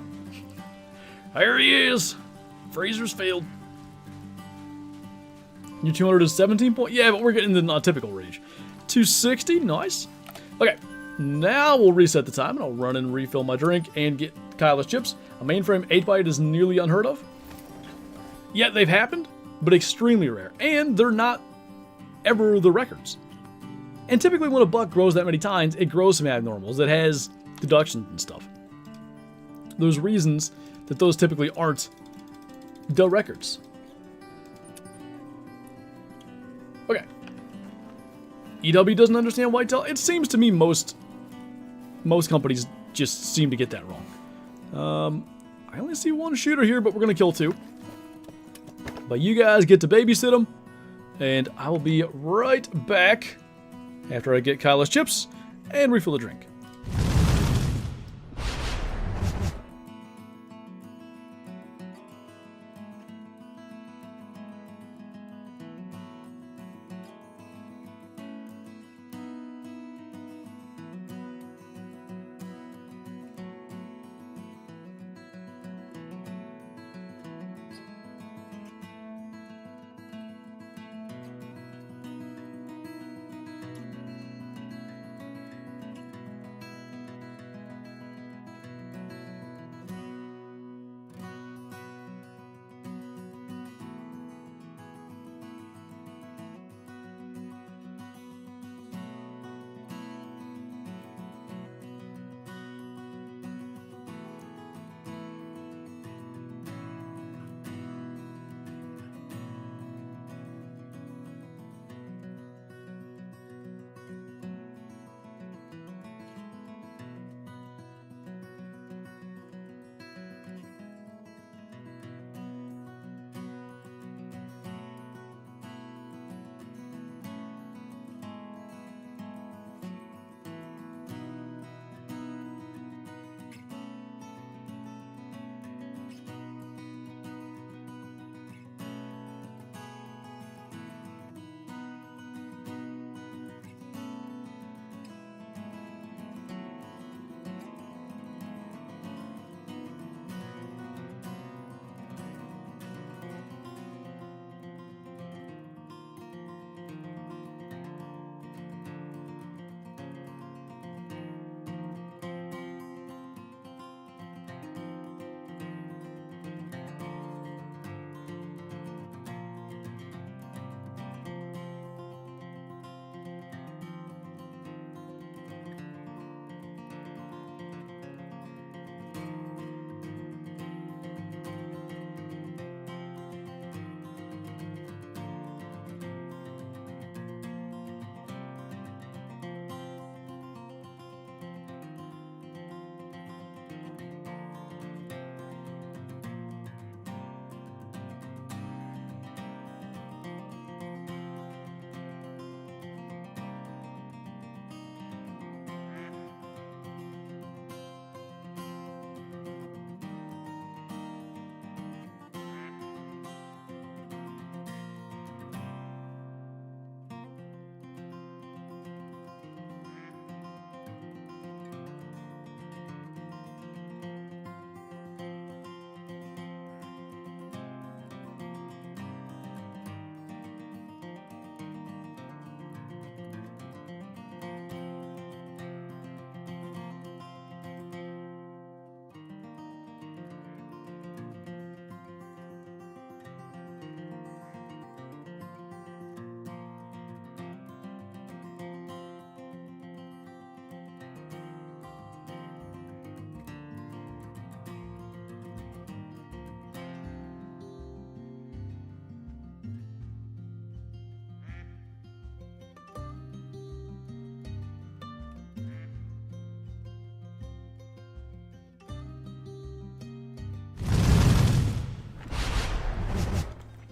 There he is. Fraser's failed. Your 200 is 17 points. Yeah, but we're getting in the typical range. 260, nice. Okay, now we'll reset the time, and I'll run and refill my drink and get Kyle's chips. A mainframe 8-bite is nearly unheard of. Yet they've happened, but extremely rare. And they're not ever the records. And typically when a buck grows that many times, it grows some abnormals. It has deductions and stuff. There's reasons that those typically aren't the records. Okay. EW doesn't understand whitetail. It seems to me most companies just seem to get that wrong. I only see one shooter here, but we're going to kill 2. But you guys get to babysit them, and I will be right back after I get Kyle's chips and refill the drink.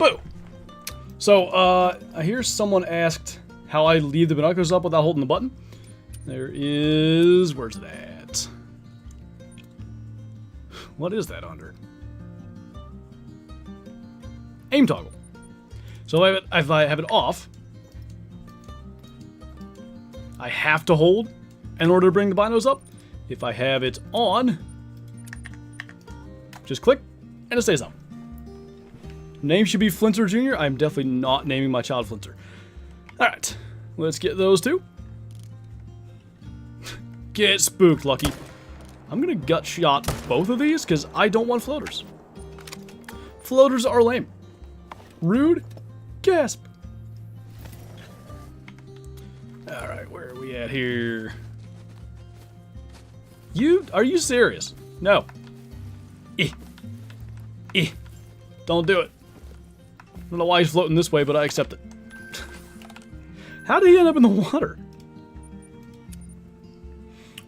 Boo! So, I hear someone asked how I leave the binoculars up without holding the button. There is... Where's that? What is that under? Aim toggle. So if I have it off, I have to hold in order to bring the binos up. If I have it on, just click and it stays on. Name should be Flinter Jr. I'm definitely not naming my child Flinter. Alright, let's get those two. Get spooked, Lucky. I'm gonna gut shot both of these because I don't want floaters. Floaters are lame. Rude. Gasp. Alright, where are we at here? Are you serious? No. Don't do it. I don't know why he's floating this way, but I accept it. How did he end up in the water?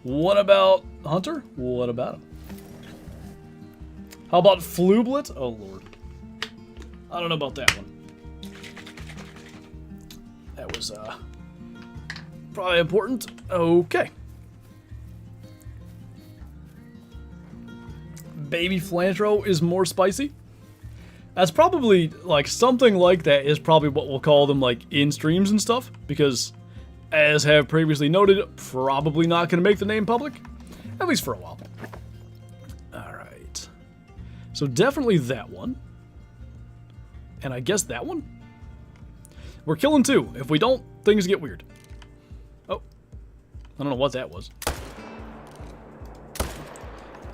What about Hunter? What about him? How about Flublet? Oh, Lord. I don't know about that one. That was, probably important. Okay. Baby Flantro is more spicy. That's probably, like, something like that is probably what we'll call them, like, in streams and stuff. Because, as have previously noted, probably not going to make the name public. At least for a while. Alright. So definitely that one. And I guess that one? We're killing two. If we don't, things get weird. Oh. I don't know what that was.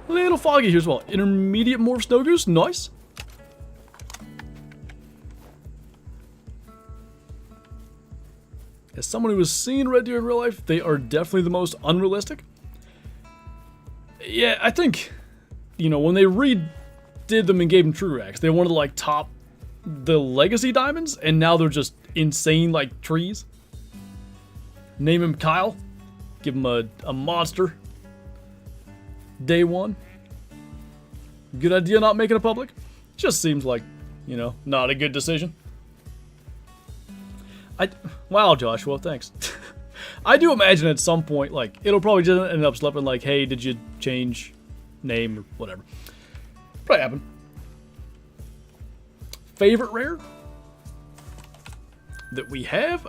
A little foggy here as well. Intermediate morph snow goose. Nice. As someone who has seen red deer in real life, they are definitely the most unrealistic. Yeah, I think, you know, when they redid them and gave them true racks, they wanted to, like, top the legacy diamonds, and now they're just insane, like, trees. Name him Kyle. Give him a monster. Day one. Good idea not making it public. Just seems like, you know, not a good decision. Wow, Joshua, thanks. I do imagine at some point, like, it'll probably just end up slipping, like, hey, did you change name or whatever. Probably happen. Favorite rare that we have?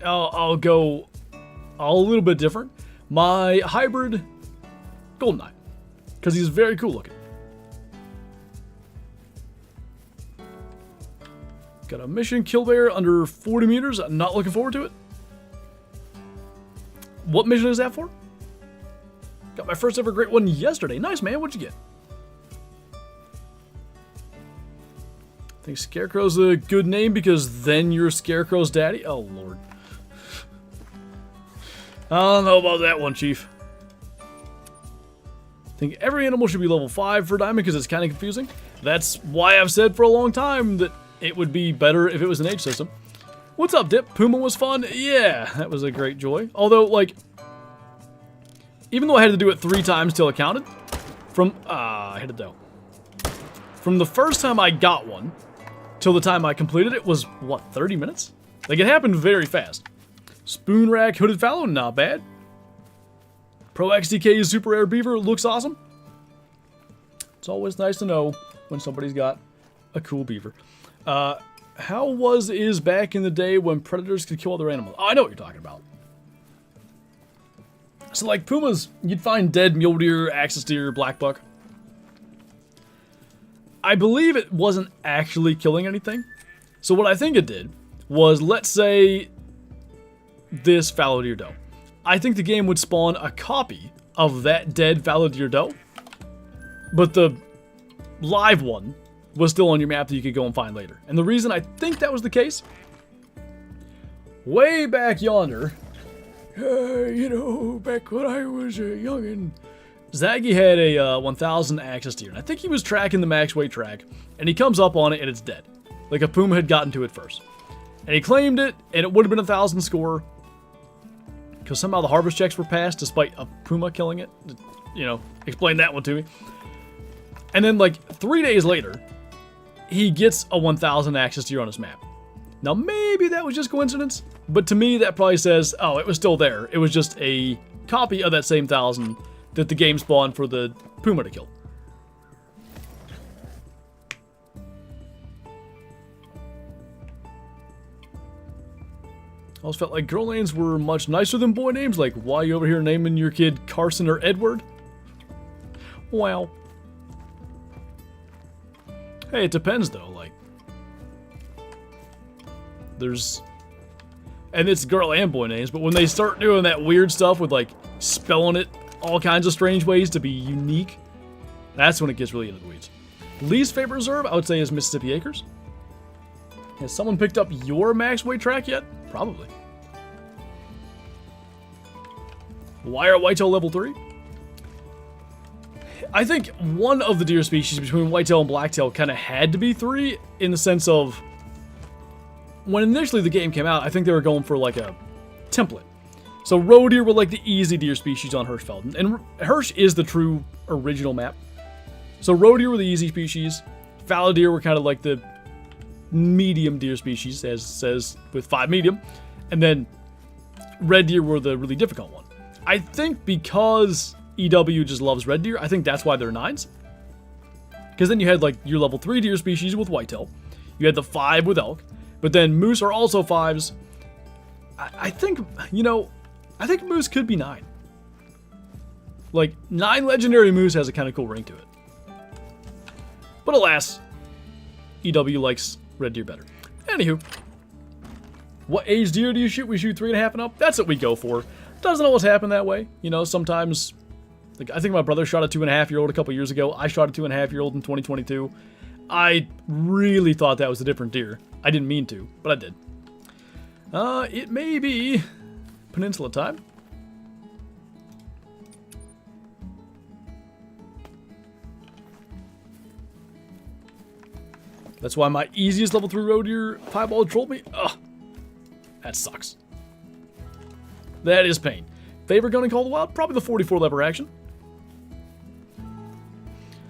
I'll go a little bit different. My hybrid Goldeneye, because he's very cool looking. Got a mission kill bear under 40 meters. I'm not looking forward to it. What mission is that for? Got my first ever great one yesterday. Nice, man. What'd you get? I think Scarecrow's a good name because then you're Scarecrow's daddy. Oh, Lord. I don't know about that one, Chief. I think every animal should be level 5 for Diamond because it's kind of confusing. That's why I've said for a long time that it would be better if it was an age system. What's up, Dip? Puma was fun? Yeah, that was a great joy. Although, like, even though I had to do it 3 times till it counted, I hit a doe. From the first time I got one till the time I completed it was, what, 30 minutes? Like, it happened very fast. Spoon Rack Hooded Fallow, not bad. Pro XDK's Super Rare Beaver looks awesome. It's always nice to know when somebody's got a cool beaver. How is back in the day when predators could kill other animals? Oh, I know what you're talking about. So, like, pumas, you'd find dead mule deer, axis deer, black buck. I believe it wasn't actually killing anything. So what I think it did was, let's say, this fallow deer doe. I think the game would spawn a copy of that dead fallow deer doe, but the live one was still on your map that you could go and find later. And the reason I think that was the case, way back yonder, you know, back when I was a youngin', Zaggy had a 1000 axis deer, and I think he was tracking the max weight track, and he comes up on it and it's dead. Like a puma had gotten to it first. And he claimed it, and it would have been a 1000 score, Because somehow the harvest checks were passed despite a puma killing it. You know, explain that one to me. And then, like, 3 days later, he gets a 1,000 access deer on his map. Now, maybe that was just coincidence, but to me, that probably says, oh, it was still there. It was just a copy of that same 1,000 that the game spawned for the puma to kill. I always felt like girl names were much nicer than boy names. Like, why are you over here naming your kid Carson or Edward? Wow. Hey, it depends though. Like, there's, and it's girl and boy names, but when they start doing that weird stuff with like spelling it all kinds of strange ways to be unique, that's when it gets really into the weeds. Least favorite reserve, I would say, is Mississippi Acres. Has someone picked up your max weight track yet? Probably. Why are whitetail level 3? I think one of the deer species between whitetail and blacktail kind of had to be 3 in the sense of when initially the game came out, I think they were going for like a template. So roe deer were like the easy deer species on Hirschfeld. And Hirsch is the true original map. So roe deer were the easy species. Fallow deer were kind of like the medium deer species, as says with 5 medium. And then red deer were the really difficult one. I think because EW just loves red deer, I think that's why they're 9s. Because then you had like your level 3 deer species with whitetail. You had the 5 with elk. But then moose are also 5s. I think, you know, I think moose could be 9. Like, 9 legendary moose has a kind of cool ring to it. But alas, EW likes red deer better. Anywho, what age deer do you shoot? We shoot 3.5 and up. That's what we go for. Doesn't always happen that way. You know, sometimes, like, I think my brother shot a 2.5-year-old a couple years ago. I shot a 2.5-year-old in 2022. I really thought that was a different deer. I didn't mean to, but I did. It may be peninsula time. That's why my easiest level 3 roe deer pieball trolled me. Ugh. That sucks. That is pain. Favorite gun in Call of the Wild? Probably the 44 lever action.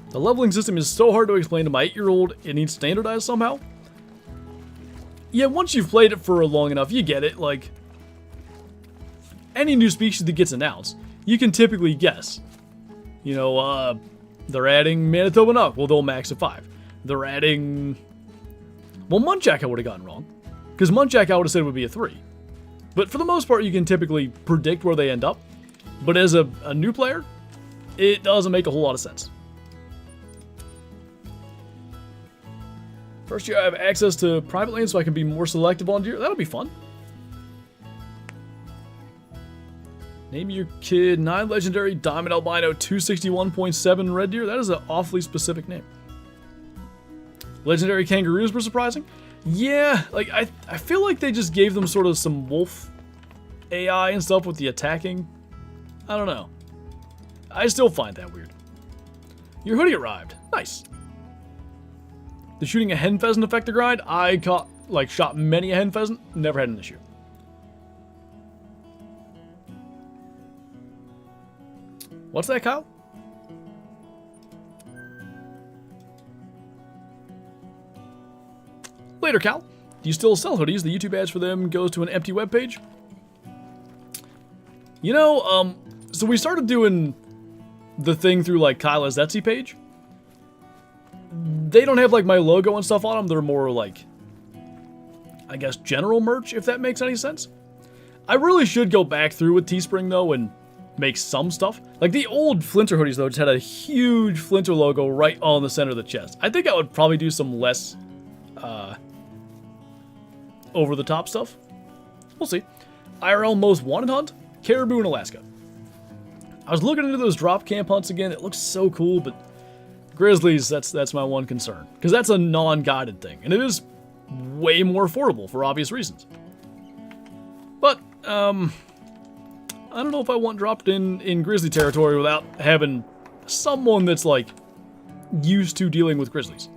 The leveling system is so hard to explain to my 8-year-old, it needs standardized somehow. Yeah, once you've played it for long enough, you get it. Like, any new species that gets announced, you can typically guess. You know, they're adding Manitoba elk. Well, they'll max at 5. They're adding... Well, Muntjac I would have gotten wrong. Because Muntjac I would have said would be a 3. But for the most part, you can typically predict where they end up. But as a new player, it doesn't make a whole lot of sense. First year I have access to private land so I can be more selective on deer. That'll be fun. Name your kid 9 legendary diamond albino 261.7 red deer. That is an awfully specific name. Legendary kangaroos were surprising. Yeah, like I feel like they just gave them sort of some wolf AI and stuff with the attacking. I don't know. I still find that weird. Your hoodie arrived. Nice. The shooting a hen pheasant affect the grind? I shot many a hen pheasant. Never had an issue. What's that, Kyle? Later, Cal. Do you still sell hoodies? The YouTube ads for them goes to an empty webpage. You know, so we started doing the thing through like Kyla's Etsy page. They don't have like my logo and stuff on them. They're more like, I guess, general merch, if that makes any sense. I really should go back through with Teespring though and make some stuff. Like the old Flinter hoodies though just had a huge Flinter logo right on the center of the chest. I think I would probably do some less over the top stuff. We'll see. IRL most wanted hunt? Caribou in Alaska. I was looking into those drop camp hunts again. It looks so cool, but grizzlies, that's my one concern. Because that's a non-guided thing. And it is way more affordable for obvious reasons. But, I don't know if I want dropped in grizzly territory without having someone that's, like, used to dealing with grizzlies.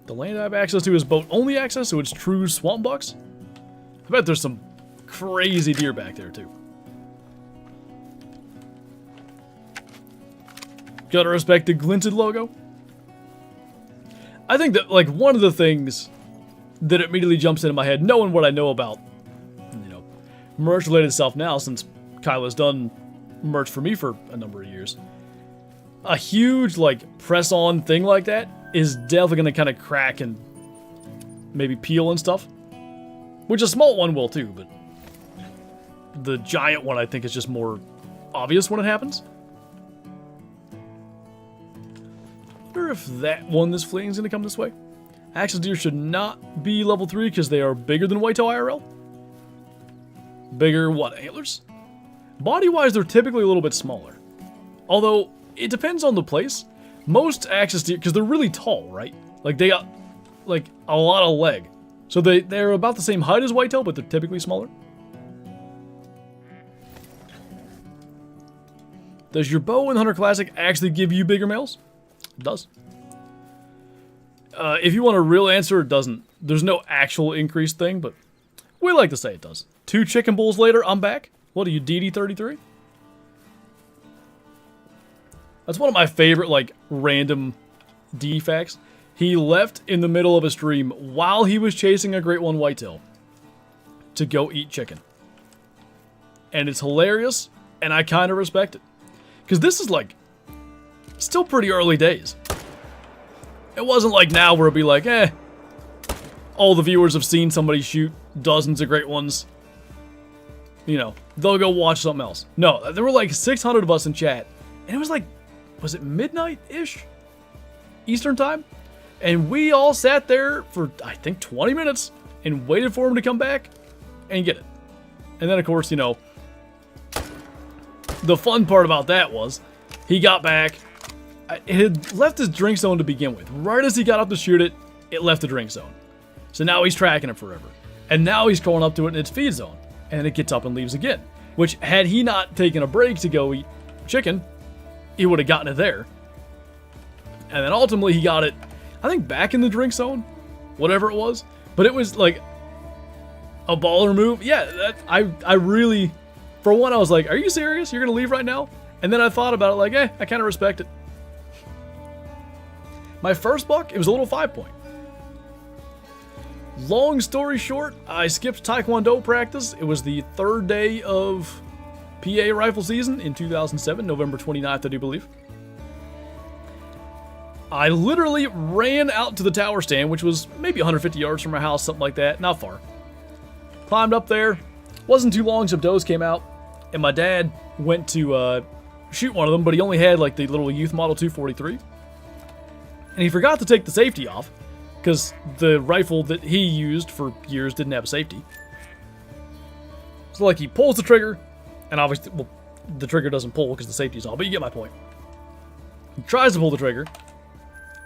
The land I have access to is boat-only access, so it's true swamp bucks. I bet there's some crazy deer back there, too. Gotta respect the glinted logo. I think that, like, one of the things that immediately jumps into my head, knowing what I know about, you know, merch-related stuff now, since Kyla's done merch for me for a number of years, a huge, like, press-on thing like that is definitely gonna kind of crack and maybe peel and stuff. Which a small one will, too, but the giant one, I think, is just more obvious when it happens. I wonder if that one that's fleeing is going to come this way. Axis deer should not be level 3 because they are bigger than whitetail IRL. Bigger what? Antlers? Body-wise, they're typically a little bit smaller. Although, it depends on the place. Most axis deer, because they're really tall, right? Like, they got, like, a lot of leg. So they're about the same height as whitetail, but they're typically smaller. Does your bow in the Hunter Classic actually give you bigger males? It does. If you want a real answer, it doesn't. There's no actual increased thing, but we like to say it does. 2 chicken bulls later, I'm back. What are you, DD33? That's one of my favorite, like, random D facts. He left in the middle of a stream while he was chasing a great one whitetail to go eat chicken. And it's hilarious, and I kind of respect it. Because this is, like, still pretty early days. It wasn't like now where it'd be like, all the viewers have seen somebody shoot dozens of great ones. You know, they'll go watch something else. No, there were like 600 of us in chat. And it was like, was it midnight-ish? Eastern time? And we all sat there for, I think, 20 minutes and waited for him to come back and get it. And then, of course, you know, the fun part about that was he got back. It had left his drink zone to begin with. Right as he got up to shoot it, it left the drink zone. So now he's tracking it forever. And now he's crawling up to it in its feed zone. And then it gets up and leaves again. Which, had he not taken a break to go eat chicken, he would have gotten it there. And then ultimately he got it, I think, back in the drink zone. Whatever it was. But it was like a baller move. Yeah, I really, for one, I was like, are you serious? You're going to leave right now? And then I thought about it like, I kind of respect it. My first buck, it was a little 5-point. Long story short, I skipped Taekwondo practice. It was the 3rd day of PA rifle season in 2007, November 29th, I do believe. I literally ran out to the tower stand, which was maybe 150 yards from my house, something like that, not far. Climbed up there. Wasn't too long, some does came out, and my dad went to shoot one of them, but he only had like the little youth model 243. And he forgot to take the safety off, because the rifle that he used for years didn't have a safety. So like he pulls the trigger, and obviously, well, the trigger doesn't pull because the safety's on, but you get my point. He tries to pull the trigger,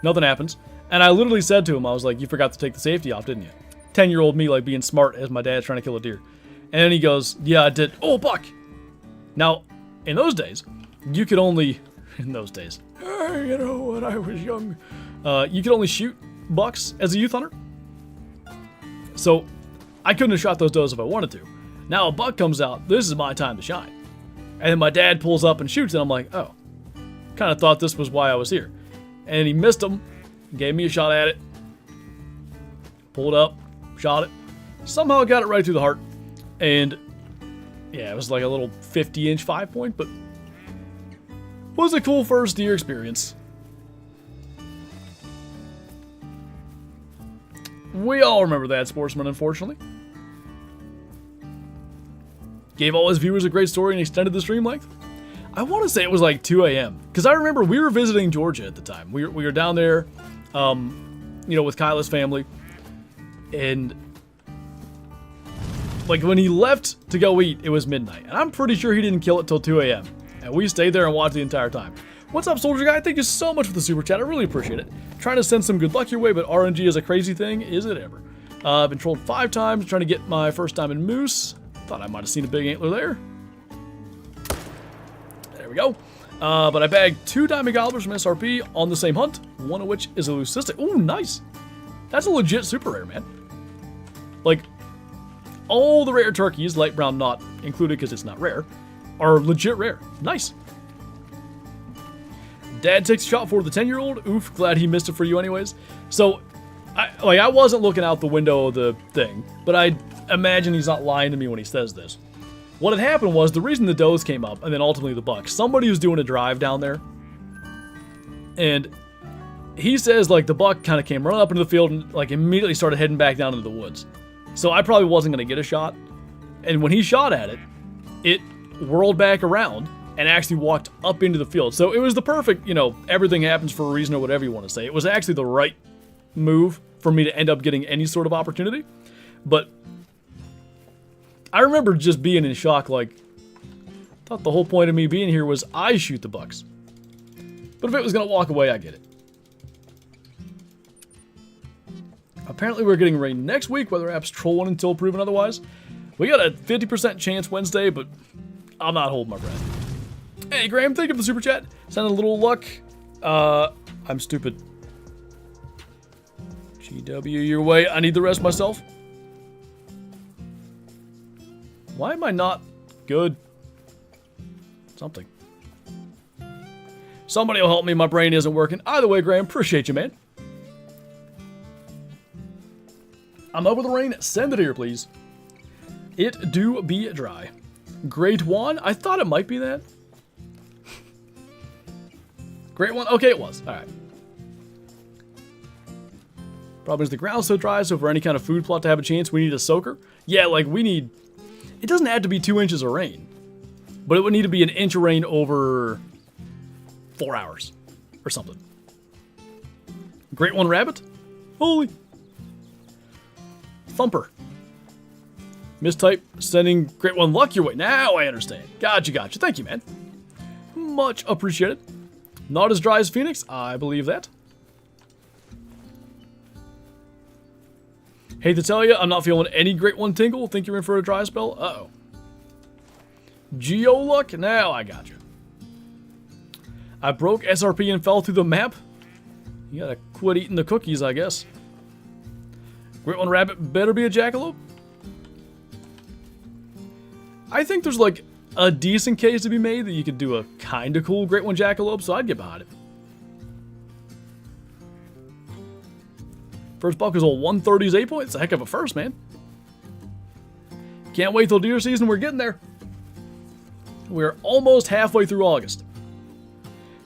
nothing happens, and I literally said to him, I was like, you forgot to take the safety off, didn't you? 10-year-old me, like, being smart as my dad's trying to kill a deer. And then he goes, yeah, I did. Oh, buck! Now, in those days, you could only, you know, when I was young, you could only shoot bucks as a youth hunter. So, I couldn't have shot those does if I wanted to. Now a buck comes out, this is my time to shine. And then my dad pulls up and shoots, and I'm like, oh, kind of thought this was why I was here. And he missed him, gave me a shot at it, pulled up, shot it, somehow got it right through the heart. And yeah, it was like a little 50-inch 5-point, but was a cool first deer experience. We all remember that sportsman, unfortunately. Gave all his viewers a great story and extended the stream length. I want to say it was like 2 a.m. Because I remember we were visiting Georgia at the time. We were down there, you know, with Kyla's family. And like when he left to go eat, it was midnight. And I'm pretty sure he didn't kill it till 2 a.m. And we stayed there and watched the entire time. What's up, Soldier Guy? Thank you so much for the super chat. I really appreciate it. Trying to send some good luck your way, but RNG is a crazy thing. Is it ever? I've been trolled 5 times trying to get my first time in moose. Thought I might have seen a big antler there. There we go. But I bagged 2 diamond gobblers from SRP on the same hunt, one of which is a leucistic. Ooh, nice. That's a legit super rare, man. Like, all the rare turkeys, light brown not included because it's not rare, are legit rare. Nice. Dad takes a shot for the 10-year-old. Oof, glad he missed it for you anyways. So, I wasn't looking out the window of the thing, but I imagine he's not lying to me when he says this. What had happened was, the reason the does came up, and then ultimately the bucks, somebody was doing a drive down there, and he says, like, the buck kind of came running up into the field and, like, immediately started heading back down into the woods. So I probably wasn't going to get a shot. And when he shot at it, it whirled back around and actually walked up into the field. So it was the perfect, you know, everything happens for a reason or whatever you want to say. It was actually the right move for me to end up getting any sort of opportunity. But I remember just being in shock, like, I thought the whole point of me being here was I shoot the bucks. But if it was going to walk away, I get it. Apparently we're getting rain next week, weather app's trolling until proven otherwise. We got a 50% chance Wednesday, but I'm not holding my breath. Hey Graham, thank you for the super chat. Sending a little luck. I'm stupid. GW your way, I need the rest myself. Why am I not good? Something. Somebody will help me, my brain isn't working. Either way, Graham, appreciate you, man. I'm over the rain, send it here, please. It do be dry. Grade 1? I thought it might be that. Grade 1? Okay, it was. Alright. Problem is the ground's so dry, so for any kind of food plot to have a chance, we need a soaker. Yeah, like, we need... It doesn't have to be 2 inches of rain. But it would need to be an inch of rain over 4 hours. Or something. Grade 1 rabbit? Holy... Thumper. Mistype, sending Great One luck your way. Now I understand. Gotcha. Thank you, man. Much appreciated. Not as dry as Phoenix. I believe that. Hate to tell you, I'm not feeling any Great One tingle. Think you're in for a dry spell? Uh-oh. Geo luck? Now I got you. I broke SRP and fell through the map. You gotta quit eating the cookies, I guess. Great One Rabbit better be a jackalope? I think there's like a decent case to be made that you could do a kinda cool Great One jackalope, so I'd get behind it. First buck is a 130's 8 points. It's a heck of a first, man. Can't wait till deer season. We're getting there. We're almost halfway through August.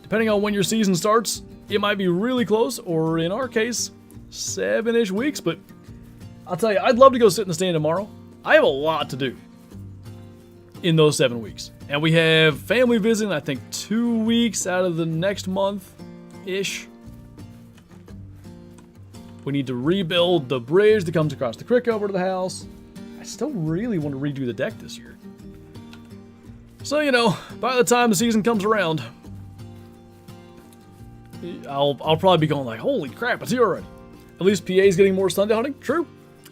Depending on when your season starts, it might be really close, or in our case, 7-ish weeks, but I'll tell you, I'd love to go sit in the stand tomorrow. I have a lot to do in those 7 weeks. And we have family visiting, I think, 2 weeks out of the next month-ish. We need to rebuild the bridge that comes across the creek over to the house. I still really want to redo the deck this year. So, you know, by the time the season comes around, I'll probably be going like, holy crap, it's here already. At least PA's getting more Sunday hunting. True.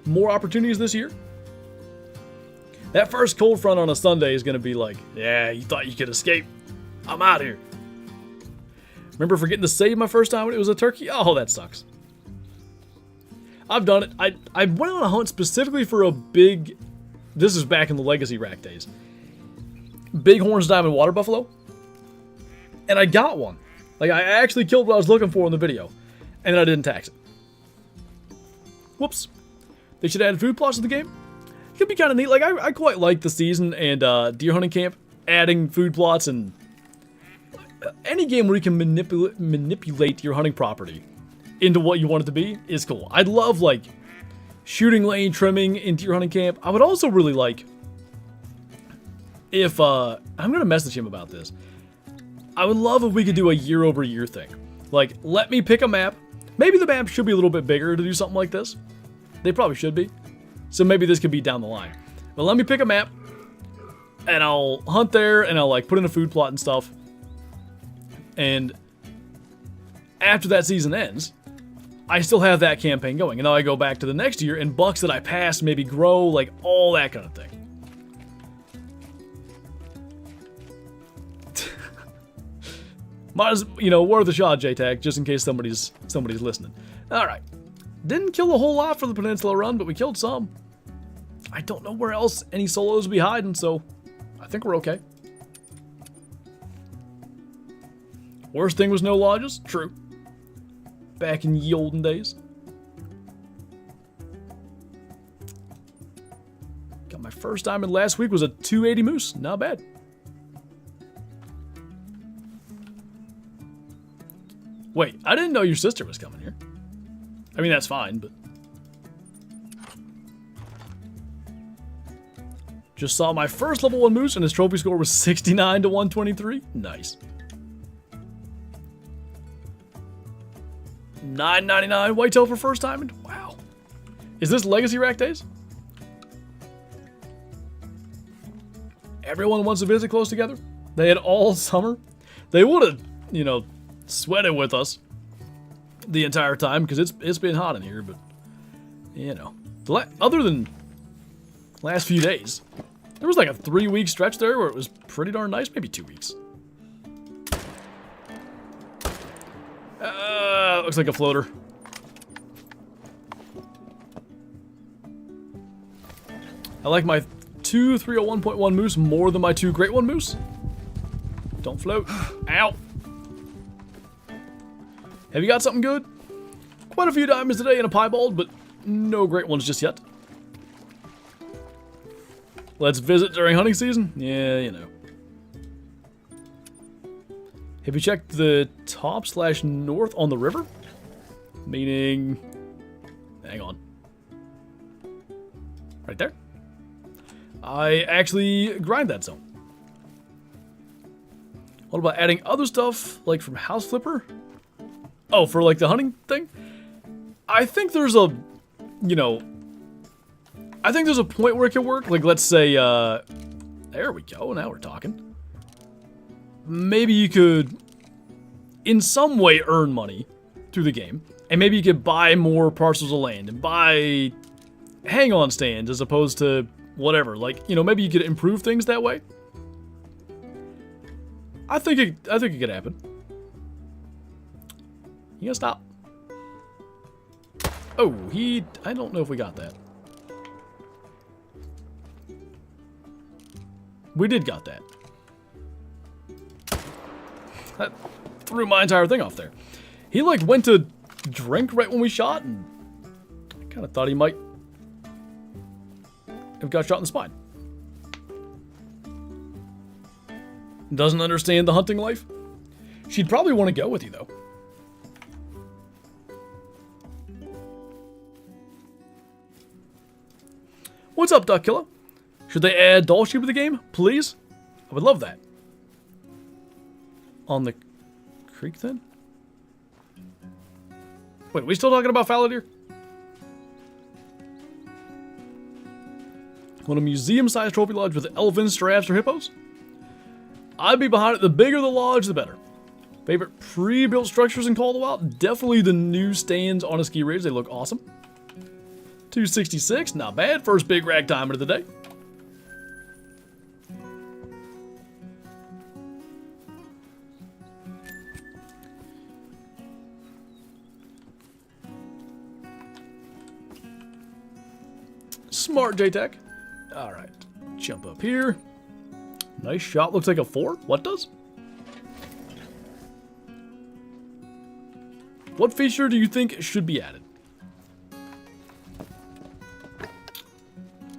More opportunities this year. That first cold front on a Sunday is going to be like, yeah, you thought you could escape. I'm out here. Remember forgetting to save my first time when it was a turkey? Oh, that sucks. I've done it. I went on a hunt specifically for a big... This is back in the Legacy Rack days. Bighorns Diamond Water Buffalo. And I got one. Like, I actually killed what I was looking for in the video. And then I didn't tax it. Whoops. They should add food plots to the game. It could be kind of neat. Like, I quite like the season and deer hunting camp. Adding food plots and... Any game where you can manipulate your hunting property into what you want it to be is cool. I'd love, like, shooting lane trimming in deer hunting camp. I would also really like... If, I'm going to message him about this. I would love if we could do a year-over-year thing. Like, let me pick a map. Maybe the map should be a little bit bigger to do something like this. They probably should be. So maybe this could be down the line. But let me pick a map. And I'll hunt there, and I'll, like, put in a food plot and stuff. And after that season ends, I still have that campaign going. And then I go back to the next year, and bucks that I passed maybe grow, like, all that kind of thing. Might as, you know, worth a shot, JTAG, just in case somebody's listening. Alright. Didn't kill a whole lot for the Peninsula run, but we killed some. I don't know where else any solos will be hiding, so I think we're okay. Worst thing was no lodges. True. Back in ye olden days. Got my first diamond last week was a 280 moose. Not bad. Wait, I didn't know your sister was coming here. I mean, that's fine, but... Just saw my first level 1 moose and his trophy score was 69 to 123. Nice. $9.99 whitetail for first diamond? Wow. Is this Legacy Rack Days? Everyone wants to visit close together. They had all summer. They would have, you know, sweated with us the entire time because it's been hot in here, but, you know. Other than last few days, there was like a 3-week stretch there where it was pretty darn nice. Maybe 2 weeks. Looks like a floater. I like my 2 301.1 moose more than my 2 Great One moose. Don't float. Ow. Have you got something good? Quite a few diamonds today and a piebald, but no great ones just yet. Let's visit during hunting season? Yeah, you know. Have you checked the top/north on the river? Meaning... Hang on. Right there? I actually grind that zone. What about adding other stuff, like from House Flipper? Oh, for like the hunting thing? I think there's a... You know... I think there's a point where it can work. Like, let's say, there we go. Now we're talking. Maybe you could, in some way, earn money through the game. And maybe you could buy more parcels of land and buy hang-on stands as opposed to whatever. Like, you know, maybe you could improve things that way. I think it could happen. You gotta stop. Oh, I don't know if we got that. We did got that. That threw my entire thing off there. He like went to drink right when we shot, and I kind of thought he might have got shot in the spine. Doesn't understand the hunting life. She'd probably want to go with you though. What's up, Duck Killer? Should they add doll sheep to the game, please? I would love that. On the creek, then? Wait, are we still talking about fallow deer? Want a museum-sized trophy lodge with elephants, giraffes, or hippos? I'd be behind it. The bigger the lodge, the better. Favorite pre-built structures in Call of the Wild? Definitely the new stands on a ski ridge. They look awesome. 266, not bad. First big rag timer of the day. Smart J-Tech. Alright. Jump up here. Nice shot. Looks like a 4. What does? What feature do you think should be added?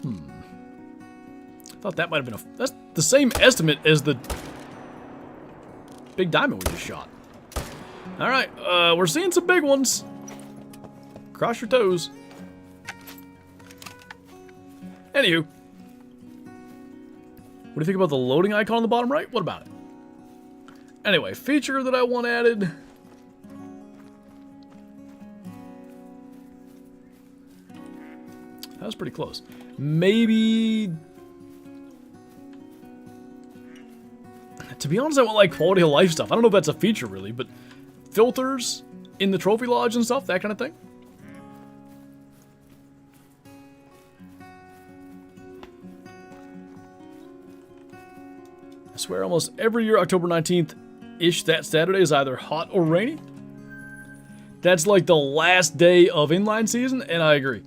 I thought that might have been a... That's the same estimate as the big diamond we just shot. Alright. We're seeing some big ones. Cross your toes. Anywho. What do you think about the loading icon on the bottom right? What about it? Anyway, feature that I want added. That was pretty close. Maybe... To be honest, I want like quality of life stuff. I don't know if that's a feature really, but filters in the trophy lodge and stuff, that kind of thing. I swear almost every year, October 19th-ish, that Saturday is either hot or rainy. That's like the last day of inline season, and I agree.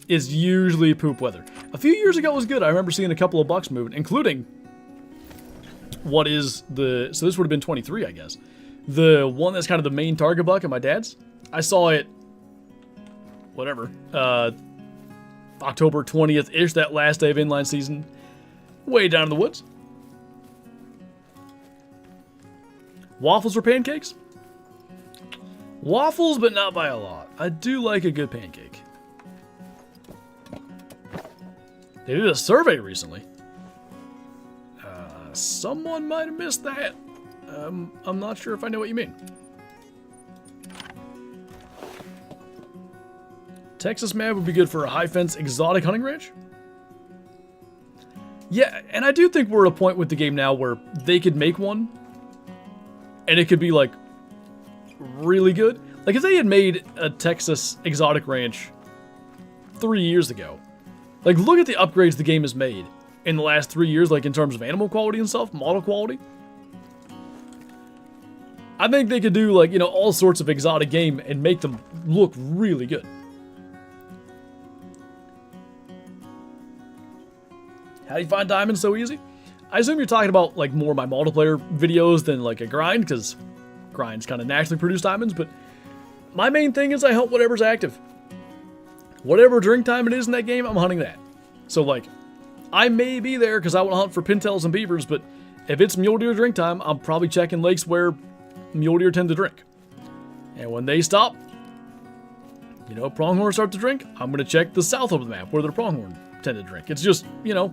is usually poop weather. A few years ago it was good. I remember seeing a couple of bucks moving, including what is the... So this would have been 23, I guess. The one that's kind of the main target buck at my dad's. I saw it... Whatever. October 20th-ish, that last day of inline season. Way down in the woods. Waffles or pancakes? Waffles, but not by a lot. I do like a good pancake. They did a survey recently. Someone might have missed that. I'm not sure if I know what you mean. Texas map would be good for a high fence exotic hunting ranch. Yeah, and I do think we're at a point with the game now where they could make one, and it could be like really good. Like if they had made a Texas exotic ranch 3 years ago, like look at the upgrades the game has made in the last 3 years, like in terms of animal quality and stuff, model quality. I think they could do like, you know, all sorts of exotic game and make them look really good. How do you find diamonds so easy? I assume you're talking about like more my multiplayer videos than like a grind, because grinds kind of naturally produce diamonds, but my main thing is I hunt whatever's active. Whatever drink time it is in that game, I'm hunting that. So like, I may be there because I want to hunt for pintails and beavers, but if it's mule deer drink time, I'm probably checking lakes where mule deer tend to drink. And when they stop, you know, pronghorn start to drink, I'm going to check the south of the map where the pronghorn tend to drink. It's just, you know,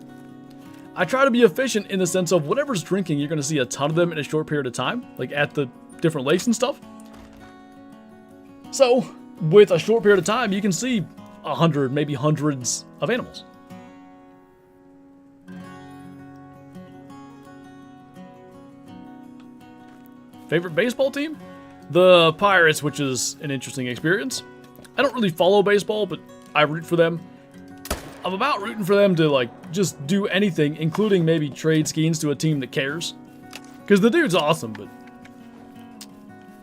I try to be efficient in the sense of whatever's drinking, you're going to see a ton of them in a short period of time, like at the different lakes and stuff. So, with a short period of time, you can see 100, maybe hundreds of animals. Favorite baseball team? The Pirates, which is an interesting experience. I don't really follow baseball, but I root for them. I'm about rooting for them to, like, just do anything, including maybe trade Skeens to a team that cares. Because the dude's awesome, but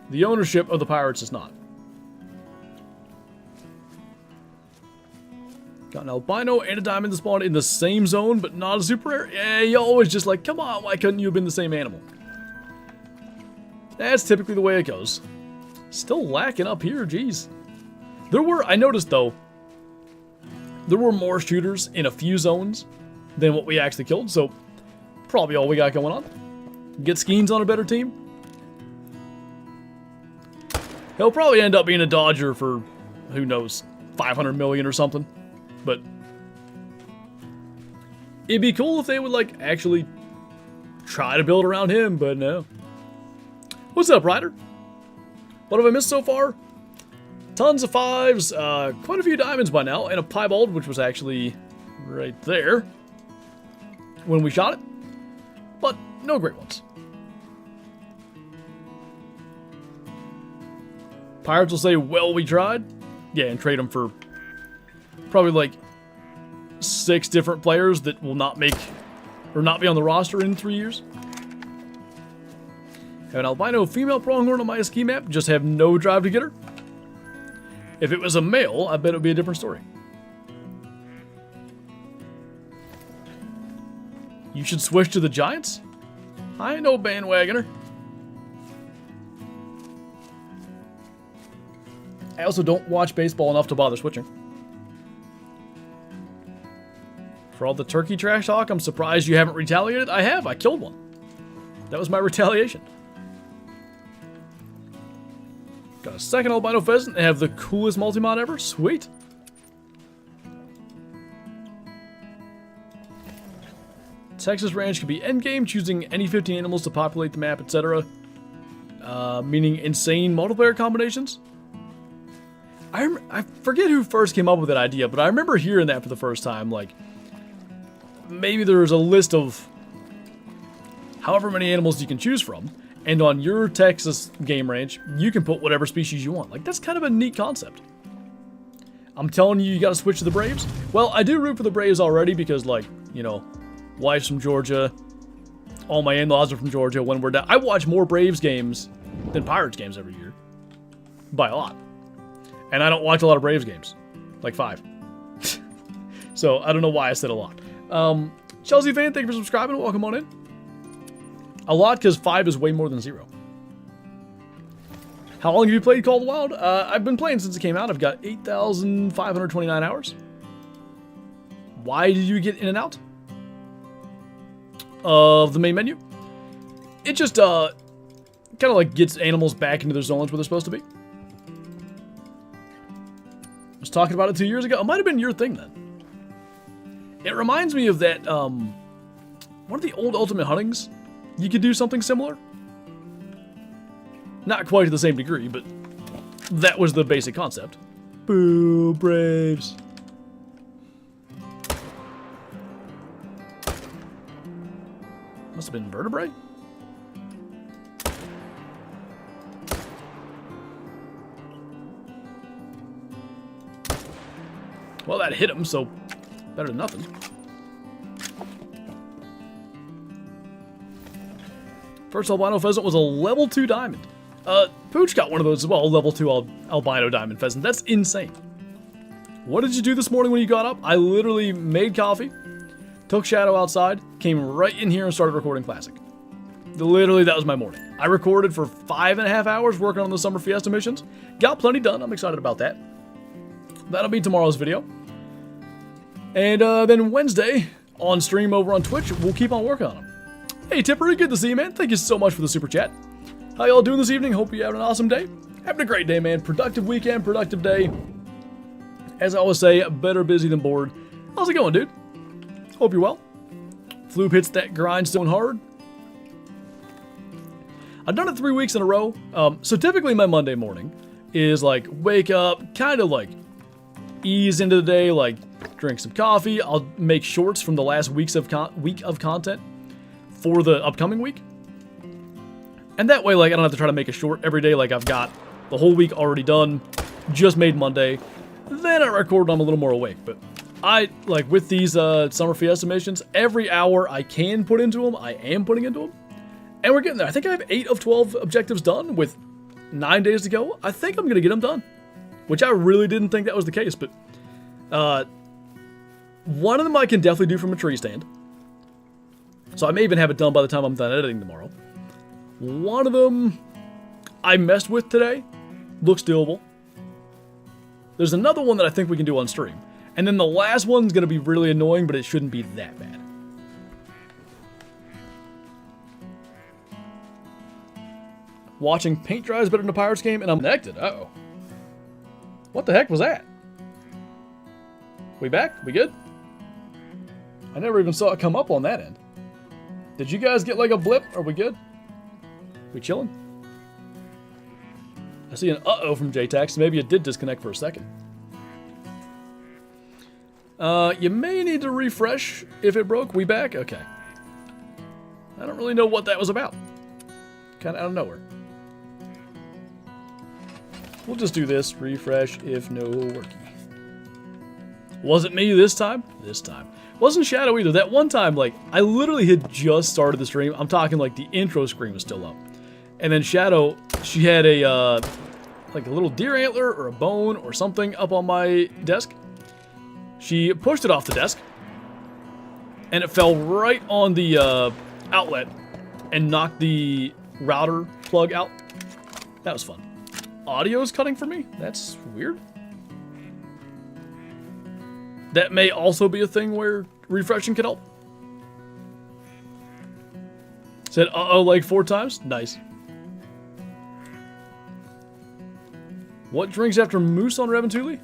the ownership of the Pirates is not. Got an albino and a diamond that spawned in the same zone, but not a super rare. Yeah, you always just like, come on, why couldn't you have been the same animal? That's typically the way it goes. Still lacking up here, geez. I noticed though, there were more shooters in a few zones than what we actually killed, so probably all we got going on. Get Skeens on a better team. He'll probably end up being a Dodger for, who knows, 500 million or something. But it'd be cool if they would, like, actually try to build around him, but no. What's up, Ryder? What have I missed so far? Tons of fives, quite a few diamonds by now, and a piebald, which was actually right there when we shot it, but no great ones. Pirates will say, well, we tried. Yeah, and trade them for probably like 6 different players that will not make or not be on the roster in 3 years. Have an albino female pronghorn on my ski map, just have no drive to get her. If it was a male, I bet it would be a different story. You should switch to the Giants? I ain't no bandwagoner. I also don't watch baseball enough to bother switching. For all the turkey trash talk, I'm surprised you haven't retaliated. I have. I killed one. That was my retaliation. Got a second albino pheasant and have the coolest multi-mod ever. Sweet. Texas Ranch can be endgame, choosing any 15 animals to populate the map, etc. Meaning insane multiplayer combinations. I forget who first came up with that idea, but I remember hearing that for the first time. Like, maybe there's a list of however many animals you can choose from, and on your Texas game ranch, you can put whatever species you want. Like, that's kind of a neat concept. I'm telling you, you gotta switch to the Braves. Well, I do root for the Braves already because, like, you know, wife's from Georgia. All my in-laws are from Georgia. When we're down, I watch more Braves games than Pirates games every year. By a lot. And I don't watch a lot of Braves games. Like 5. So I don't know why I said a lot. Chelsea fan, thank you for subscribing. Welcome on in. A lot because 5 is way more than 0. How long have you played Call of the Wild? I've been playing since it came out. I've got 8,529 hours. Why did you get in and out of the main menu? It just kind of like gets animals back into their zones where they're supposed to be. I was talking about it 2 years ago. It might have been your thing then. It reminds me of that, one of the old Ultimate Huntings. You could do something similar. Not quite to the same degree, but that was the basic concept. Boo, Braves. Must have been vertebrae? Well, that hit him, so better than nothing. First albino pheasant was a level 2 diamond. Pooch got one of those as well, level 2 albino diamond pheasant. That's insane. What did you do this morning when you got up? I literally made coffee, took Shadow outside, came right in here and started recording Classic. Literally, that was my morning. I recorded for 5.5 hours working on the Summer Fiesta missions. Got plenty done. I'm excited about that. That'll be tomorrow's video. And then Wednesday, on stream over on Twitch, we'll keep on working on them. Hey, Tippery, good to see you, man. Thank you so much for the super chat. How y'all doing this evening? Hope you're having an awesome day. Having a great day, man. Productive weekend, productive day. As I always say, better busy than bored. How's it going, dude? Hope you're well. Floop hits that grindstone hard. I've done it 3 weeks in a row. So typically my Monday morning is like wake up, kind of like ease into the day, like drink some coffee. I'll make shorts from the last week of content for the upcoming week. And that way, like, I don't have to try to make a short every day. Like, I've got the whole week already done, just made Monday. Then I record when I'm a little more awake. But I, like, with these Summer Fiesta missions, every hour I can put into them, I am putting into them. And we're getting there. I think I have 8 of 12 objectives done with 9 days to go. I think I'm going to get them done. Which I really didn't think that was the case. But one of them I can definitely do from a tree stand. So I may even have it done by the time I'm done editing tomorrow. One of them I messed with today. Looks doable. There's another one that I think we can do on stream. And then the last one's going to be really annoying, but it shouldn't be that bad. Watching paint dry is better than a Pirates game, and I'm connected. Uh-oh. What the heck was that? We back? We good? I never even saw it come up on that end. Did you guys get like a blip? Are we good? We chilling? I see an uh-oh from JTax. Maybe it did disconnect for a second. You may need to refresh if it broke. We back? Okay. I don't really know what that was about. Kind of out of nowhere. We'll just do this. Refresh if no working. Was it me this time? This time. Wasn't Shadow either. That one time, like, I literally had just started the stream. I'm talking like the intro screen was still up. And then Shadow, she had a, like a little deer antler or a bone or something up on my desk. She pushed it off the desk. And it fell right on the outlet and knocked the router plug out. That was fun. Audio's cutting for me? That's weird. That may also be a thing where refreshing can help. Said uh-oh like 4 times? Nice. What drinks after moose on Raventuli?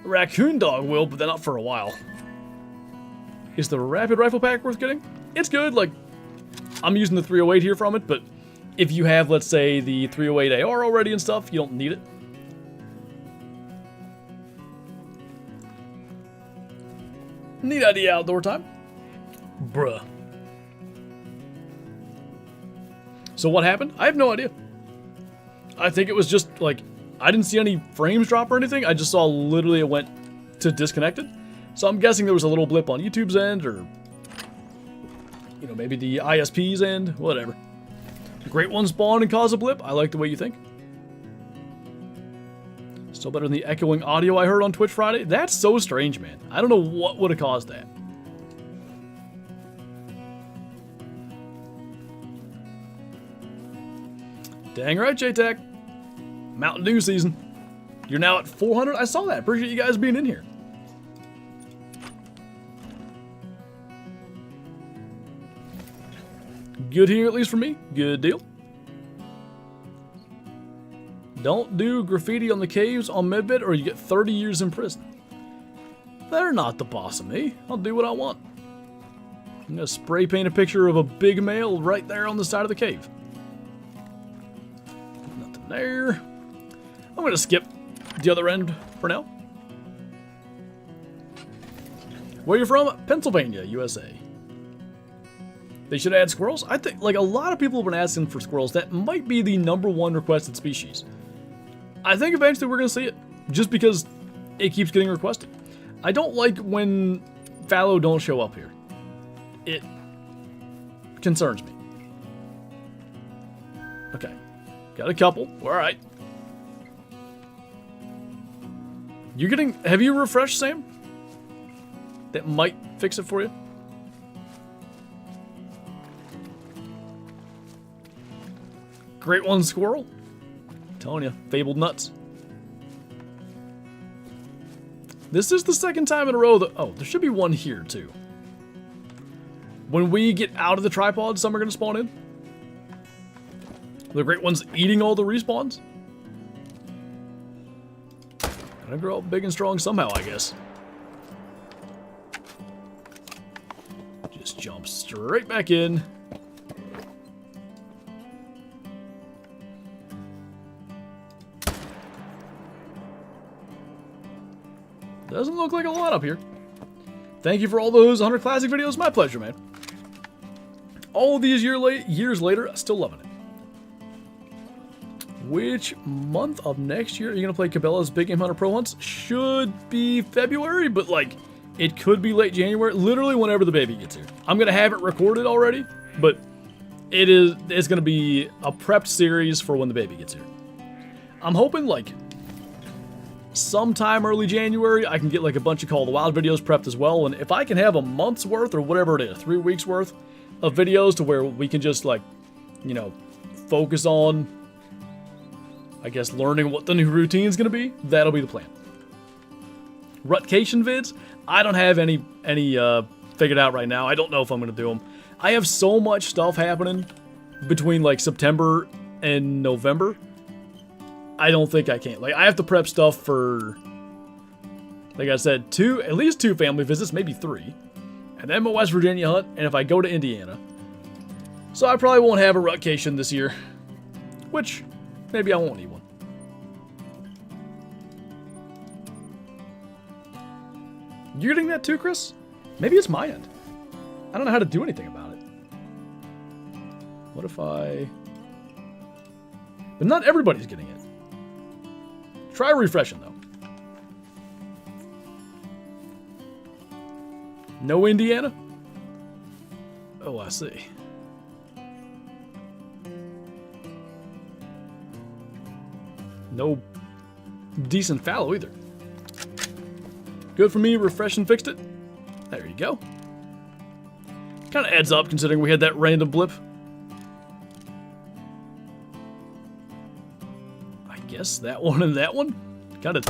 Raccoon dog will, but then not for a while. Is the rapid rifle pack worth getting? It's good, like, I'm using the 308 here from it, but if you have, let's say, the 308 AR already and stuff, you don't need it. Neat idea outdoor time. Bruh. So what happened? I have no idea. I think it was just, like, I didn't see any frames drop or anything. I just saw literally it went to disconnected. So I'm guessing there was a little blip on YouTube's end or, you know, maybe the ISP's end, whatever. Great one spawn and cause a blip. I like the way you think. Still better than the echoing audio I heard on Twitch Friday. That's so strange, man. I don't know what would have caused that. Dang right, J-Tech. Mountain Dew season. You're now at 400. I saw that. Appreciate you guys being in here. Good here, at least for me. Good deal. Don't do graffiti on the caves on Medbed or you get 30 years in prison. They're not the boss of me. I'll do what I want. I'm gonna spray paint a picture of a big male right there on the side of the cave. Nothing there. I'm gonna skip the other end for now. Where you from? Pennsylvania, USA. They should add squirrels. I think, like, a lot of people have been asking for squirrels. That might be the #1 requested species. I think eventually we're gonna see it, just because it keeps getting requested. I don't like when fallow don't show up here. It concerns me. Okay, got a couple. All right. You're getting. Have you refreshed, Sam? That might fix it for you. Great one, squirrel. I'm telling you, fabled nuts. This is the second time in a row that. Oh, there should be one here too. When we get out of the tripod, some are going to spawn in. The great one's eating all the respawns. Gonna grow up big and strong somehow, I guess. Just jump straight back in. Doesn't look like a lot up here. Thank you for all those 100 classic videos. My pleasure, man. All these years later, still loving it. Which month of next year are you going to play Cabela's Big Game Hunter Pro Hunts? Should be February, but like, it could be late January. Literally whenever the baby gets here. I'm going to have it recorded already, but it's going to be a prepped series for when the baby gets here. I'm hoping like sometime early January, I can get like a bunch of Call of the Wild videos prepped as well. And if I can have a month's worth or whatever it is, 3 weeks worth of videos to where we can just like, you know, focus on, I guess, learning what the new routine is going to be, that'll be the plan. Rutcation vids, I don't have any figured out right now. I don't know if I'm going to do them. I have so much stuff happening between like September and November. I don't think I can. Like, I have to prep stuff for, like I said, at least 2 family visits, maybe 3. And then my West Virginia hunt, and if I go to Indiana. So I probably won't have a rutcation this year. Which, maybe I won't need one. You getting that too, Chris? Maybe it's my end. I don't know how to do anything about it. What if I... But not everybody's getting it. Try refreshing, though. No Indiana? Oh, I see. No decent fallow either. Good for me, refreshed and fixed it. There you go. Kind of adds up considering we had that random blip. I guess that one and that one. Kind of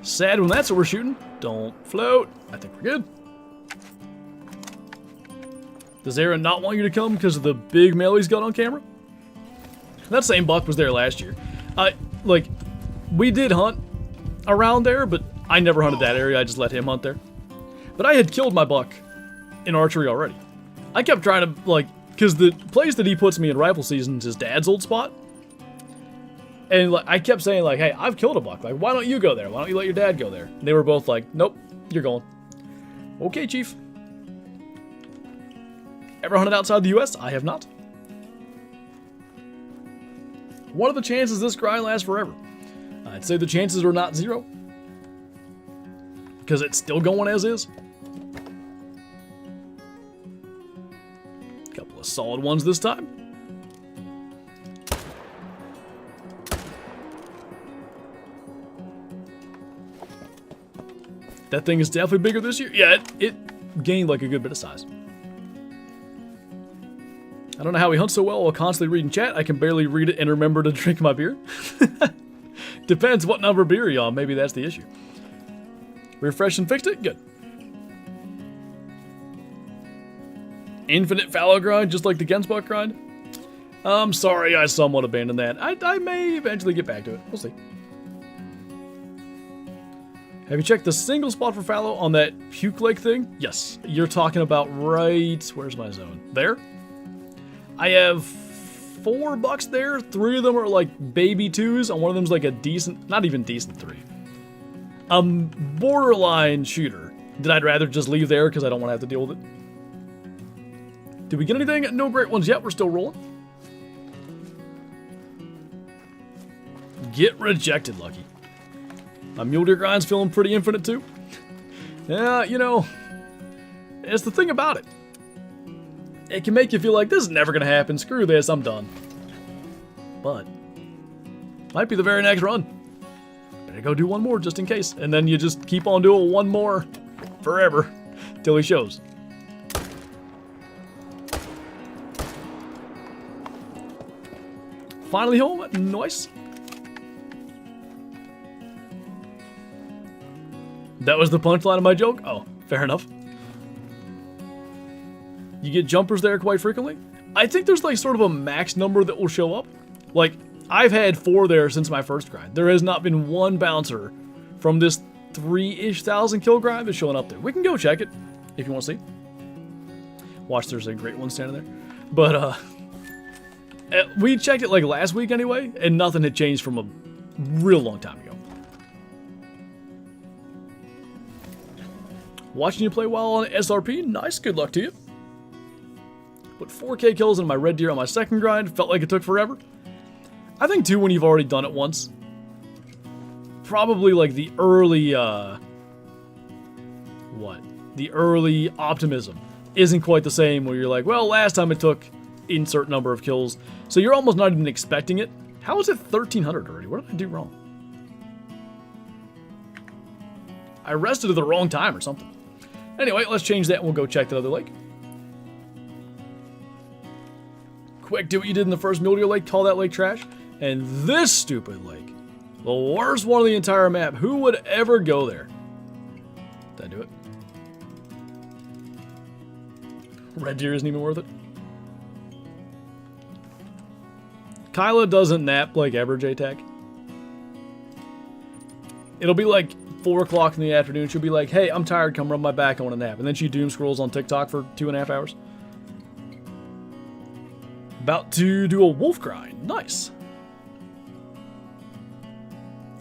sad when that's what we're shooting. Don't float. I think we're good. Does Aaron not want you to come because of the big male he's got on camera? That same buck was there last year. Like, we did hunt around there, but I never hunted that area. I just let him hunt there. But I had killed my buck in archery already. I kept trying to, like, because the place that he puts me in rifle season is his dad's old spot. And like, I kept saying, like, hey, I've killed a buck. Like, why don't you go there? Why don't you let your dad go there? And they were both like, nope, you're going. Okay, Chief. Ever hunted outside the U.S.? I have not. What are the chances this grind lasts forever? I'd say the chances are not 0. Because it's still going as is. Couple of solid ones this time. That thing is definitely bigger this year. Yeah, it gained like a good bit of size. I don't know how he hunts so well while constantly reading chat. I can barely read it and remember to drink my beer. Depends what number beer you're on. Maybe that's the issue. Refreshed and fixed it? Good. Infinite fallow grind, just like the Genspot grind? I'm sorry I somewhat abandoned that. I may eventually get back to it. We'll see. Have you checked the single spot for fallow on that puke lake thing? Yes. You're talking about right... Where's my zone? There? I have 4 bucks there. 3 of them are like baby 2s, and one of them's like a decent... Not even decent 3. Borderline shooter that I'd rather just leave there because I don't want to have to deal with it. Did we get anything? No great ones yet. We're still rolling. Get rejected, Lucky. My mule deer grind's feeling pretty infinite too. Yeah, you know, it's the thing about it. It can make you feel like this is never gonna happen. Screw this, I'm done. But might be the very next run. Better go do one more just in case, and then you just keep on doing one more forever till he shows. Finally home. Nice. That was the punchline of my joke? Oh, fair enough. You get jumpers there quite frequently? I think there's like sort of a max number that will show up. Like, I've had 4 there since my first grind. There has not been one bouncer from this 3-ish thousand kill grind that's showing up there. We can go check it if you want to see. Watch, there's a great one standing there. But, we checked it like last week anyway, and nothing had changed from a real long time ago. Watching you play well on SRP, nice, good luck to you. Put 4k kills in my red deer on my second grind, felt like it took forever. I think too when you've already done it once. Probably like the early, the early optimism isn't quite the same where you're like, well, last time it took insert number of kills, so you're almost not even expecting it. How is it 1300 already? What did I do wrong? I rested at the wrong time or something. Anyway, let's change that and we'll go check that other lake. Quick, do what you did in the first mule deer lake, call that lake trash. And this stupid lake, the worst one of the entire map. Who would ever go there? Did I do it? Red deer isn't even worth it. Kyla doesn't nap like ever, JTAG. It'll be like 4 o'clock in the afternoon. She'll be like, hey, I'm tired, come rub my back, I want a nap. And then she doom scrolls on TikTok for 2.5 hours. About to do a wolf grind. Nice.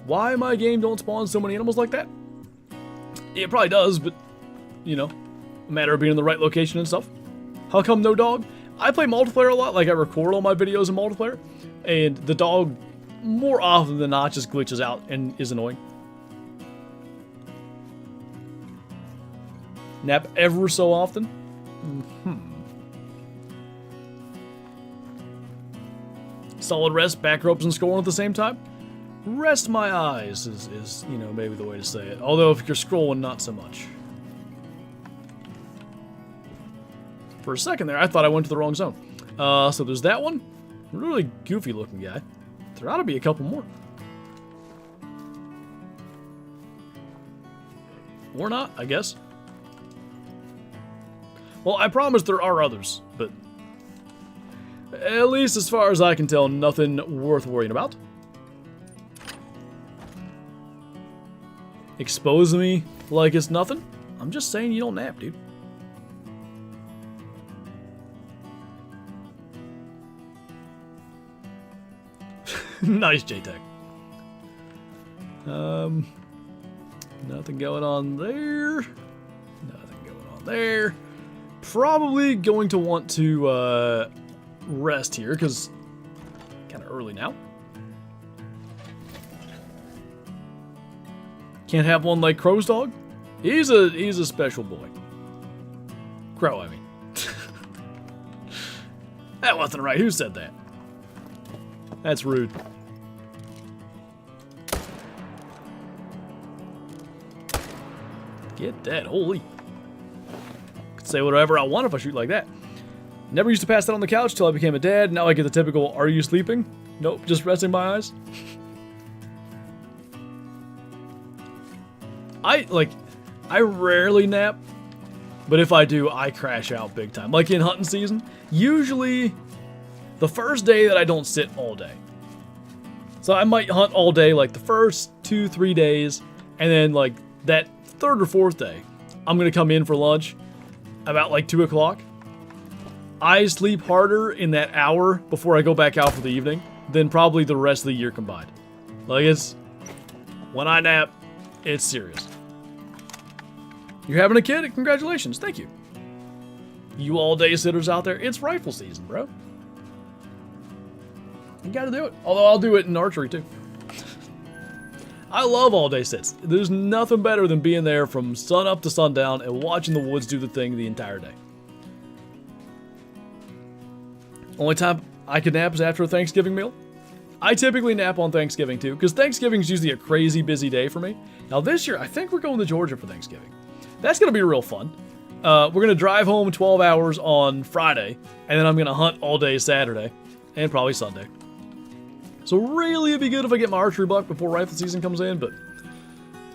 Why my game don't spawn so many animals like that? It probably does, but, you know, a matter of being in the right location and stuff. How come no dog? I play multiplayer a lot, like I record all my videos in multiplayer, and the dog, more often than not, just glitches out and is annoying. Nap ever so often? Solid rest, back ropes, and scoring at the same time? Rest my eyes is, you know, maybe the way to say it. Although if you're scrolling, not so much. For a second there, I thought I went to the wrong zone. So there's that one. Really goofy looking guy. There ought to be a couple more. Or not, I guess. Well, I promise there are others, but at least as far as I can tell, nothing worth worrying about. Expose me like it's nothing? I'm just saying you don't nap, dude. Nice, JTech. Nothing going on there. Nothing going on there. Probably going to want to rest here because kind of early now. Can't have one like Crow's dog. He's a special boy. Crow, I mean. That wasn't right. Who said that? That's rude. Get dead. Holy. Could say whatever I want if I shoot like that. Never used to pass out on the couch till I became a dad. Now I get the typical, are you sleeping? Nope, just resting my eyes. I rarely nap, but if I do, I crash out big time. Like in hunting season, usually the first day that I don't sit all day. So I might hunt all day like the first 2-3 days, and then like that third or fourth day, I'm gonna come in for lunch about like 2 o'clock. I sleep harder in that hour before I go back out for the evening than probably the rest of the year combined. Like it's, when I nap, it's serious. You're having a kid? Congratulations, thank you. You all day sitters out there, it's rifle season, bro. You gotta do it. Although I'll do it in archery too. I love all day sits. There's nothing better than being there from sun up to sundown and watching the woods do the thing the entire day. Only time I can nap is after a Thanksgiving meal. I typically nap on Thanksgiving too, because Thanksgiving is usually a crazy busy day for me. Now this year, I think we're going to Georgia for Thanksgiving. That's going to be real fun. We're going to drive home 12 hours on Friday, and then I'm going to hunt all day Saturday, and probably Sunday. So really, it'd be good if I get my archery buck before rifle season comes in, but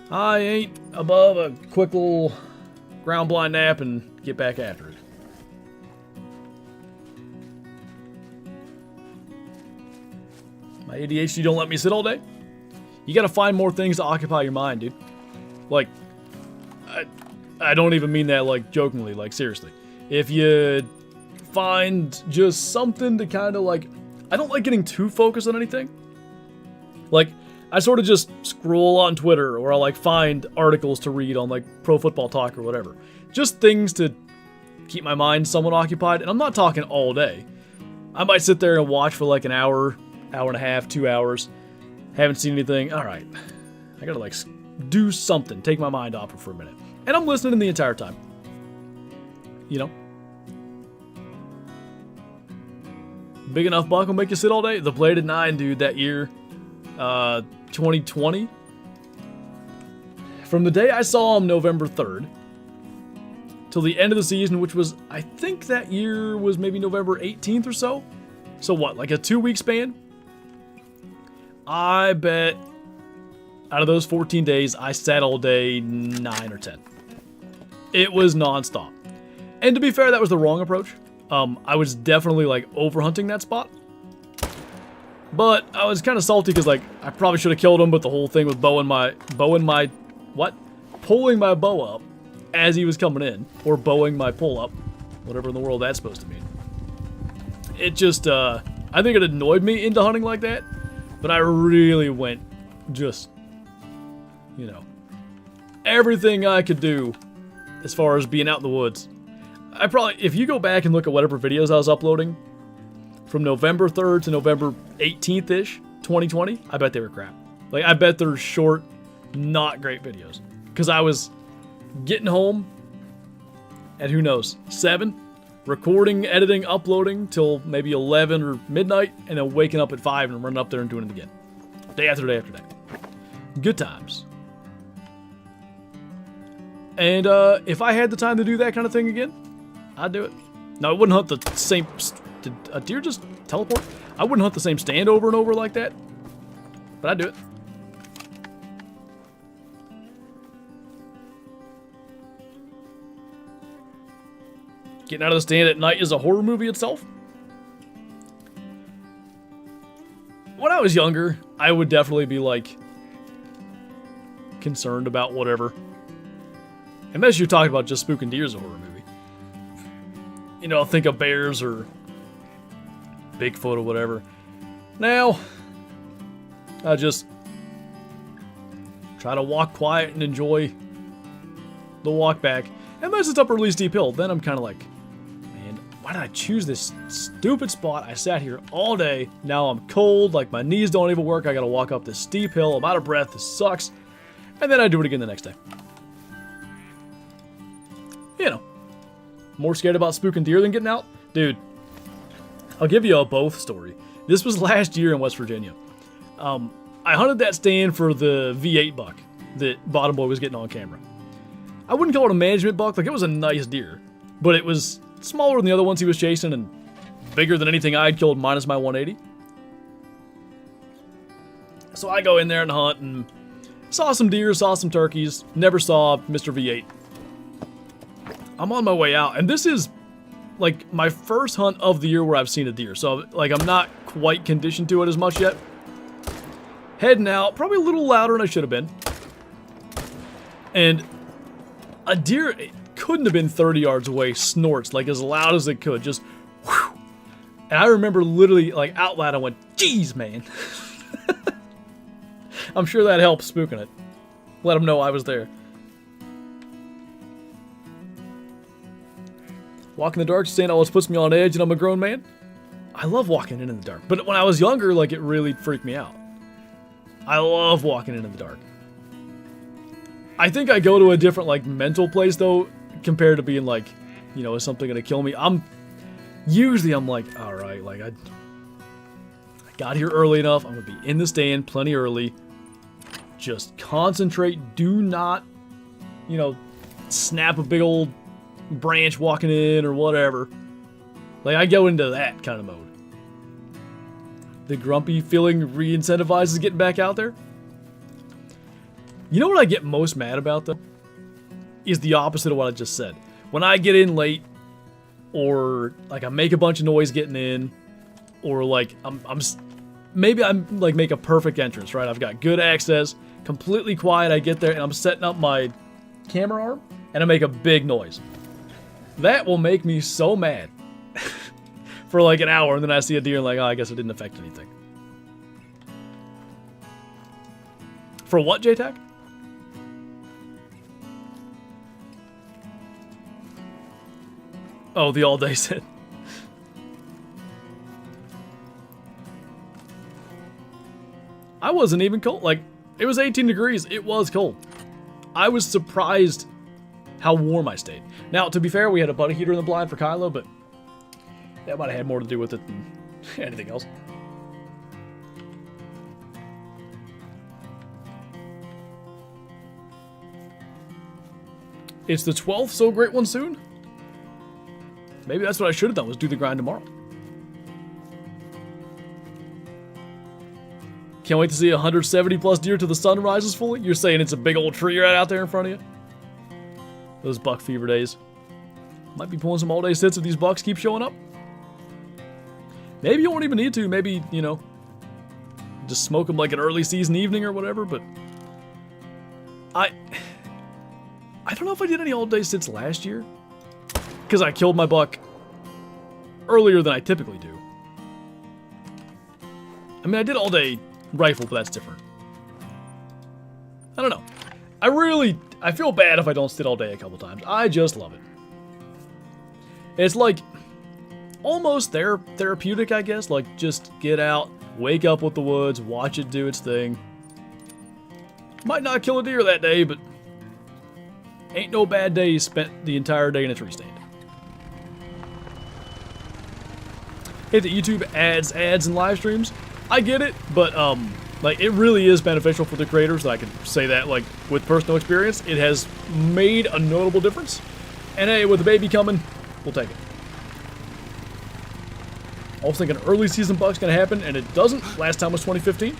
I ain't above a quick little ground blind nap and get back after it. My ADHD don't let me sit all day. You gotta find more things to occupy your mind, dude. Like, I don't even mean that like jokingly, like seriously. If you find just something to kind of like, I don't like getting too focused on anything. Like, I sort of just scroll on Twitter, or I'll like find articles to read on like Pro Football Talk or whatever. Just things to keep my mind somewhat occupied, and I'm not talking all day. I might sit there and watch for like an hour, hour and a half, 2 hours. Haven't seen anything. All right, I gotta like do something, take my mind off it for a minute. And I'm listening the entire time. You know? Big enough buck will make you sit all day. The Bladed 9, dude, that year, 2020. From the day I saw him November 3rd till the end of the season, which was, I think that year was maybe November 18th or so. So what, like a 2-week span? I bet out of those 14 days, I sat all day 9 or 10. It was nonstop. And to be fair, that was the wrong approach. I was definitely like overhunting that spot. But I was kind of salty because like I probably should have killed him, but the whole thing with pulling my bow up as he was coming in, or bowing my pull up, whatever in the world that's supposed to mean. It just I think it annoyed me into hunting like that, but I really went just, you know, everything I could do as far as being out in the woods. I probably, if you go back and look at whatever videos I was uploading from November 3rd to November 18th-ish, 2020, I bet they were crap. Like, I bet they're short, not great videos. Because I was getting home at, who knows, 7, recording, editing, uploading till maybe 11 or midnight, and then waking up at 5 and running up there and doing it again. Day after day after day. Good times. And if I had the time to do that kind of thing again, I'd do it. No, I wouldn't hunt the same... Did a deer just teleport? I wouldn't hunt the same stand over and over like that, but I'd do it. Getting out of the stand at night is a horror movie itself. When I was younger, I would definitely be like concerned about whatever. Unless you're talking about just spooking deer as a horror movie. You know, think of bears or Bigfoot or whatever. Now, I just try to walk quiet and enjoy the walk back. Unless it's up a really steep hill, then I'm kind of like, man, why did I choose this stupid spot? I sat here all day. Now I'm cold, like my knees don't even work. I gotta walk up this steep hill. I'm out of breath. This sucks. And then I do it again the next day. You know, more scared about spooking deer than getting out? Dude, I'll give you a both story. This was last year in West Virginia. I hunted that stand for the V8 buck that Bottom Boy was getting on camera. I wouldn't call it a management buck. Like, it was a nice deer. But it was smaller than the other ones he was chasing and bigger than anything I'd killed minus my 180. So I go in there and hunt and saw some deer, saw some turkeys. Never saw Mr. V8. I'm on my way out, and this is like my first hunt of the year where I've seen a deer. So like I'm not quite conditioned to it as much yet. Heading out, probably a little louder than I should have been. And a deer, it couldn't have been 30 yards away, snorts like as loud as it could, just whew. And I remember literally like out loud I went, "Geez, man." I'm sure that helped spooking it. Let him know I was there. Walking in the dark, saying always puts me on edge and I'm a grown man. I love walking in the dark. But when I was younger, like, it really freaked me out. I love walking in the dark. I think I go to a different, like, mental place, though, compared to being like, you know, is something gonna kill me? Usually I'm like, alright, like, I got here early enough. I'm gonna be in the stand plenty early. Just concentrate. Do not, you know, snap a big old branch walking in or whatever. Like, I go into that kind of mode. The grumpy feeling re-incentivizes getting back out there. You know what I get most mad about, though? Is the opposite of what I just said. When I get in late, or like I make a bunch of noise getting in, or like maybe I'm like make a perfect entrance, right? I've got good access, completely quiet. I get there and I'm setting up my camera arm and I make a big noise. That will make me so mad for like an hour, and then I see a deer and like, oh, I guess it didn't affect anything. For what, JTAC? Oh, the all-day sit. I wasn't even cold. Like, it was 18 degrees. It was cold. I was surprised how warm I stayed. Now, to be fair, we had a buddy heater in the blind for Kylo, but that might have had more to do with it than anything else. It's the 12th, so great one soon? Maybe that's what I should have done, was do the grind tomorrow. Can't wait to see 170 plus deer till the sun rises fully? You're saying it's a big old tree right out there in front of you? Those buck fever days. Might be pulling some all-day sits if these bucks keep showing up. Maybe you won't even need to. Maybe, you know, just smoke them like an early season evening or whatever, but I don't know if I did any all-day sits last year, because I killed my buck earlier than I typically do. I mean, I did all-day rifle, but that's different. I don't know. I feel bad if I don't sit all day a couple times. I just love it. It's like almost therapeutic, I guess. Like, just get out, wake up with the woods, watch it do its thing. Might not kill a deer that day, but ain't no bad day spent the entire day in a tree stand. Hey, the YouTube ads and live streams. I get it, but like, it really is beneficial for the creators. I can say that, like, with personal experience. It has made a notable difference. And hey, with the baby coming, we'll take it. I was thinking early season buck's gonna happen, and it doesn't. Last time was 2015.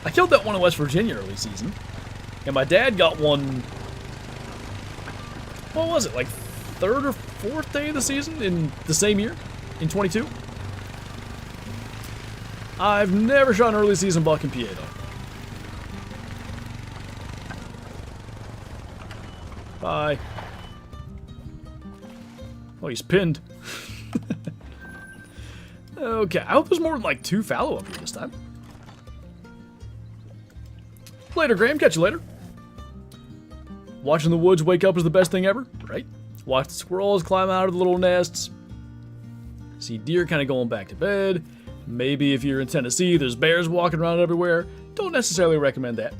I killed that one in West Virginia early season. And my dad got one, what was it, like third or fourth day of the season in the same year, in 22. I've never shot an early season buck in PA, though. Bye. Oh, he's pinned. Okay, I hope there's more than like 2 fallow up here this time. Later, Graham. Catch you later. Watching the woods wake up is the best thing ever, right? Watch the squirrels climb out of the little nests. See deer kind of going back to bed. Maybe if you're in Tennessee, there's bears walking around everywhere. Don't necessarily recommend that.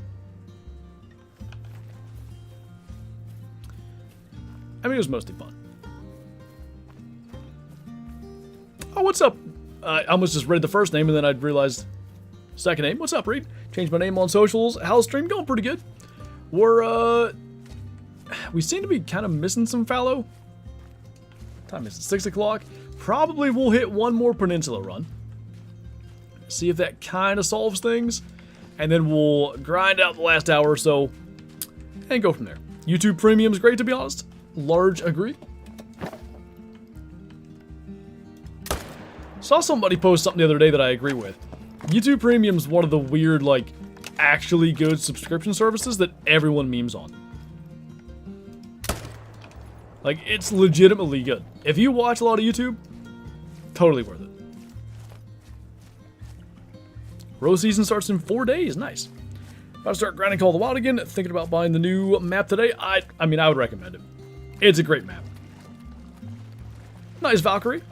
I mean, it was mostly fun. Oh, what's up? I almost just read the first name and then I realized second name. What's up, Reed? Changed my name on socials. How's stream going? Pretty good. We're, we seem to be kind of missing some fallow. Time is 6 o'clock. Probably we'll hit one more peninsula run. See if that kind of solves things. And then we'll grind out the last hour or so and go from there. YouTube Premium's great, to be honest. Large agree. Saw somebody post something the other day that I agree with. YouTube Premium's one of the weird, like, actually good subscription services that everyone memes on. Like, it's legitimately good. If you watch a lot of YouTube, totally worth it. Rose season starts in 4 days. Nice. About to start grinding Call of the Wild again. Thinking about buying the new map today. I mean, I would recommend it. It's a great map. Nice Valkyrie.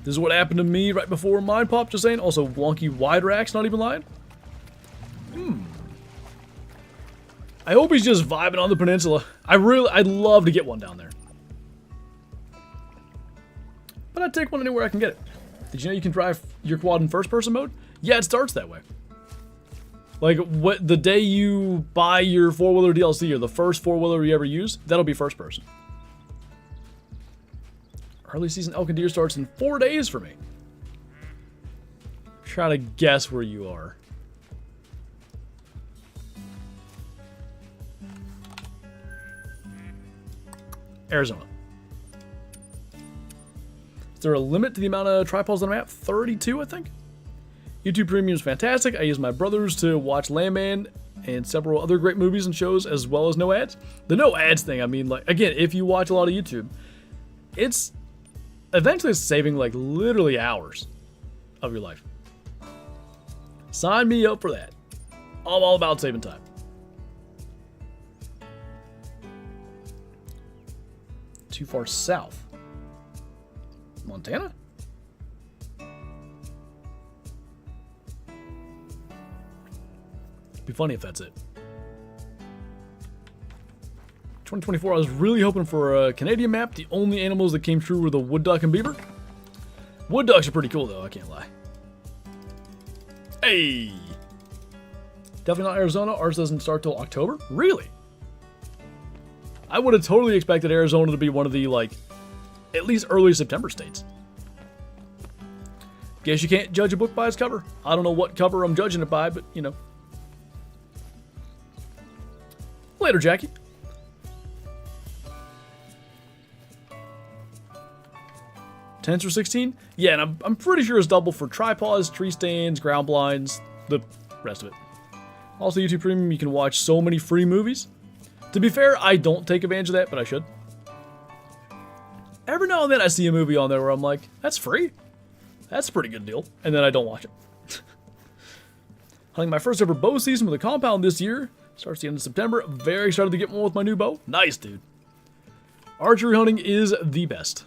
This is what happened to me right before mine popped, just saying. Also, wonky wide racks, not even lying. I hope he's just vibing on the peninsula. I'd love to get one down there. But I'd take one anywhere I can get it. Did you know you can drive your quad in first-person mode? Yeah, it starts that way. Like, the day you buy your four-wheeler DLC, or the first four-wheeler you ever use, that'll be first-person. Early season elk and deer starts in 4 days for me. Trying to guess where you are. Arizona. Is there a limit to the amount of tripods on the map? 32, I think. YouTube Premium is fantastic. I use my brothers to watch Landman and several other great movies and shows, as well as no ads. The no ads thing, I mean, like, again, if you watch a lot of YouTube, it's eventually saving, like, literally hours of your life. Sign me up for that. I'm all about saving time. Too far south. Montana? Be funny if that's it. 2024, I was really hoping for a Canadian map. The only animals that came true were the wood duck and beaver. Wood ducks are pretty cool, though, I can't lie. Hey! Definitely not Arizona. Ours doesn't start till October. Really? I would have totally expected Arizona to be one of the, like, at least early September states. Guess you can't judge a book by its cover. I don't know what cover I'm judging it by, but, you know. Later, Jackie. Tens for 16? Yeah, and I'm pretty sure it's double for tripods, tree stands, ground blinds, the rest of it. Also, YouTube Premium, you can watch so many free movies. To be fair, I don't take advantage of that, but I should. Every now and then I see a movie on there where I'm like, that's free. That's a pretty good deal. And then I don't watch it. Hunting my first ever bow season with a compound this year. Starts the end of September. Very excited to get one with my new bow. Nice, dude. Archery hunting is the best.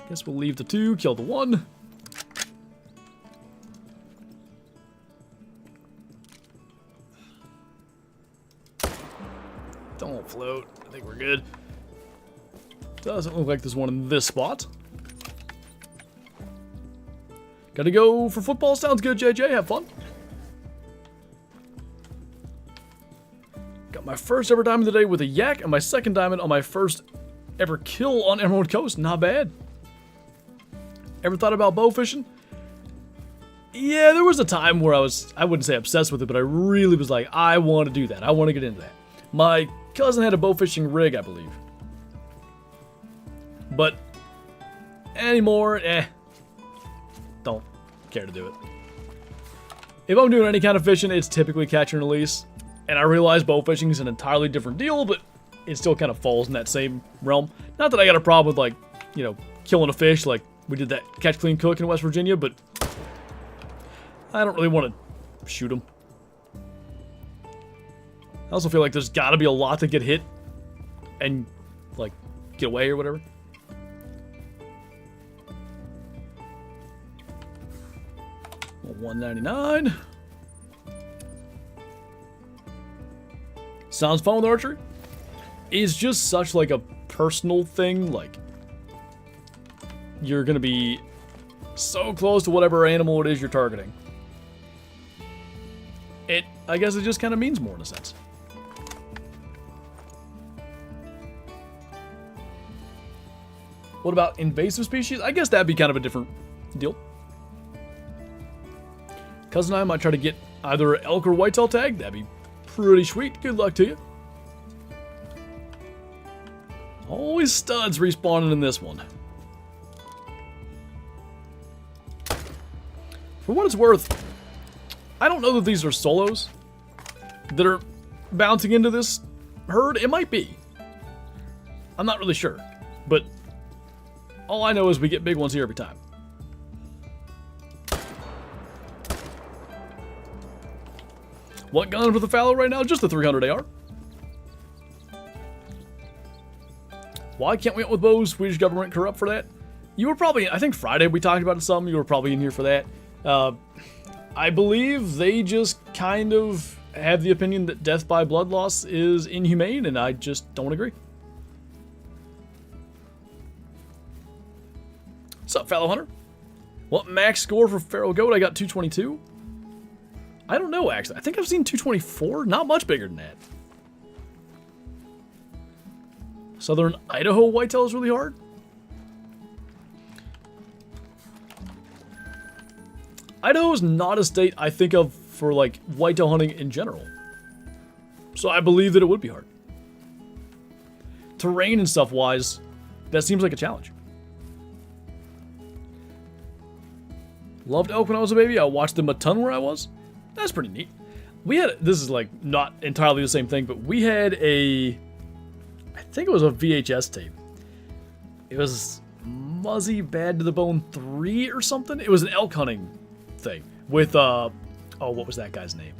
Guess we'll leave the 2, kill the 1. Don't float. I think we're good. Doesn't look like there's one in this spot. Gotta go for football. Sounds good, JJ. Have fun. Got my first ever diamond today with a yak, and my second diamond on my first ever kill on Emerald Coast. Not bad. Ever thought about bow fishing? Yeah, there was a time where I wouldn't say obsessed with it, but I really was like, I want to do that. I want to get into that. My cousin had a bow fishing rig, I believe. But anymore, don't care to do it. If I'm doing any kind of fishing, it's typically catch and release. And I realize bow fishing is an entirely different deal, but it still kind of falls in that same realm. Not that I got a problem with, like, you know, killing a fish, like we did that catch, clean, cook in West Virginia, but I don't really want to shoot them. I also feel like there's got to be a lot to get hit and, like, get away or whatever. $199. Sounds fun with archery. It's just such, like, a personal thing. Like, you're gonna be so close to whatever animal it is you're targeting. I guess it just kind of means more in a sense. What about invasive species? I guess that'd be kind of a different deal. Cousin and I might try to get either an elk or whitetail tag. That'd be pretty sweet. Good luck to you. Always studs respawning in this one. For what it's worth, I don't know that these are solos that are bouncing into this herd. It might be. I'm not really sure. But all I know is we get big ones here every time. What gun for the fallow right now? Just the 300 AR. Why can't we hunt with bows? Swedish government corrupt for that? You were probably, I think Friday we talked about it some. You were probably in here for that. I believe they just kind of have the opinion that death by blood loss is inhumane, and I just don't agree. What's up, Fallow Hunter? What max score for Feral Goat? I got 222. I don't know, actually. I think I've seen 224. Not much bigger than that. Southern Idaho whitetail is really hard. Idaho is not a state I think of for like whitetail hunting in general. So I believe that it would be hard. Terrain and stuff wise, that seems like a challenge. Loved elk when I was a baby. I watched them a ton where I was. That's pretty neat. We had, this is like not entirely the same thing, but we had a, I think it was a VHS tape. It was Muzzy Bad to the Bone 3 or something. It was an elk hunting thing with, oh, what was that guy's name?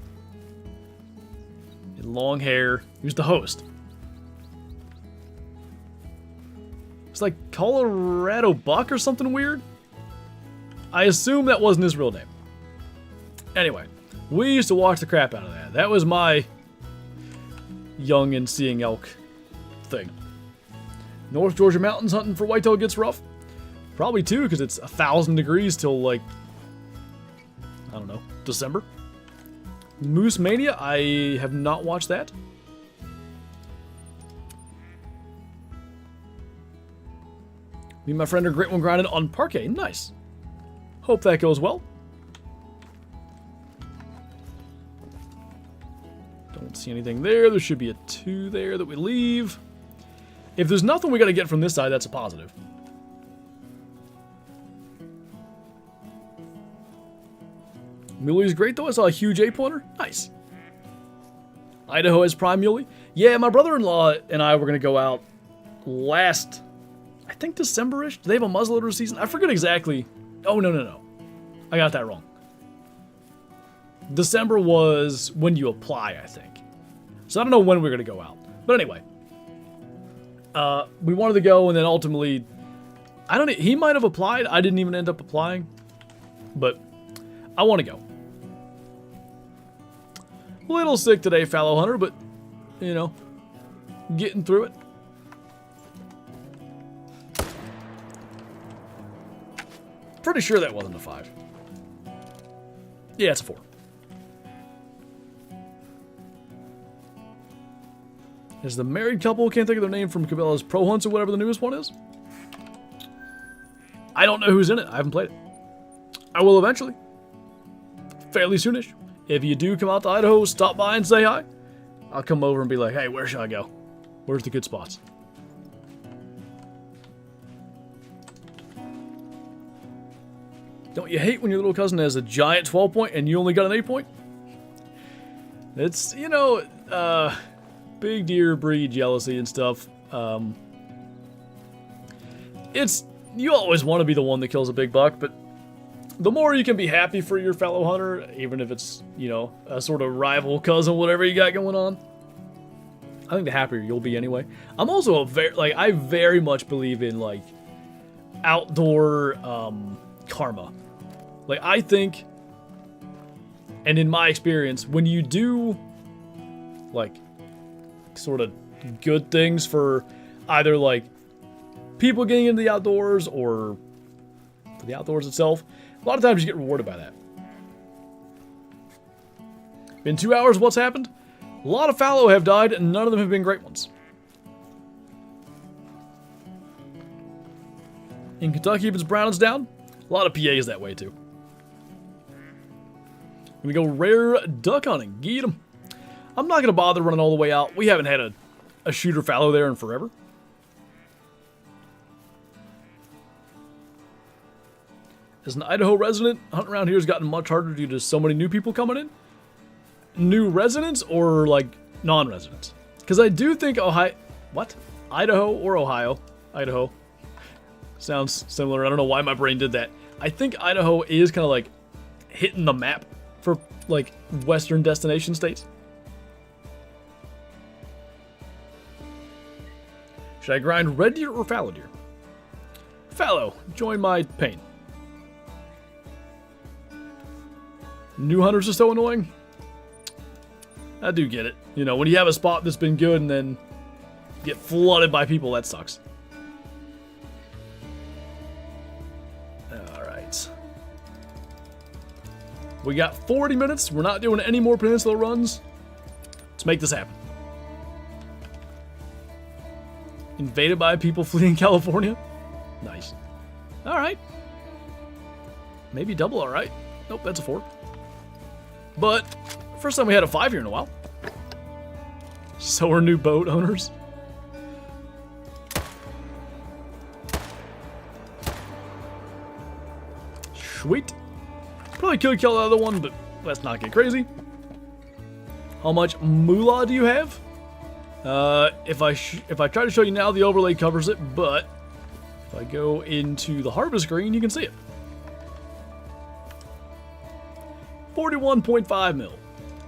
He had long hair. He was the host. It's like Colorado Buck or something weird. I assume that wasn't his real name. Anyway, we used to watch the crap out of that. That was my young and seeing elk thing. North Georgia mountains hunting for whitetail gets rough. Probably too, because it's 1,000 degrees till like, I don't know, December. Moose Mania, I have not watched that. Me and my friend are great one grinding on parquet. Nice. Hope that goes well. Don't see anything there. There should be a 2 there that we leave. If there's nothing we got to get from this side, that's a positive. Muley's great though. I saw a huge 8-pointer. Nice. Idaho has prime muley. Yeah, my brother-in-law and I were going to go out last, I think December-ish. Do they have a muzzleloader season? I forget exactly. Oh, no. I got that wrong. December was when you apply, I think. So I don't know when we're going to go out. But anyway. We wanted to go, and then ultimately, I don't know, he might have applied. I didn't even end up applying. But I want to go. A little sick today, Fallow Hunter, but, you know, getting through it. Pretty sure that wasn't a 5. Yeah, it's a 4. Is the married couple, can't think of their name, from Cabela's Pro Hunts or whatever the newest one is? I don't know who's in it. I haven't played it. I will eventually. Fairly soonish. If you do come out to Idaho, stop by and say hi. I'll come over and be like, hey, where should I go? Where's the good spots? Don't you hate when your little cousin has a giant 12-point and you only got an 8-point? It's, you know, big deer breed jealousy and stuff. It's, you always want to be the one that kills a big buck, but the more you can be happy for your fellow hunter, even if it's, you know, a sort of rival cousin, whatever you got going on, I think the happier you'll be anyway. I'm also I very much believe in, like, outdoor, karma. Like, I think, and in my experience, when you do, like, sort of good things for either, like, people getting into the outdoors or for the outdoors itself, a lot of times you get rewarded by that. Been 2 hours, what's happened? A lot of fallow have died, and none of them have been great ones. In Kentucky, if it's brown, it's down. A lot of PAs that way, too. Gonna go rare duck hunting. Get 'em. I'm not gonna bother running all the way out. We haven't had a shooter fallow there in forever. As an Idaho resident, hunting around here has gotten much harder due to so many new people coming in. New residents or, like, non-residents? Because I do think Ohio... What? Idaho or Ohio? Idaho. Sounds similar. I don't know why my brain did that. I think Idaho is kind of, like, hitting the map for, like, western destination states. Should I grind red deer or fallow deer? Fallow. Join my pain. New hunters are so annoying. I do get it. You know, when you have a spot that's been good and then get flooded by people, that sucks. Alright. We got 40 minutes. We're not doing any more peninsula runs. Let's make this happen. Invaded by people fleeing California? Nice. Alright. Maybe double alright. Nope, that's a 4. But first time we had a 5 here in a while. So are new boat owners. Sweet. Probably could kill the other one, but let's not get crazy. How much moolah do you have? If I try to show you now, the overlay covers it, but if I go into the harvest screen, you can see it. 41.5 mil.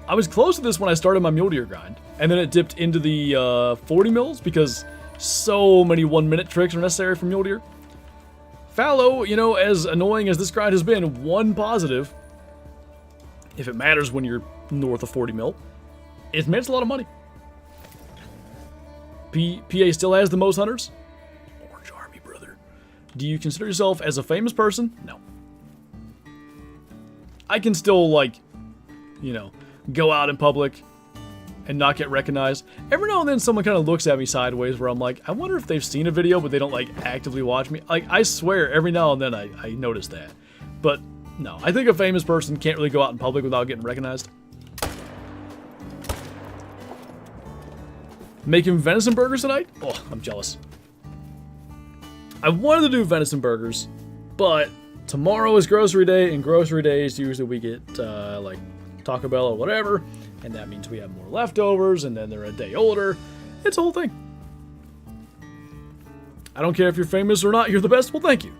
I was close to this when I started my mule deer grind, and then it dipped into the 40 mils because so many 1-minute tricks are necessary for mule deer. Fallow, you know, as annoying as this grind has been, one positive, if it matters when you're north of 40 mil, it makes a lot of money. PA still has the most hunters. Orange Army, brother. Do you consider yourself as a famous person? No. I can still, like, you know, go out in public and not get recognized. Every now and then someone kind of looks at me sideways where I'm like, I wonder if they've seen a video but they don't, like, actively watch me. Like, I swear every now and then I notice that. But, no. I think a famous person can't really go out in public without getting recognized. Making venison burgers tonight? Oh, I'm jealous. I wanted to do venison burgers, but tomorrow is grocery day, and grocery days usually we get, like, Taco Bell or whatever, and that means we have more leftovers, and then they're a day older. It's a whole thing. I don't care if you're famous or not, you're the best. Well, thank you.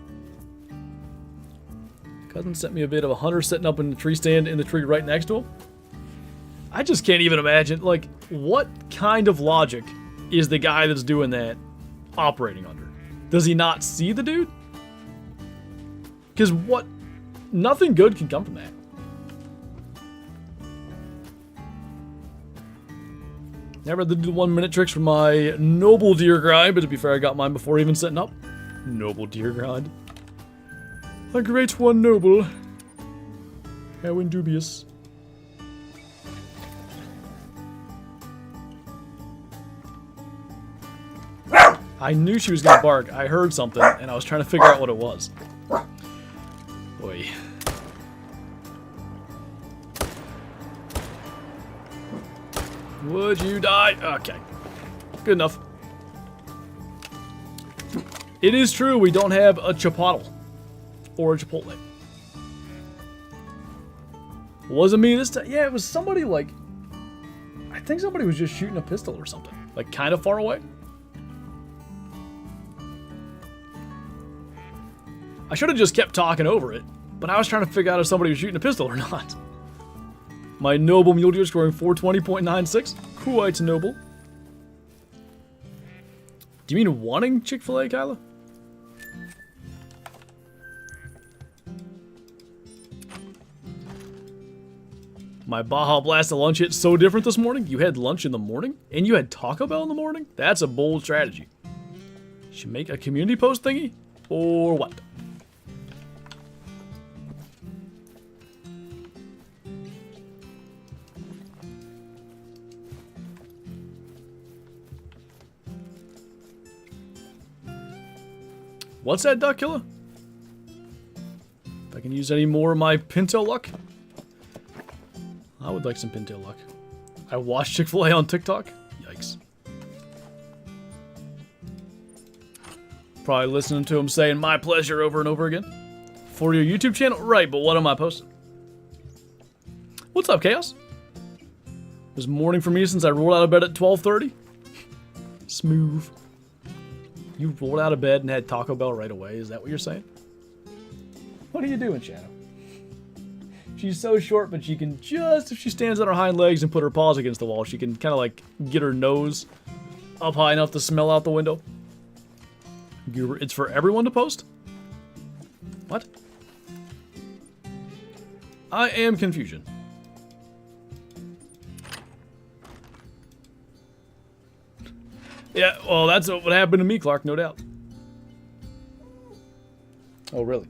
Cousin sent me a bit of a hunter sitting up in the tree stand in the tree right next to him. I just can't even imagine, like, what kind of logic is the guy that's doing that operating under? Does he not see the dude? Because what? Nothing good can come from that. Never did the 1-minute tricks for my noble deer grind, but to be fair, I got mine before even setting up. Noble deer grind. A great one, noble. How indubious. I knew she was gonna bark. I heard something, and I was trying to figure out what it was. Boy. Would you die? Okay. Good enough. It is true, we don't have a chipotle. Or a chipotle. Wasn't me this time. Yeah, it was somebody, like, I think somebody was just shooting a pistol or something. Like, kind of far away. I should have just kept talking over it, but I was trying to figure out if somebody was shooting a pistol or not. My noble mule deer scoring 420.96. Quite noble. Do you mean wanting Chick-fil-A, Kyla? My Baja Blast at lunch hit so different this morning. You had lunch in the morning? And you had Taco Bell in the morning? That's a bold strategy. Should make a community post thingy? Or what? What's that, Duck Killer? If I can use any more of my Pinto luck. I would like some Pinto luck. I watched Chick-fil-A on TikTok. Yikes. Probably listening to him saying my pleasure over and over again. For your YouTube channel? Right, but what am I posting? What's up, Chaos? It was morning for me since I rolled out of bed at 12:30. Smooth. You rolled out of bed and had Taco Bell right away. Is that what you're saying? What are you doing, Shadow? She's so short, but she can just, if she stands on her hind legs and put her paws against the wall, she can kind of like get her nose up high enough to smell out the window. It's for everyone to post? What? I am confusion. Yeah, well, that's what happened to me, Clark, no doubt. Oh, really?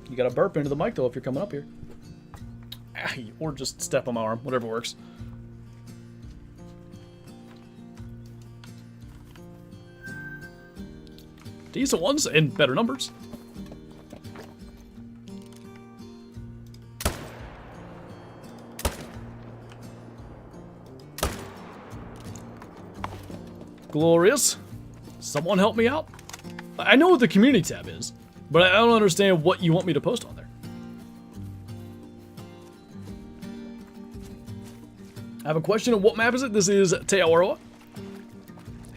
You gotta burp into the mic, though, if you're coming up here. Or just step on my arm, whatever works. Decent ones in better numbers. Glorious. Someone help me out. I know what the community tab is, but I don't understand what you want me to post on there. I have a question on what map is it? This is Te Awaroa.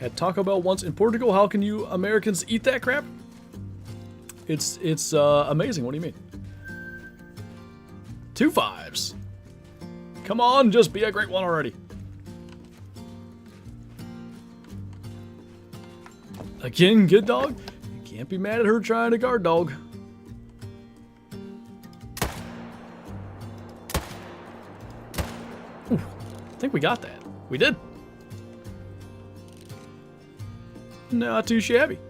Had Taco Bell once in Portugal. How can you Americans eat that crap? It's amazing. What do you mean? 2 5s. Come on, just be a great one already. Again, good dog. You can't be mad at her trying to guard dog. Ooh, I think we got that. We did. Not too shabby.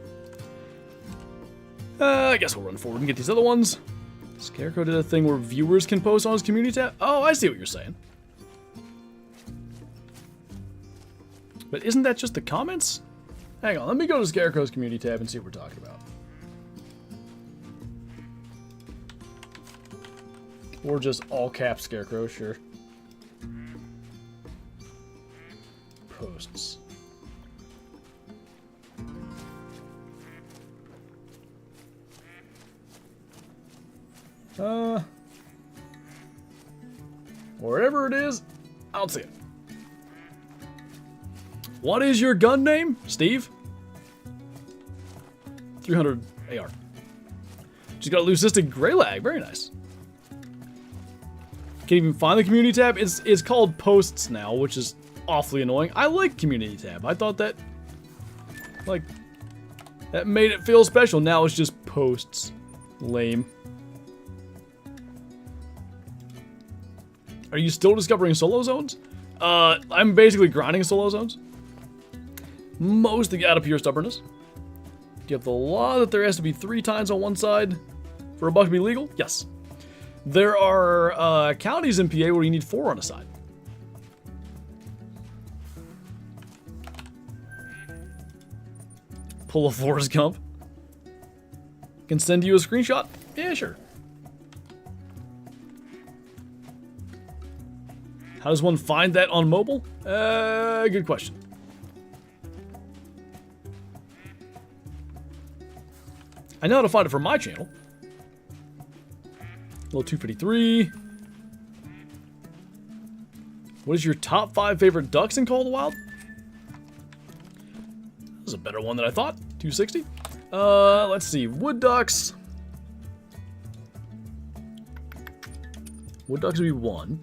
I guess we'll run forward and get these other ones. Scarecrow did a thing where viewers can post on his community tab. Oh, I see what you're saying. But isn't that just the comments? Hang on, let me go to Scarecrow's community tab and see what we're talking about. Or just all caps Scarecrow, sure. Posts. Wherever it is, I don't see it. What is your gun name, Steve? 300 AR. She's got a leucistic gray lag. Very nice. Can't even find the community tab. It's called posts now, which is awfully annoying. I like community tab. I thought that, like, that made it feel special. Now it's just posts. Lame. Are you still discovering solo zones? I'm basically grinding solo zones. Mostly out of pure stubbornness. Do you have the law that there has to be 3 times on one side for a buck to be legal? Yes. There are counties in PA where you need 4 on a side. Pull a Forrest Gump. Can send you a screenshot? Yeah, sure. How does one find that on mobile? Good question. I know how to find it from my channel. Little 253. What is your top 5 favorite ducks in Call of the Wild? This is a better one than I thought. 260. Let's see. Wood ducks. Wood ducks would be 1.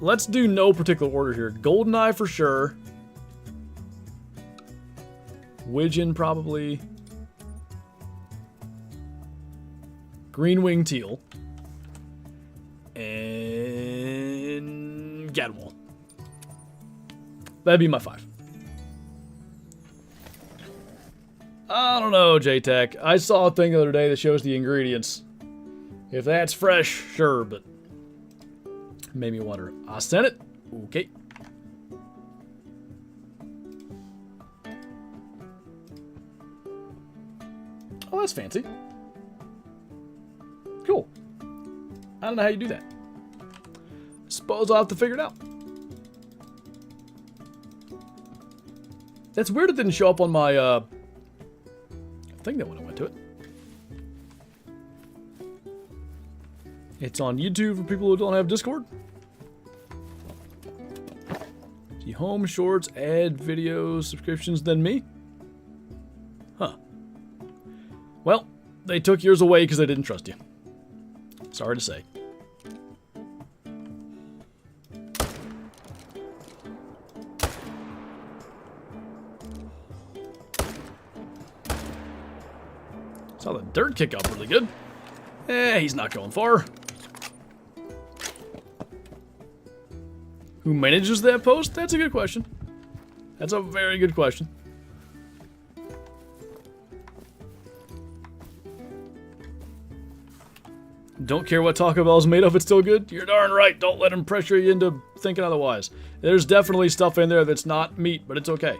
Let's do no particular order here. Goldeneye for sure. Widgeon probably. Green wing teal. And Gadwall. That'd be my 5. I don't know, J-Tech. I saw a thing the other day that shows the ingredients. If that's fresh, sure, but made me wonder. I sent it. Okay. Oh, that's fancy. Cool. I don't know how you do that. Suppose I'll have to figure it out. That's weird it didn't show up on my thing that when I went to it. It's on YouTube for people who don't have Discord. See home, shorts, add videos, subscriptions, then me. Huh. Well, they took yours away because they didn't trust you. Sorry to say. Saw the dirt kick up really good. He's not going far. Who manages that post? That's a good question. That's a very good question. Don't care what Taco Bell's made of, it's still good? You're darn right, don't let him pressure you into thinking otherwise. There's definitely stuff in there that's not meat, but it's okay.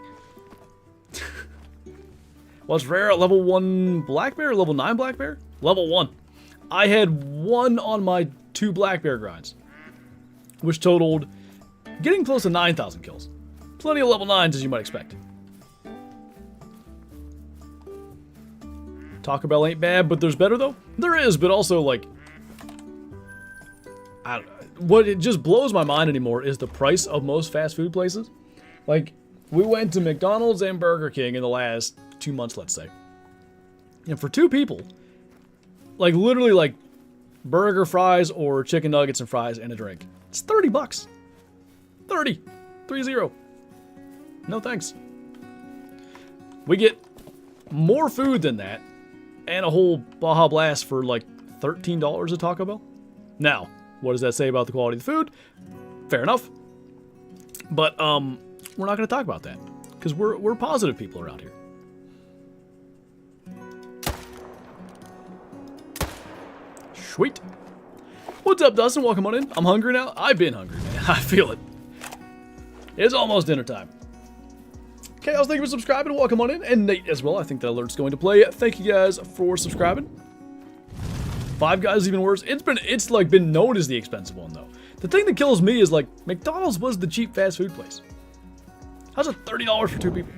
What's rare at level 1 black bear or level 9 black bear? Level 1. I had 1 on my 2 black bear grinds, which totaled getting close to 9,000 kills. Plenty of level 9s as you might expect. Taco Bell ain't bad, but there's better though? There is, but also like, I don't know. What it just blows my mind anymore is the price of most fast food places. Like, we went to McDonald's and Burger King in the last 2 months, let's say. And for 2 people, like literally like burger, fries, or chicken nuggets and fries and a drink, it's 30 bucks. 30. 30. No thanks. We get more food than that and a whole Baja Blast for like $13 at Taco Bell. Now, what does that say about the quality of the food? Fair enough. But we're not going to talk about that because we're positive people around here. Sweet. What's up, Dustin? Welcome on in. I'm hungry now. I've been hungry, man. I feel it. It's almost dinner time. Chaos, thank you for subscribing. Welcome on in. And Nate as well. I think that alert's going to play. Thank you guys for subscribing. Five Guys is even worse. It's like been known as the expensive one though. The thing that kills me is like McDonald's was the cheap fast food place. How's it $30 for 2 people?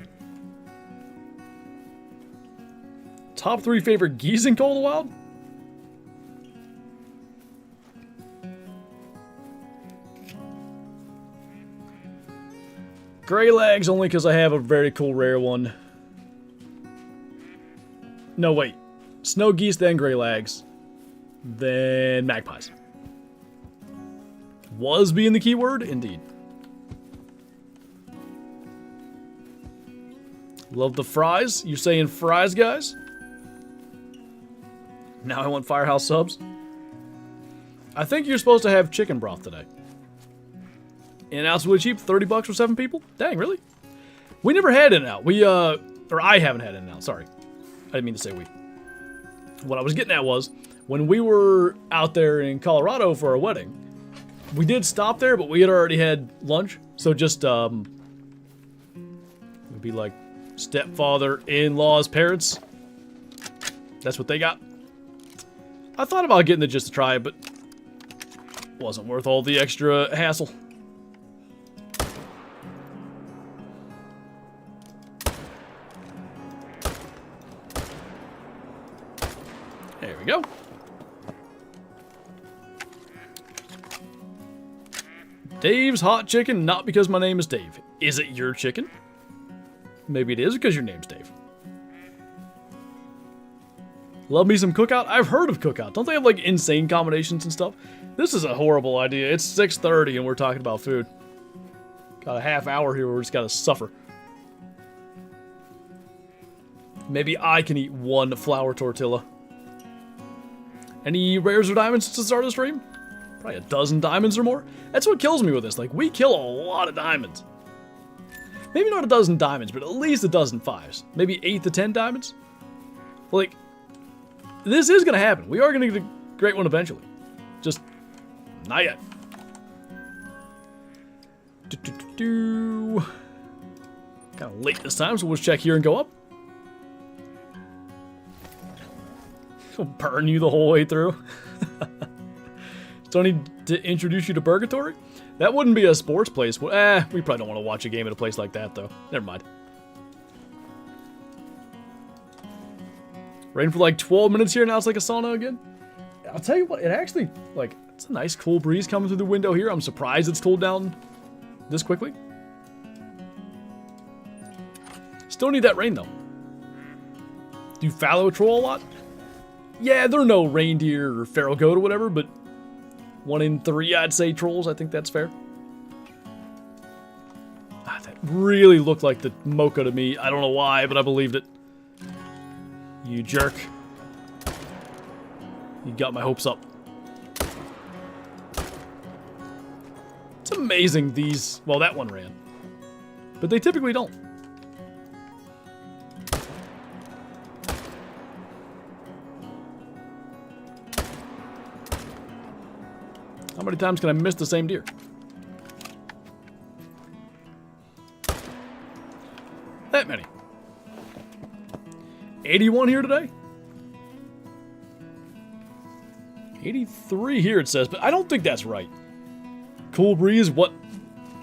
Top 3 favorite geese in Call of the Wild? Gray legs only because I have a very cool rare one. No, wait. Snow geese, then gray legs. Then magpies. Was being the keyword? Indeed. Love the fries. You saying fries, guys? Now I want Firehouse subs. I think you're supposed to have chicken broth today. In-N-Out's really cheap, 30 bucks for 7 people? Dang, really? We never had In-N-Out. Or I haven't had In-N-Out, sorry. I didn't mean to say we. What I was getting at was, when we were out there in Colorado for our wedding, we did stop there, but we had already had lunch. So just, it'd be like stepfather, in-laws, parents. That's what they got. I thought about getting it just to try it, but wasn't worth all the extra hassle. There we go. Dave's Hot Chicken, not because my name is Dave. Is it your chicken? Maybe it is because your name's Dave. Love me some Cookout? I've heard of Cookout. Don't they have like insane combinations and stuff? This is a horrible idea. It's 6:30 and we're talking about food. Got a half hour here where we just gotta suffer. Maybe I can eat 1 flour tortilla. Any rares or diamonds since the start of the stream? Probably a dozen diamonds or more. That's what kills me with this. Like, we kill a lot of diamonds. Maybe not a dozen diamonds, but at least a dozen 5s. Maybe 8 to 10 diamonds. Like, this is going to happen. We are going to get a great one eventually. Just not yet. Kind of late this time, so we'll just check here and go up. Burn you the whole way through. Don't need to introduce you to Purgatory? That wouldn't be a sports place. We probably don't want to watch a game at a place like that, though. Never mind. Rain for like 12 minutes here, now it's like a sauna again. I'll tell you what, it actually, like, it's a nice cool breeze coming through the window here. I'm surprised it's cooled down this quickly. Still need that rain, though. Do fallow troll a lot? Yeah, there are no reindeer or feral goat or whatever, but 1 in 3, I'd say, trolls. I think that's fair. Ah, that really looked like the mocha to me. I don't know why, but I believed it. You jerk. You got my hopes up. It's amazing these... Well, that one ran. But they typically don't. How many times can I miss the same deer? That many. 81 here today? 83 here it says, but I don't think that's right. Cool breeze, what?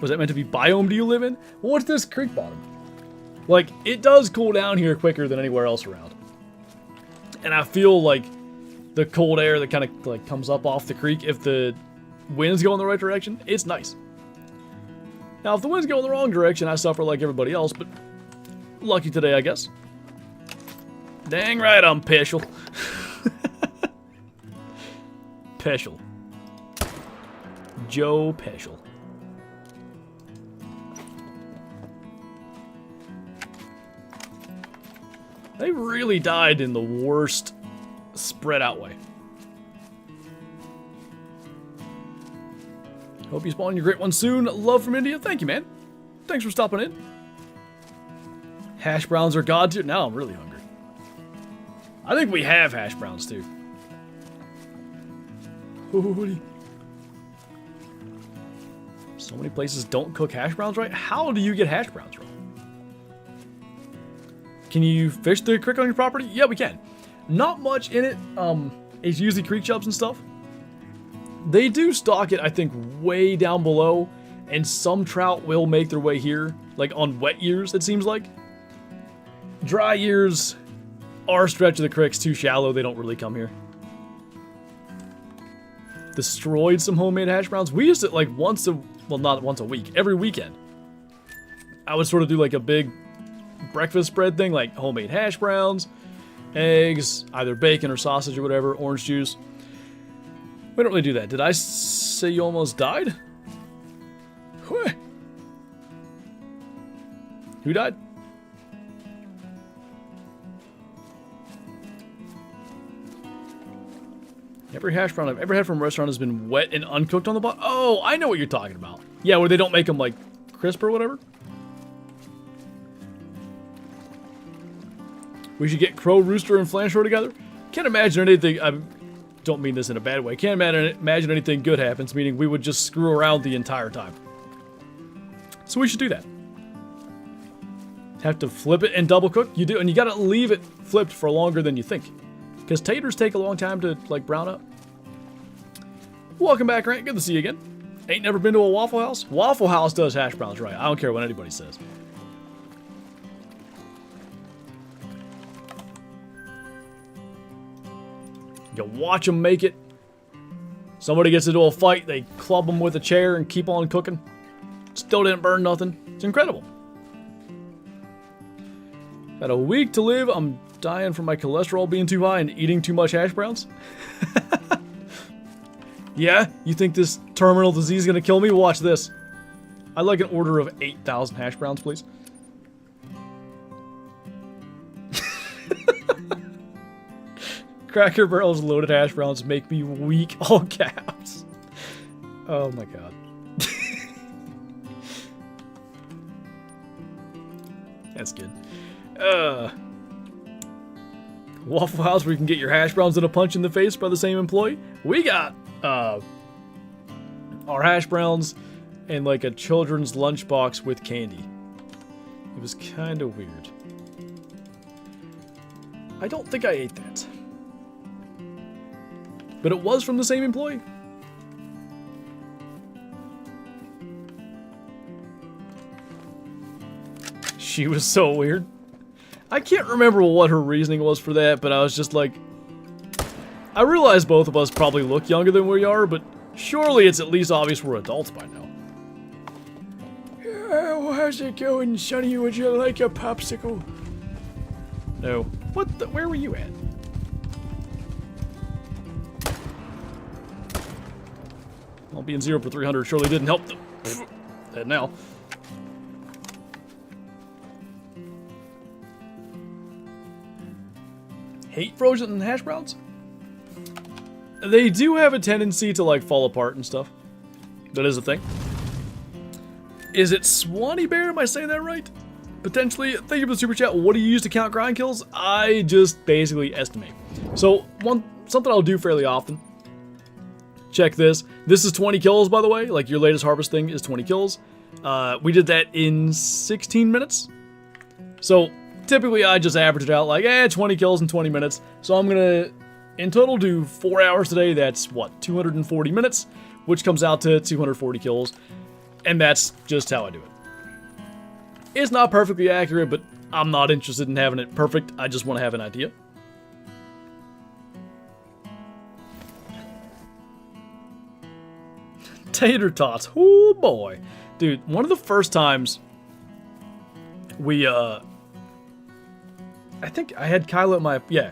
Was that meant to be biome do you live in? Well, what's this creek bottom? Like, it does cool down here quicker than anywhere else around. And I feel like the cold air that kind of like comes up off the creek, if the winds go in the right direction, it's nice. Now, if the winds go in the wrong direction, I suffer like everybody else, but lucky today, I guess. Dang right, I'm Peschel. Peschel. Joe Peschel. They really died in the worst spread out way. Hope you spawn your great one soon. Love from India. Thank you, man. Thanks for stopping in. Hash browns are god tier. Now I'm really hungry. I think we have hash browns too. Holy. So many places don't cook hash browns right. How do you get hash browns right? Can you fish the creek on your property? Yeah, we can. Not much in it. It's usually creek chubs and stuff. They do stock it, I think, way down below, and some trout will make their way here, like on wet years, it seems like. Dry years, our stretch of the creek's too shallow, they don't really come here. Destroyed some homemade hash browns. We used it like not once a week, every weekend. I would sort of do like a big breakfast spread thing, like homemade hash browns, eggs, either bacon or sausage or whatever, orange juice. We don't really do that. Did I say you almost died? Who died? Every hash brown I've ever had from a restaurant has been wet and uncooked on the bottom. Oh, I know what you're talking about. Yeah, where they don't make them like crisp or whatever. We should get Crow, Rooster, and Flanshore together. Can't imagine anything. I don't mean this in a bad way. Can't imagine anything good happens, meaning we would just screw around the entire time. So we should do that. Have to flip it and double cook? You do, and you gotta leave it flipped for longer than you think. Because taters take a long time to, like, brown up. Welcome back, Grant. Good to see you again. Ain't never been to a Waffle House? Waffle House does hash browns right. I don't care what anybody says. You watch them make it. Somebody gets into a fight, they club them with a chair and keep on cooking. Still didn't burn nothing. It's incredible. Got a week to live. I'm dying from my cholesterol being too high and eating too much hash browns. Yeah? You think this terminal disease is going to kill me? Watch this. I'd like an order of 8,000 hash browns, please. Cracker Barrel's loaded hash browns make me weak, all caps. Oh my god. That's good. Waffle House where you can get your hash browns and a punch in the face by the same employee. We got our hash browns and like a children's lunchbox with candy. It was kind of weird. I don't think I ate that. but it was from the same employee. She was so weird. I can't remember what her reasoning was for that, but I was just like... I realize both of us probably look younger than we are, but surely it's at least obvious we're adults by now. Oh, how's it going, Sonny? Would you like a popsicle? No. What the... Where were you at? Well, being 0 for 300 surely didn't help them. Dead now. Hate frozen hash browns? They do have a tendency to, like, fall apart and stuff. That is a thing. Is it Swanee Bear? Am I saying that right? Potentially. Thank you for the super chat. What do you use to count grind kills? I just basically estimate. So, something I'll do fairly often. Check this. This is 20 kills, by the way. Like, your latest harvest thing is 20 kills. We did that in 16 minutes. So, typically I just average it out like, 20 kills in 20 minutes. So I'm gonna, in total, do 4 hours today. That's, what, 240 minutes? Which comes out to 240 kills. And that's just how I do it. It's not perfectly accurate, but I'm not interested in having it perfect. I just want to have an idea. Tater tots. Oh boy. Dude, one of the first times we, I think I had Kyla at my, yeah.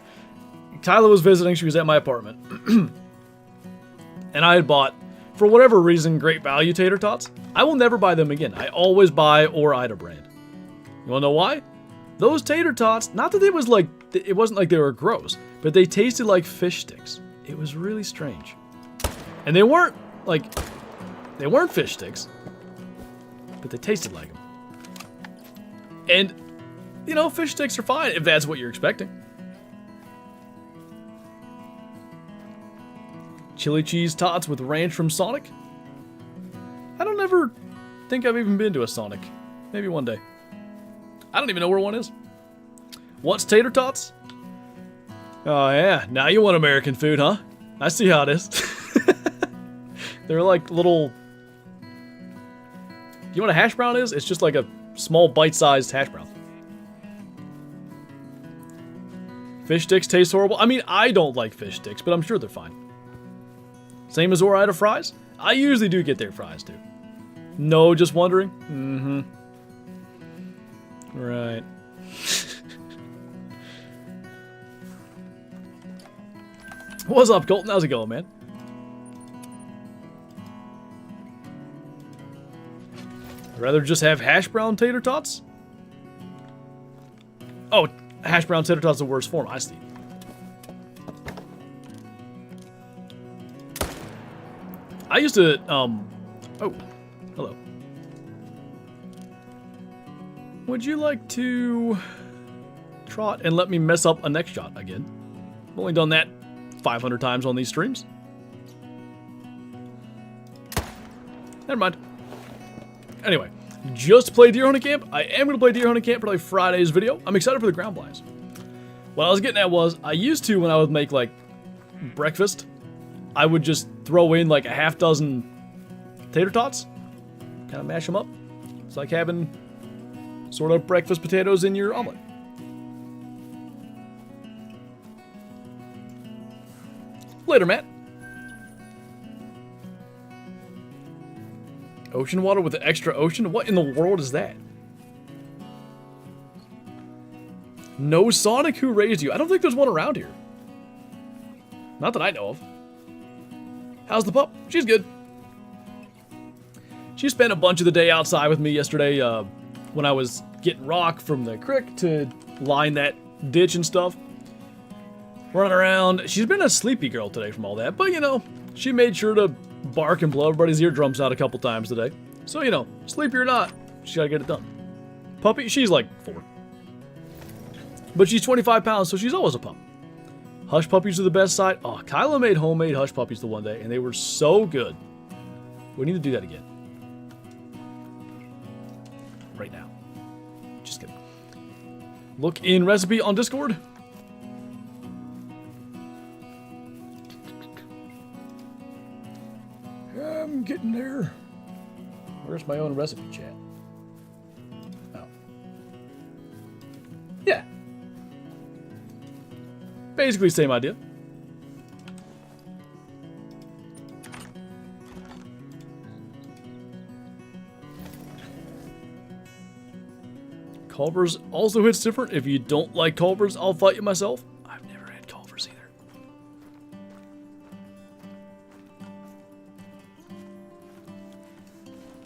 Kyla was visiting, she was at my apartment. And I had bought, for whatever reason, great value tater tots. I will never buy them again. I always buy or Ida brand. You wanna know why? Those tater tots, not that it was like, it wasn't like they were gross, but they tasted like fish sticks. It was really strange. And they weren't, like, they weren't fish sticks, but they tasted like them. And, you know, fish sticks are fine if that's what you're expecting. Chili cheese tots with ranch from Sonic? I don't ever think I've even been to a Sonic. Maybe one day. I don't even know where one is. What's tater tots? Oh yeah, now you want American food, huh? I see how it is. They're like little... You know what a hash brown is? It's just like a small bite-sized hash brown. Fish sticks taste horrible. I mean, I don't like fish sticks, but I'm sure they're fine. Same as Ore-Ida fries? I usually do get their fries, too. No, just wondering? Mm-hmm. Right. What's up, Colton? How's it going, man? I'd rather just have hash brown tater tots? Oh, hash brown tater tots is the worst form. I see. I used to, oh, hello. Would you like to trot and let me mess up a next shot again? I've only done that 500 times on these streams. Never mind. Anyway, just play Deer Hunting Camp. I am going to play Deer Hunting Camp for like Friday's video. I'm excited for the ground blinds. What I was getting at was, I used to, when I would make like breakfast, I would just throw in like a half dozen tater tots, kind of mash them up. It's like having sort of breakfast potatoes in your omelet. Later, Matt. Ocean water with the extra ocean? What in the world is that? No Sonic? Who raised you? I don't think there's one around here. Not that I know of. How's the pup? She's good. She spent a bunch of the day outside with me yesterday when I was getting rock from the creek to line that ditch and stuff. Running around. She's been a sleepy girl today from all that, but you know, she made sure to bark and blow everybody's eardrums out a couple times today. So, you know, sleepy or not, she gotta get it done. Puppy, she's like 4. But she's 25 pounds, so she's always a pup. Hush puppies are the best side. Oh, Kyla made homemade hush puppies the one day, and they were so good. We need to do that again. Right now. Just kidding. Look in recipe on Discord. getting there. Where's my own recipe, chat? Oh. Yeah. Basically same idea. Culvers also hits different. If you don't like Culvers, I'll fight you myself. I've never had Culvers either.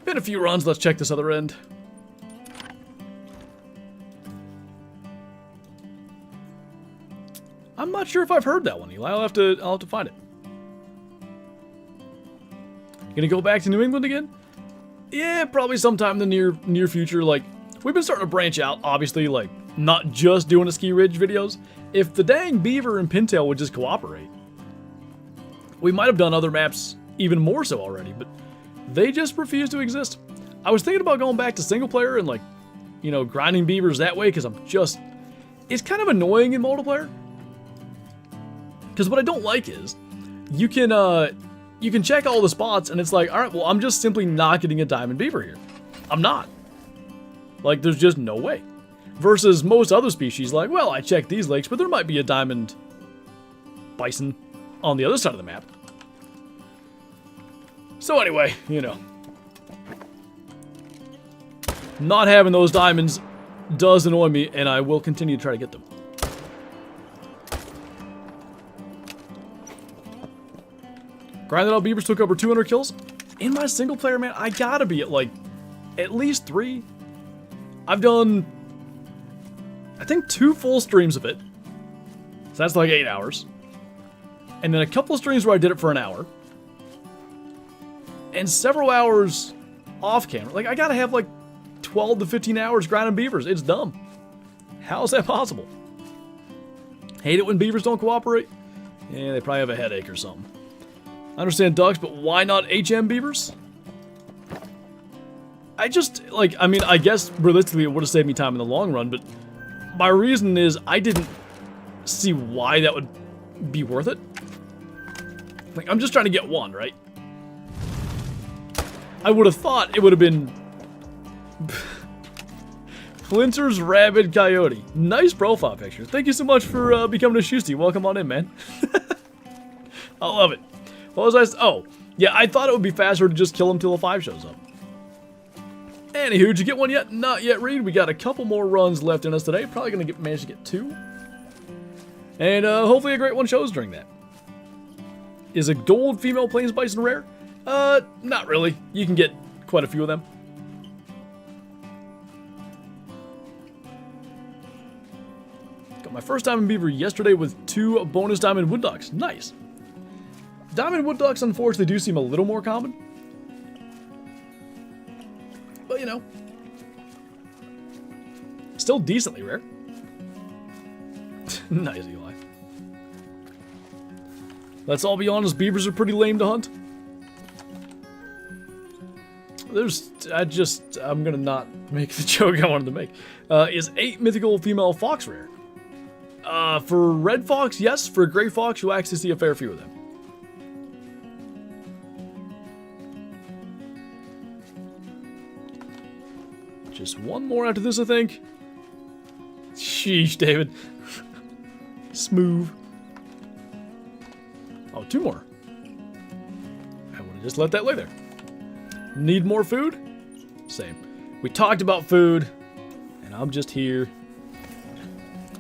Been a few runs. Let's check this other end. I'm not sure if I've heard that one, Eli. I'll have to find it. Gonna go back to New England again? Yeah, probably sometime in the near future. Like, we've been starting to branch out, obviously, like, not just doing the Ski Ridge videos. If the dang Beaver and Pintail would just cooperate, we might have done other maps even more so already, but they just refuse to exist. I was thinking about going back to single player and, like, you know, grinding beavers that way, because it's kind of annoying in multiplayer. Because what I don't like is, you can check all the spots, and it's like, alright, well, I'm just simply not getting a diamond beaver here. I'm not. Like, there's just no way. Versus most other species, like, well, I checked these lakes, but there might be a diamond bison on the other side of the map. So anyway, you know. Not having those diamonds does annoy me, and I will continue to try to get them. Grinded out beavers took over 200 kills. In my single player, man, I gotta be at, like, at least 3. I've done, I think, 2 full streams of it. So that's like 8 hours. And then a couple of streams where I did it for an hour. And several hours off camera. Like, I gotta have like 12 to 15 hours grinding beavers. It's dumb. How is that possible? Hate it when beavers don't cooperate. Yeah, they probably have a headache or something. I understand ducks, but why not HM beavers? I just, like, I mean, I guess realistically it would have saved me time in the long run, but my reason is I didn't see why that would be worth it. Like, I'm just trying to get one, right? I would have thought it would have been Flinter's rabid coyote. Nice profile picture. Thank you so much for becoming a Shoosty. Welcome on in, man. I love it. What was I? Oh, yeah, I thought it would be faster to just kill him till a 5 shows up. Anywho, did you get one yet? Not yet, Reed. We got a couple more runs left in us today. Probably going to manage to get 2. And hopefully a great one shows during that. Is a gold female plains bison rare? Not really. You can get quite a few of them. Got my first diamond beaver yesterday with 2 bonus diamond wood ducks. Nice. Diamond wood ducks, unfortunately, do seem a little more common. But, you know, still decently rare. Nice, Eli. Let's all be honest, beavers are pretty lame to hunt. I'm gonna not make the joke I wanted to make. Is 8 mythical female fox rare? For red fox, yes. For gray fox, you'll actually see a fair few of them. Just one more after this, I think. Sheesh, David. Smooth. Oh, 2 more. I would have just let that lay there. Need more food? Same. We talked about food, and I'm just here.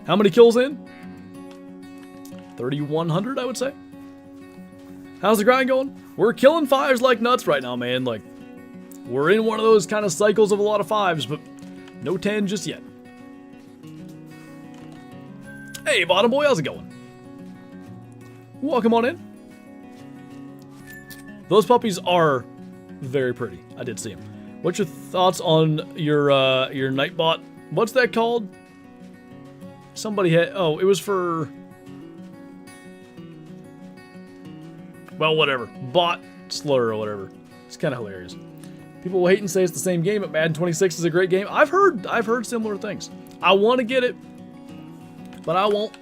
How many kills in? 3,100, I would say. How's the grind going? We're killing 5s like nuts right now, man. Like, we're in one of those kind of cycles of a lot of 5s, but no 10 just yet. Hey, Bottom Boy, how's it going? Welcome on in. Those puppies are very pretty. I did see them. What's your thoughts on your Nightbot? What's that called? Somebody had... Oh, it was for... Well, whatever. Bot slur or whatever. It's kind of hilarious. People will hate and say it's the same game, but Madden 26 is a great game. I've heard similar things. I want to get it, but I won't,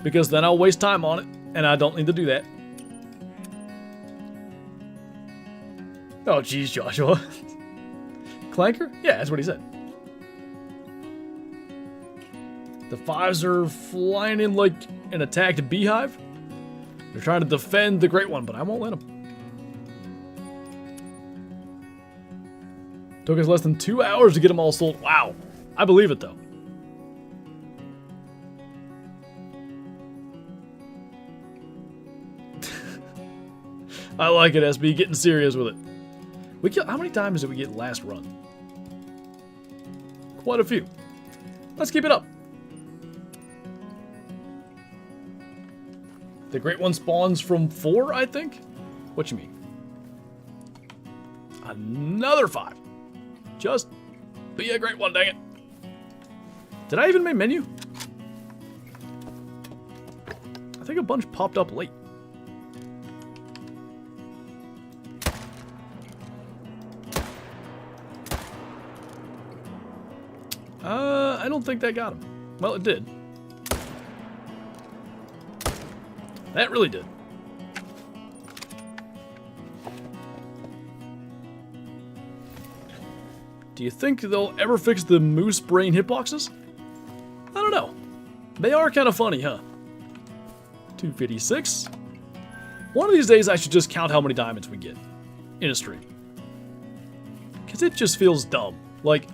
because then I'll waste time on it, and I don't need to do that. Oh, geez, Joshua. Clanker? Yeah, that's what he said. The 5s are flying in like an attacked beehive. They're trying to defend the Great One, but I won't let them. Took us less than 2 hours to get them all sold. Wow. I believe it, though. I like it, SB. Getting serious with it. We killed, how many times did we get last run? Quite a few. Let's keep it up. The Great One spawns from 4, I think? What you mean? Another 5. Just be a Great One, dang it. Did I even make menu? I think a bunch popped up late. I don't think that got him. Well, it did. That really did. Do you think they'll ever fix the moose brain hitboxes? I don't know. They are kind of funny, huh? 256. One of these days I should just count how many diamonds we get in a stream. Because it just feels dumb. Like,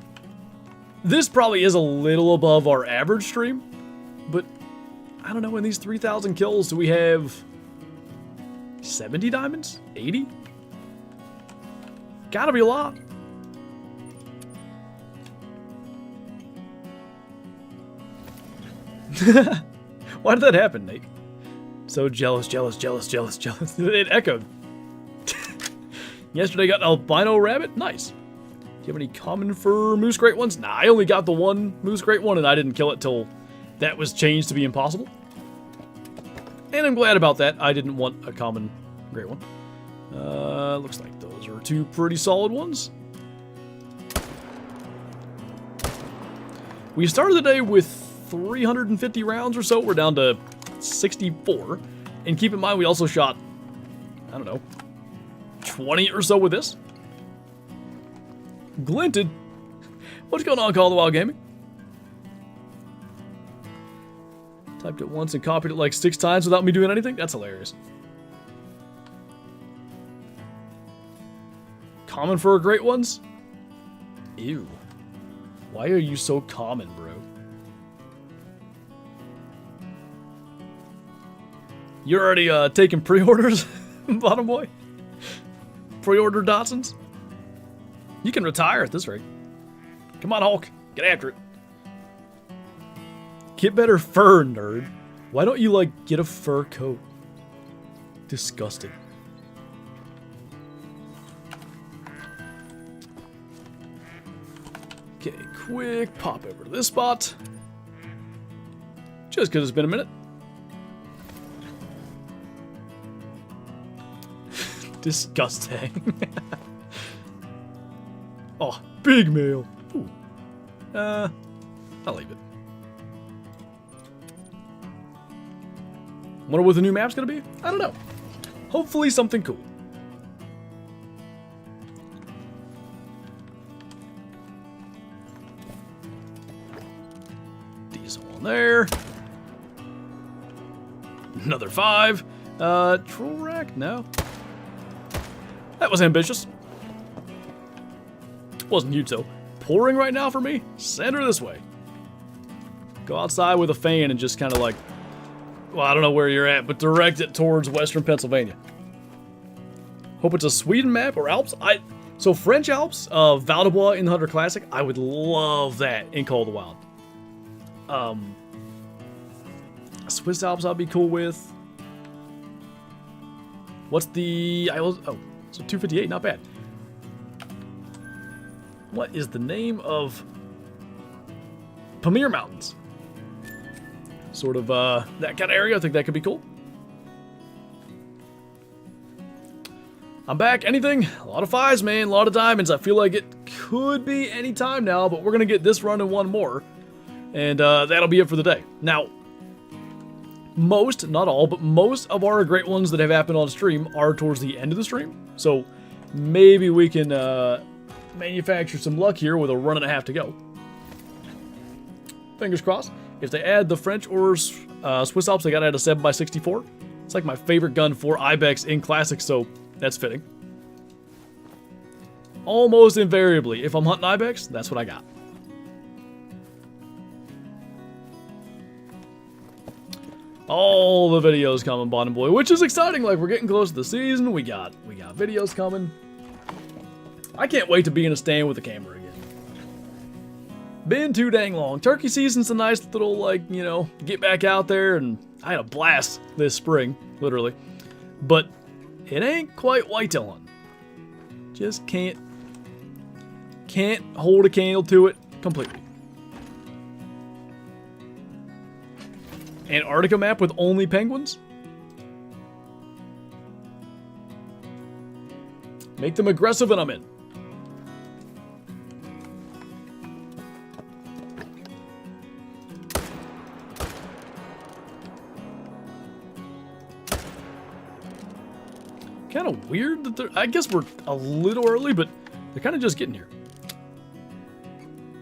this probably is a little above our average stream, but I don't know, in these 3,000 kills, do we have 70 diamonds? 80? Gotta be a lot. Why did that happen, Nate? So jealous, jealous, jealous, jealous, jealous. It echoed. Yesterday got an albino rabbit? Nice. Do you have any common fur moose great ones? Nah, I only got the one moose great one and I didn't kill it till that was changed to be impossible. And I'm glad about that. I didn't want a common great one. Looks like those are 2 pretty solid ones. We started the day with 350 rounds or so. We're down to 64. And keep in mind, we also shot, I don't know, 20 or so with this. Glinted. What's going on, Call the Wild Gaming? Typed it once and copied it like 6 times without me doing anything? That's hilarious. Common for great ones? Ew. Why are you so common, bro? You're already taking pre-orders, bottom boy? Pre-order Dotsons? You can retire at this rate. Come on, Hulk. Get after it. Get better fur, nerd. Why don't you, like, get a fur coat? Disgusting. Okay, quick pop over to this spot. Just because it's been a minute. Disgusting. Oh, big mail. Ooh. I'll leave it. Wonder what the new map's gonna be? I don't know. Hopefully something cool. Diesel on there. Another 5. Troll rack? No. That was ambitious. Wasn't huge though. Pouring right now for me? Send her this way. Go outside with a fan and just kind of like, well, I don't know where you're at, but direct it towards Western Pennsylvania. Hope it's a Sweden map or Alps. So French Alps, Val de Bois in the Hunter Classic, I would love that in Call of the Wild. Swiss Alps I'd be cool with. What's the... oh, so 258, not bad. What is the name of Pamir Mountains? Sort of that kind of area. I think that could be cool. I'm back. Anything? A lot of 5s, man. A lot of diamonds. I feel like it could be any time now, but we're going to get this run and one more. And that'll be it for the day. Now, most, not all, but most of our great ones that have happened on stream are towards the end of the stream. So maybe we can manufacture some luck here with a run and a half to go. Fingers crossed. If they add the French or Swiss Alps, they gotta add a 7x64. It's like my favorite gun for Ibex in Classic, so that's fitting. Almost invariably, if I'm hunting Ibex, that's what I got. All the videos coming, Bottom Boy, which is exciting. Like, we're getting close to the season. We got videos coming. I can't wait to be in a stand with the camera again. Been too dang long. Turkey season's a nice little, like, you know, get back out there, and I had a blast this spring, literally. But it ain't quite whitetail hunting. Just can't hold a candle to it completely. Antarctica map with only penguins? Make them aggressive and I'm in. Kind of weird that they're... I guess we're a little early, but they're kind of just getting here.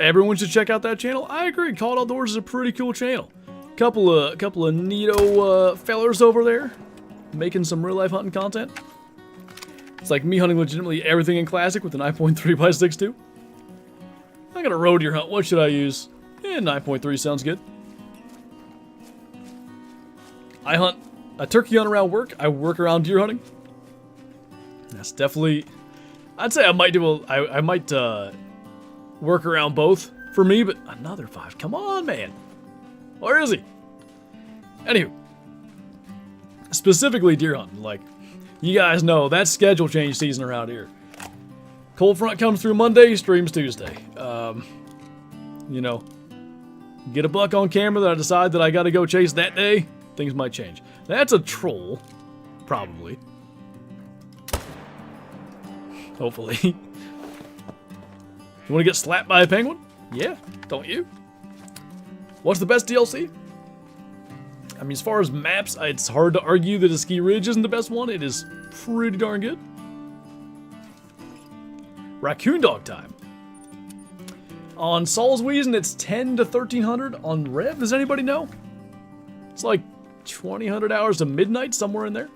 Everyone should check out that channel. I agree. Called Outdoors is a pretty cool channel. Couple of neato fellers over there making some real life hunting content. It's like me hunting legitimately everything in Classic with a 9.3x6.2. I got a roe deer hunt. What should I use? 9.3 sounds good. I hunt a turkey hunt around work. I work around deer hunting. That's definitely... I'd say I might do I might work around both for me, but another 5. Come on, man. Where is he? Anywho. Specifically deer hunting. Like, you guys know, that's schedule change season around here. Cold front comes through Monday, streams Tuesday. You know, get a buck on camera that I decide that I gotta go chase that day, things might change. That's a troll. Probably. Hopefully. You want to get slapped by a penguin? Yeah, don't you? What's the best DLC? I mean, as far as maps, it's hard to argue that a Ski Ridge isn't the best one. It is pretty darn good. Raccoon Dog time. On Salsweezen, it's 10 to 1300. On Rev, does anybody know? It's like 2000 hours to midnight, somewhere in there.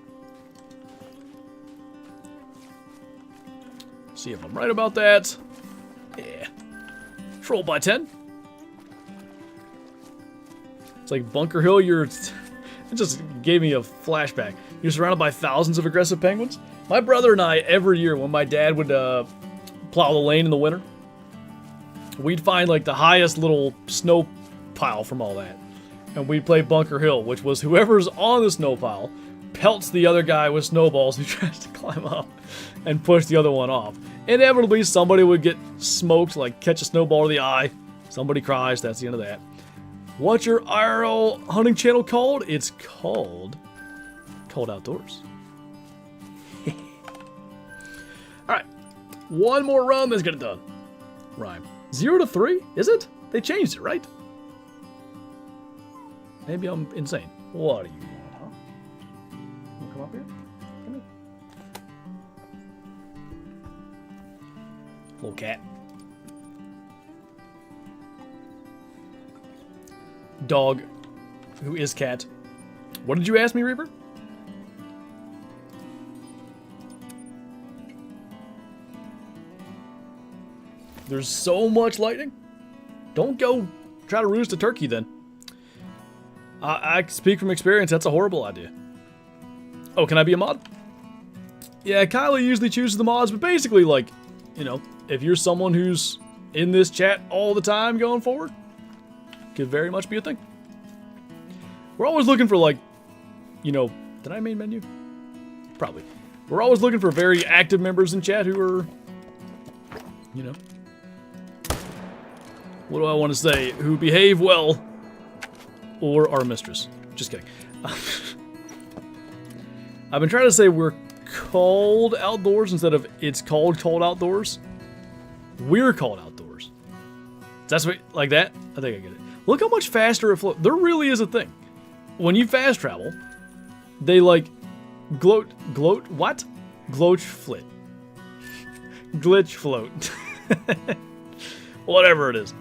See if I'm right about that. Yeah. Troll by 10. It's like Bunker Hill, it just gave me a flashback. You're surrounded by thousands of aggressive penguins. My brother and I, every year when my dad would plow the lane in the winter, we'd find like the highest little snow pile from all that. And we'd play Bunker Hill, which was whoever's on the snow pile pelts the other guy with snowballs who tries to climb up and push the other one off. Inevitably, somebody would get smoked, like catch a snowball to the eye. Somebody cries, that's the end of that. What's your IRL hunting channel called? It's called Outdoors. Alright, one more run, let's get it done. Rhyme. 0 to 3? Is it? They changed it, right? Maybe I'm insane. What do you want, huh? You come up here? Come here. Little cat. Dog, who is cat. What did you ask me, Reaper? There's so much lightning. Don't go try to roost a turkey then. I speak from experience, that's a horrible idea. Oh, can I be a mod? Yeah, Kylie usually chooses the mods, but basically, like, you know, if you're someone who's in this chat all the time going forward, could very much be a thing. We're always looking for, like, you know, did I main menu? Probably. We're always looking for very active members in chat who are, you know, what do I want to say? Who behave well or are mistress. Just kidding. I've been trying to say we're called Outdoors instead of it's called Outdoors. We're called Outdoors. That's what, like that? I think I get it. Look how much faster it floats. There really is a thing. When you fast travel, they like gloat flit. glitch float. Whatever it is.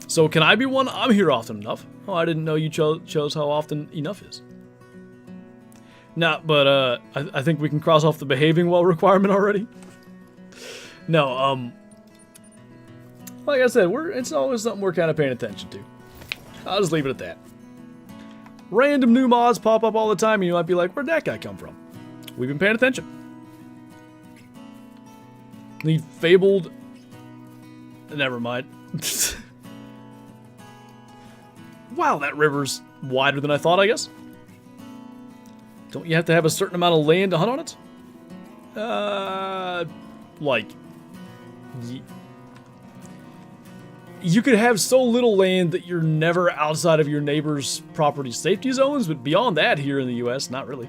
So can I be one? I'm here often enough. Oh, I didn't know you chose how often enough is. Nah, but I think we can cross off the behaving well requirement already. No, like I said, it's always something we're kind of paying attention to. I'll just leave it at that. Random new mods pop up all the time, and you might be like, where'd that guy come from? We've been paying attention. The fabled... Never mind. Wow, that river's wider than I thought, I guess. Don't you have to have a certain amount of land to hunt on it? Like... You could have so little land that you're never outside of your neighbor's property safety zones, but beyond that here in the US, not really.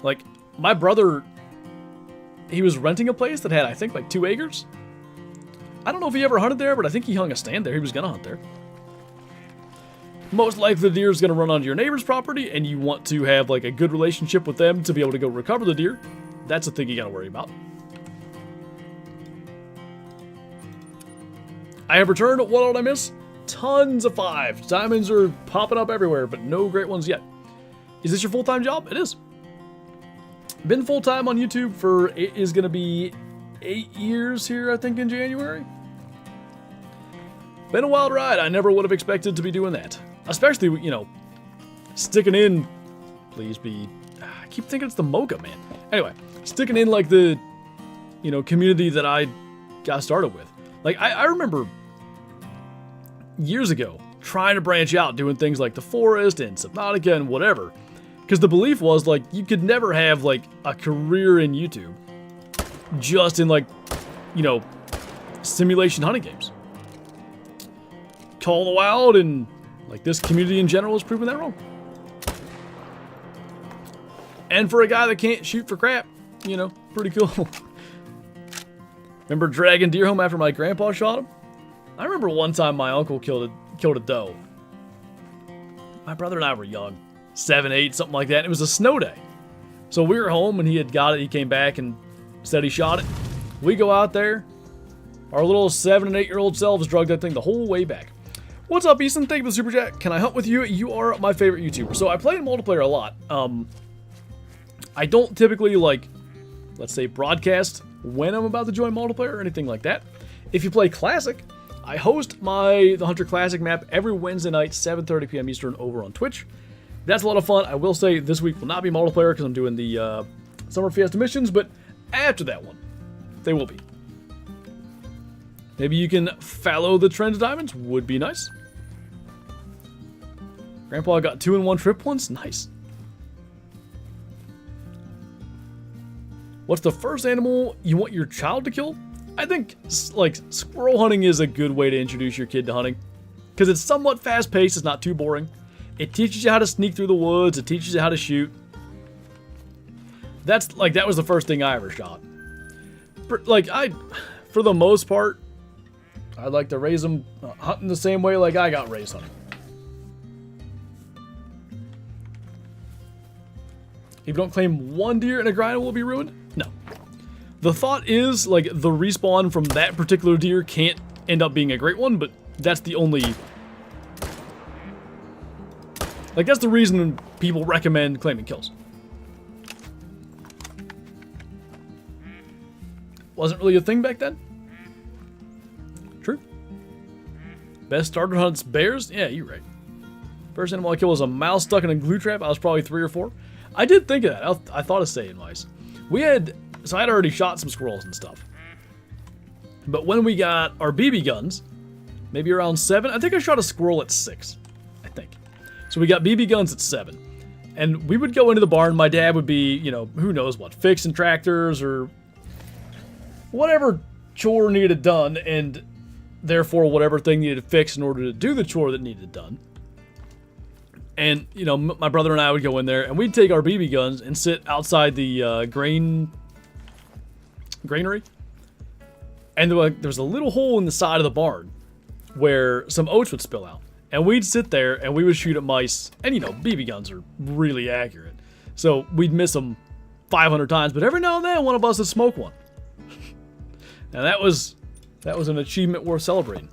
Like, my brother, he was renting a place that had, I think, like 2 acres. I don't know if he ever hunted there, but I think he hung a stand there. He was gonna hunt there. Most likely the deer is gonna run onto your neighbor's property, and you want to have, like, a good relationship with them to be able to go recover the deer. That's a thing you gotta worry about. I have returned. What did I miss? Tons of 5. Diamonds are popping up everywhere, but no great ones yet. Is this your full-time job? It is. Been full-time on YouTube for, it is going to be 8 years here, I think, in January. Been a wild ride. I never would have expected to be doing that. Especially, you know, sticking in, please be, I keep thinking it's the Mocha, man. Anyway, sticking in, like, the, you know, community that I got started with. Like, I remember years ago trying to branch out, doing things like the forest and Subnautica and whatever. Because the belief was, like, you could never have, like, a career in YouTube just in, like, you know, simulation hunting games. Call of the Wild and, like, this community in general has proven that wrong. And for a guy that can't shoot for crap, you know, pretty cool. Remember dragging deer home after my grandpa shot him? I remember one time my uncle killed a doe. My brother and I were young. 7, 8, something like that. It was a snow day. So we were home and he had got it. He came back and said he shot it. We go out there. Our little 7 and 8-year-old selves drug that thing the whole way back. What's up, Easton? Thank you for the super chat. Can I hunt with you? You are my favorite YouTuber. So I play in multiplayer a lot. I don't typically, like, let's say, broadcast when I'm about to join multiplayer or anything like that. If you play Classic, I host The Hunter Classic map every Wednesday night, 7:30 p.m. Eastern, over on Twitch. That's a lot of fun. I will say this week will not be multiplayer because I'm doing the Summer Fiesta missions, but after that one, they will be. Maybe you can follow the trend of diamonds. Would be nice. Grandpa got 2 in one trip once. Nice. What's the first animal you want your child to kill? I think, like, squirrel hunting is a good way to introduce your kid to hunting. Because it's somewhat fast-paced, it's not too boring. It teaches you how to sneak through the woods, it teaches you how to shoot. That was the first thing I ever shot. For the most part, I'd like to raise them hunting the same way like I got raised hunting. If you don't claim one deer in a grind, will be ruined? No. The thought is, like, the respawn from that particular deer can't end up being a great one, but that's the only... Like, that's the reason people recommend claiming kills. Wasn't really a thing back then? True. Best starter hunts bears? Yeah, you're right. First animal I killed was a mouse stuck in a glue trap. I was probably 3 or 4. I did think of that. I thought of saying mice. So I'd already shot some squirrels and stuff. But when we got our BB guns, maybe around 7, I think I shot a squirrel at 6, I think. So we got BB guns at 7. And we would go into the barn. My dad would be, you know, who knows what, fixing tractors or whatever chore needed done, and therefore whatever thing needed fixed in order to do the chore that needed done. And, you know, my brother and I would go in there, and we'd take our BB guns and sit outside the granary. And there was a little hole in the side of the barn where some oats would spill out. And we'd sit there, and we would shoot at mice. And, you know, BB guns are really accurate. So we'd miss them 500 times, but every now and then one of us would smoke one. And that was an achievement worth celebrating.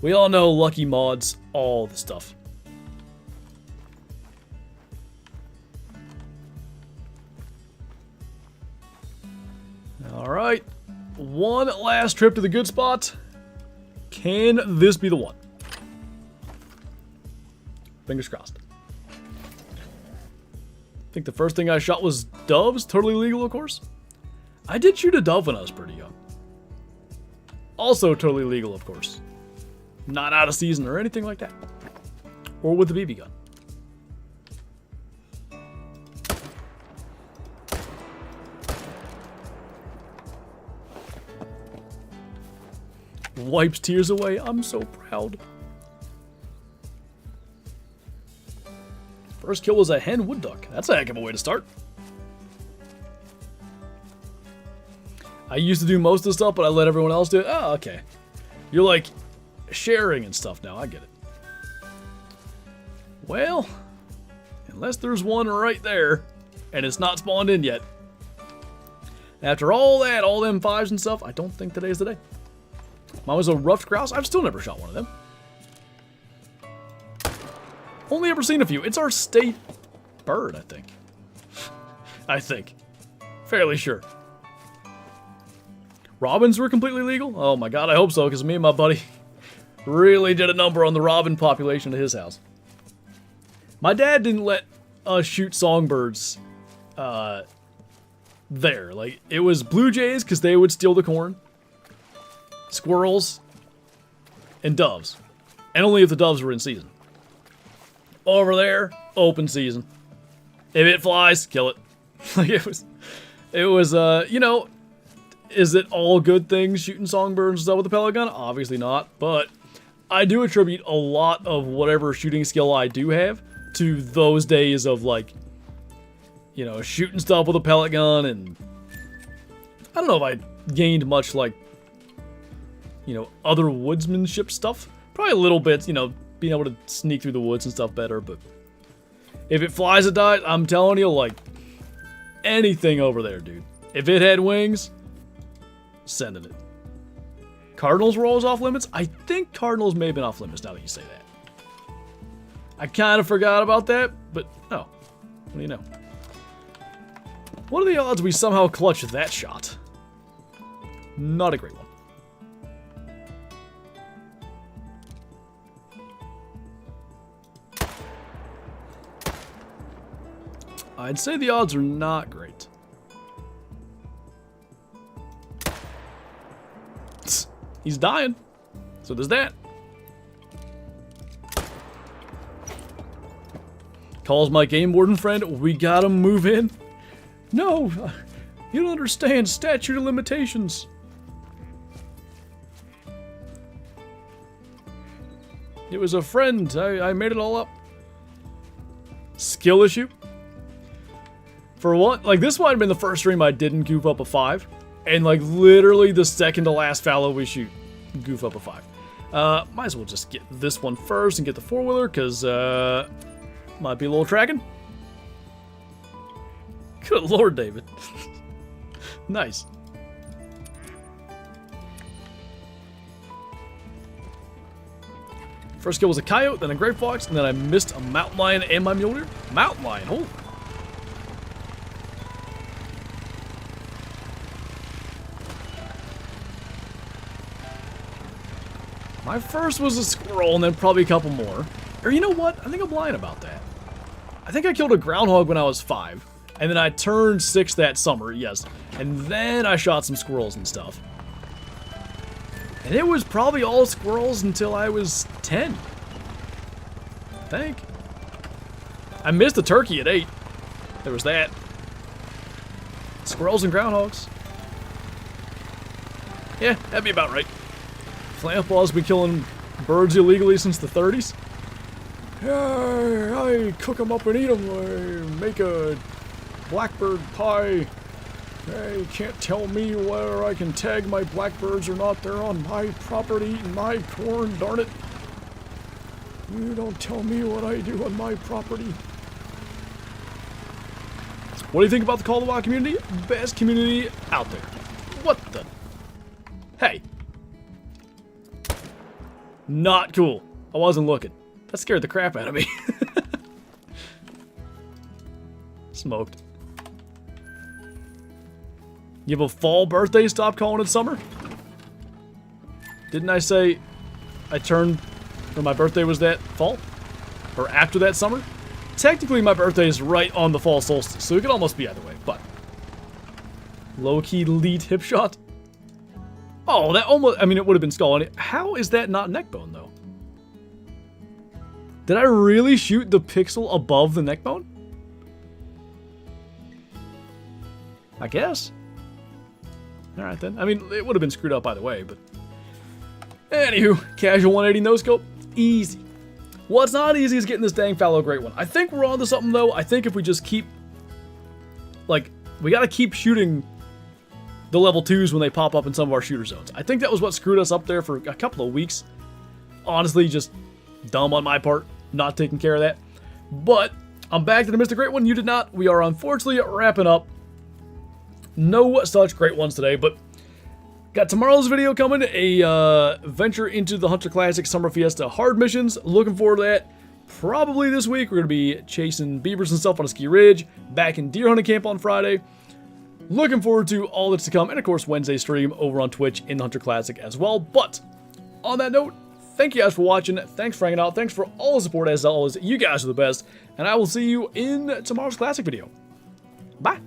We all know lucky mods, all the stuff. Alright, one last trip to the good spot. Can this be the one? Fingers crossed. I think the first thing I shot was doves, totally legal of course. I did shoot a dove when I was pretty young. Also totally legal of course. Not out of season or anything like that. Or with the BB gun. Wipes tears away. I'm so proud. First kill was a hen wood duck. That's a heck of a way to start. I used to do most of the stuff, but I let everyone else do it. Oh, okay. You're like sharing and stuff now. I get it. Well, unless there's one right there, and it's not spawned in yet. After all that, all them fives and stuff, I don't think today's the day. Mine was a ruffed grouse. I've still never shot one of them. Only ever seen a few. It's our state bird, I think. I think. Fairly sure. Robins were completely legal? Oh my god, I hope so, because me and my buddy really did a number on the robin population at his house. My dad didn't let us shoot songbirds there. Like, it was blue jays, because they would steal the corn. Squirrels. And doves. And only if the doves were in season. Over there, open season. If it flies, kill it. Like, it was, you know, is it all good things shooting songbirds and stuff with a pellet gun? Obviously not, but I do attribute a lot of whatever shooting skill I do have to those days of, like, you know, shooting stuff with a pellet gun, and I don't know if I gained much, like, you know, other woodsmanship stuff. Probably a little bit, you know, being able to sneak through the woods and stuff better, but if it flies, it dies. I'm telling you, like, anything over there, dude. If it had wings, sending it. Cardinals were always off limits? I think Cardinals may have been off limits now that you say that. I kind of forgot about that, but oh, what do you know? What are the odds we somehow clutch that shot? Not a great one. I'd say the odds are not great. He's dying. So there's that. Calls my game warden friend. We gotta move in. No, you don't understand statute of limitations. It was a friend. I made it all up. Skill issue. For one, like, this might have been the first stream I didn't goof up a 5. And, like, literally the second to last fallow we shoot, goof up a 5. Might as well just get this one first and get the 4-wheeler, because, might be a little tracking. Good lord, David. Nice. First kill was a coyote, then a gray fox, and then I missed a mountain lion and my mule deer. Mountain lion, holy. My first was a squirrel and then probably a couple more. Or you know what? I think I'm lying about that. I think I killed a groundhog when I was 5. And then I turned 6 that summer, yes. And then I shot some squirrels and stuff. And it was probably all squirrels until I was 10. I think. I missed a turkey at 8. There was that. Squirrels and groundhogs. Yeah, that'd be about right. Flampaw's been killing birds illegally since the 30s. Yeah, I cook them up and eat them. I make a blackbird pie. Hey, can't tell me whether I can tag my blackbirds or not. They're on my property eating my corn, darn it. You don't tell me what I do on my property. What do you think about the Call of the Wild community? Best community out there. What the? Hey. Not cool. I wasn't looking. That scared the crap out of me. Smoked. You have a fall birthday? Stop calling it summer? Didn't I say I turned, or my birthday was that fall? Or after that summer? Technically, my birthday is right on the fall solstice, so it could almost be either way, but... Low-key lead hip shot? Oh, that almost... I mean, it would have been skull. How is that not neck bone, though? Did I really shoot the pixel above the neck bone? I guess. Alright then. I mean, it would have been screwed up either way, but... Anywho, casual 180 no-scope. Easy. What's not easy is getting this dang fallow great one. I think we're onto something, though. I think if we just keep... Like, we gotta keep shooting the level 2s when they pop up in some of our shooter zones. I think that was what screwed us up there for a couple of weeks. Honestly, just dumb on my part, not taking care of that. But, I'm back to the Mr. Great One. You did not. We are unfortunately wrapping up. No such great ones today, but got tomorrow's video coming, a venture into the Hunter Classic Summer Fiesta hard missions. Looking forward to that. Probably this week we're going to be chasing beavers and stuff on a ski ridge, back in deer hunting camp on Friday. Looking forward to all that's to come, and of course Wednesday stream over on Twitch in the Hunter Classic as well. But on that note, thank you guys for watching, thanks for hanging out, thanks for all the support as always. You guys are the best, and I will see you in tomorrow's Classic video. Bye!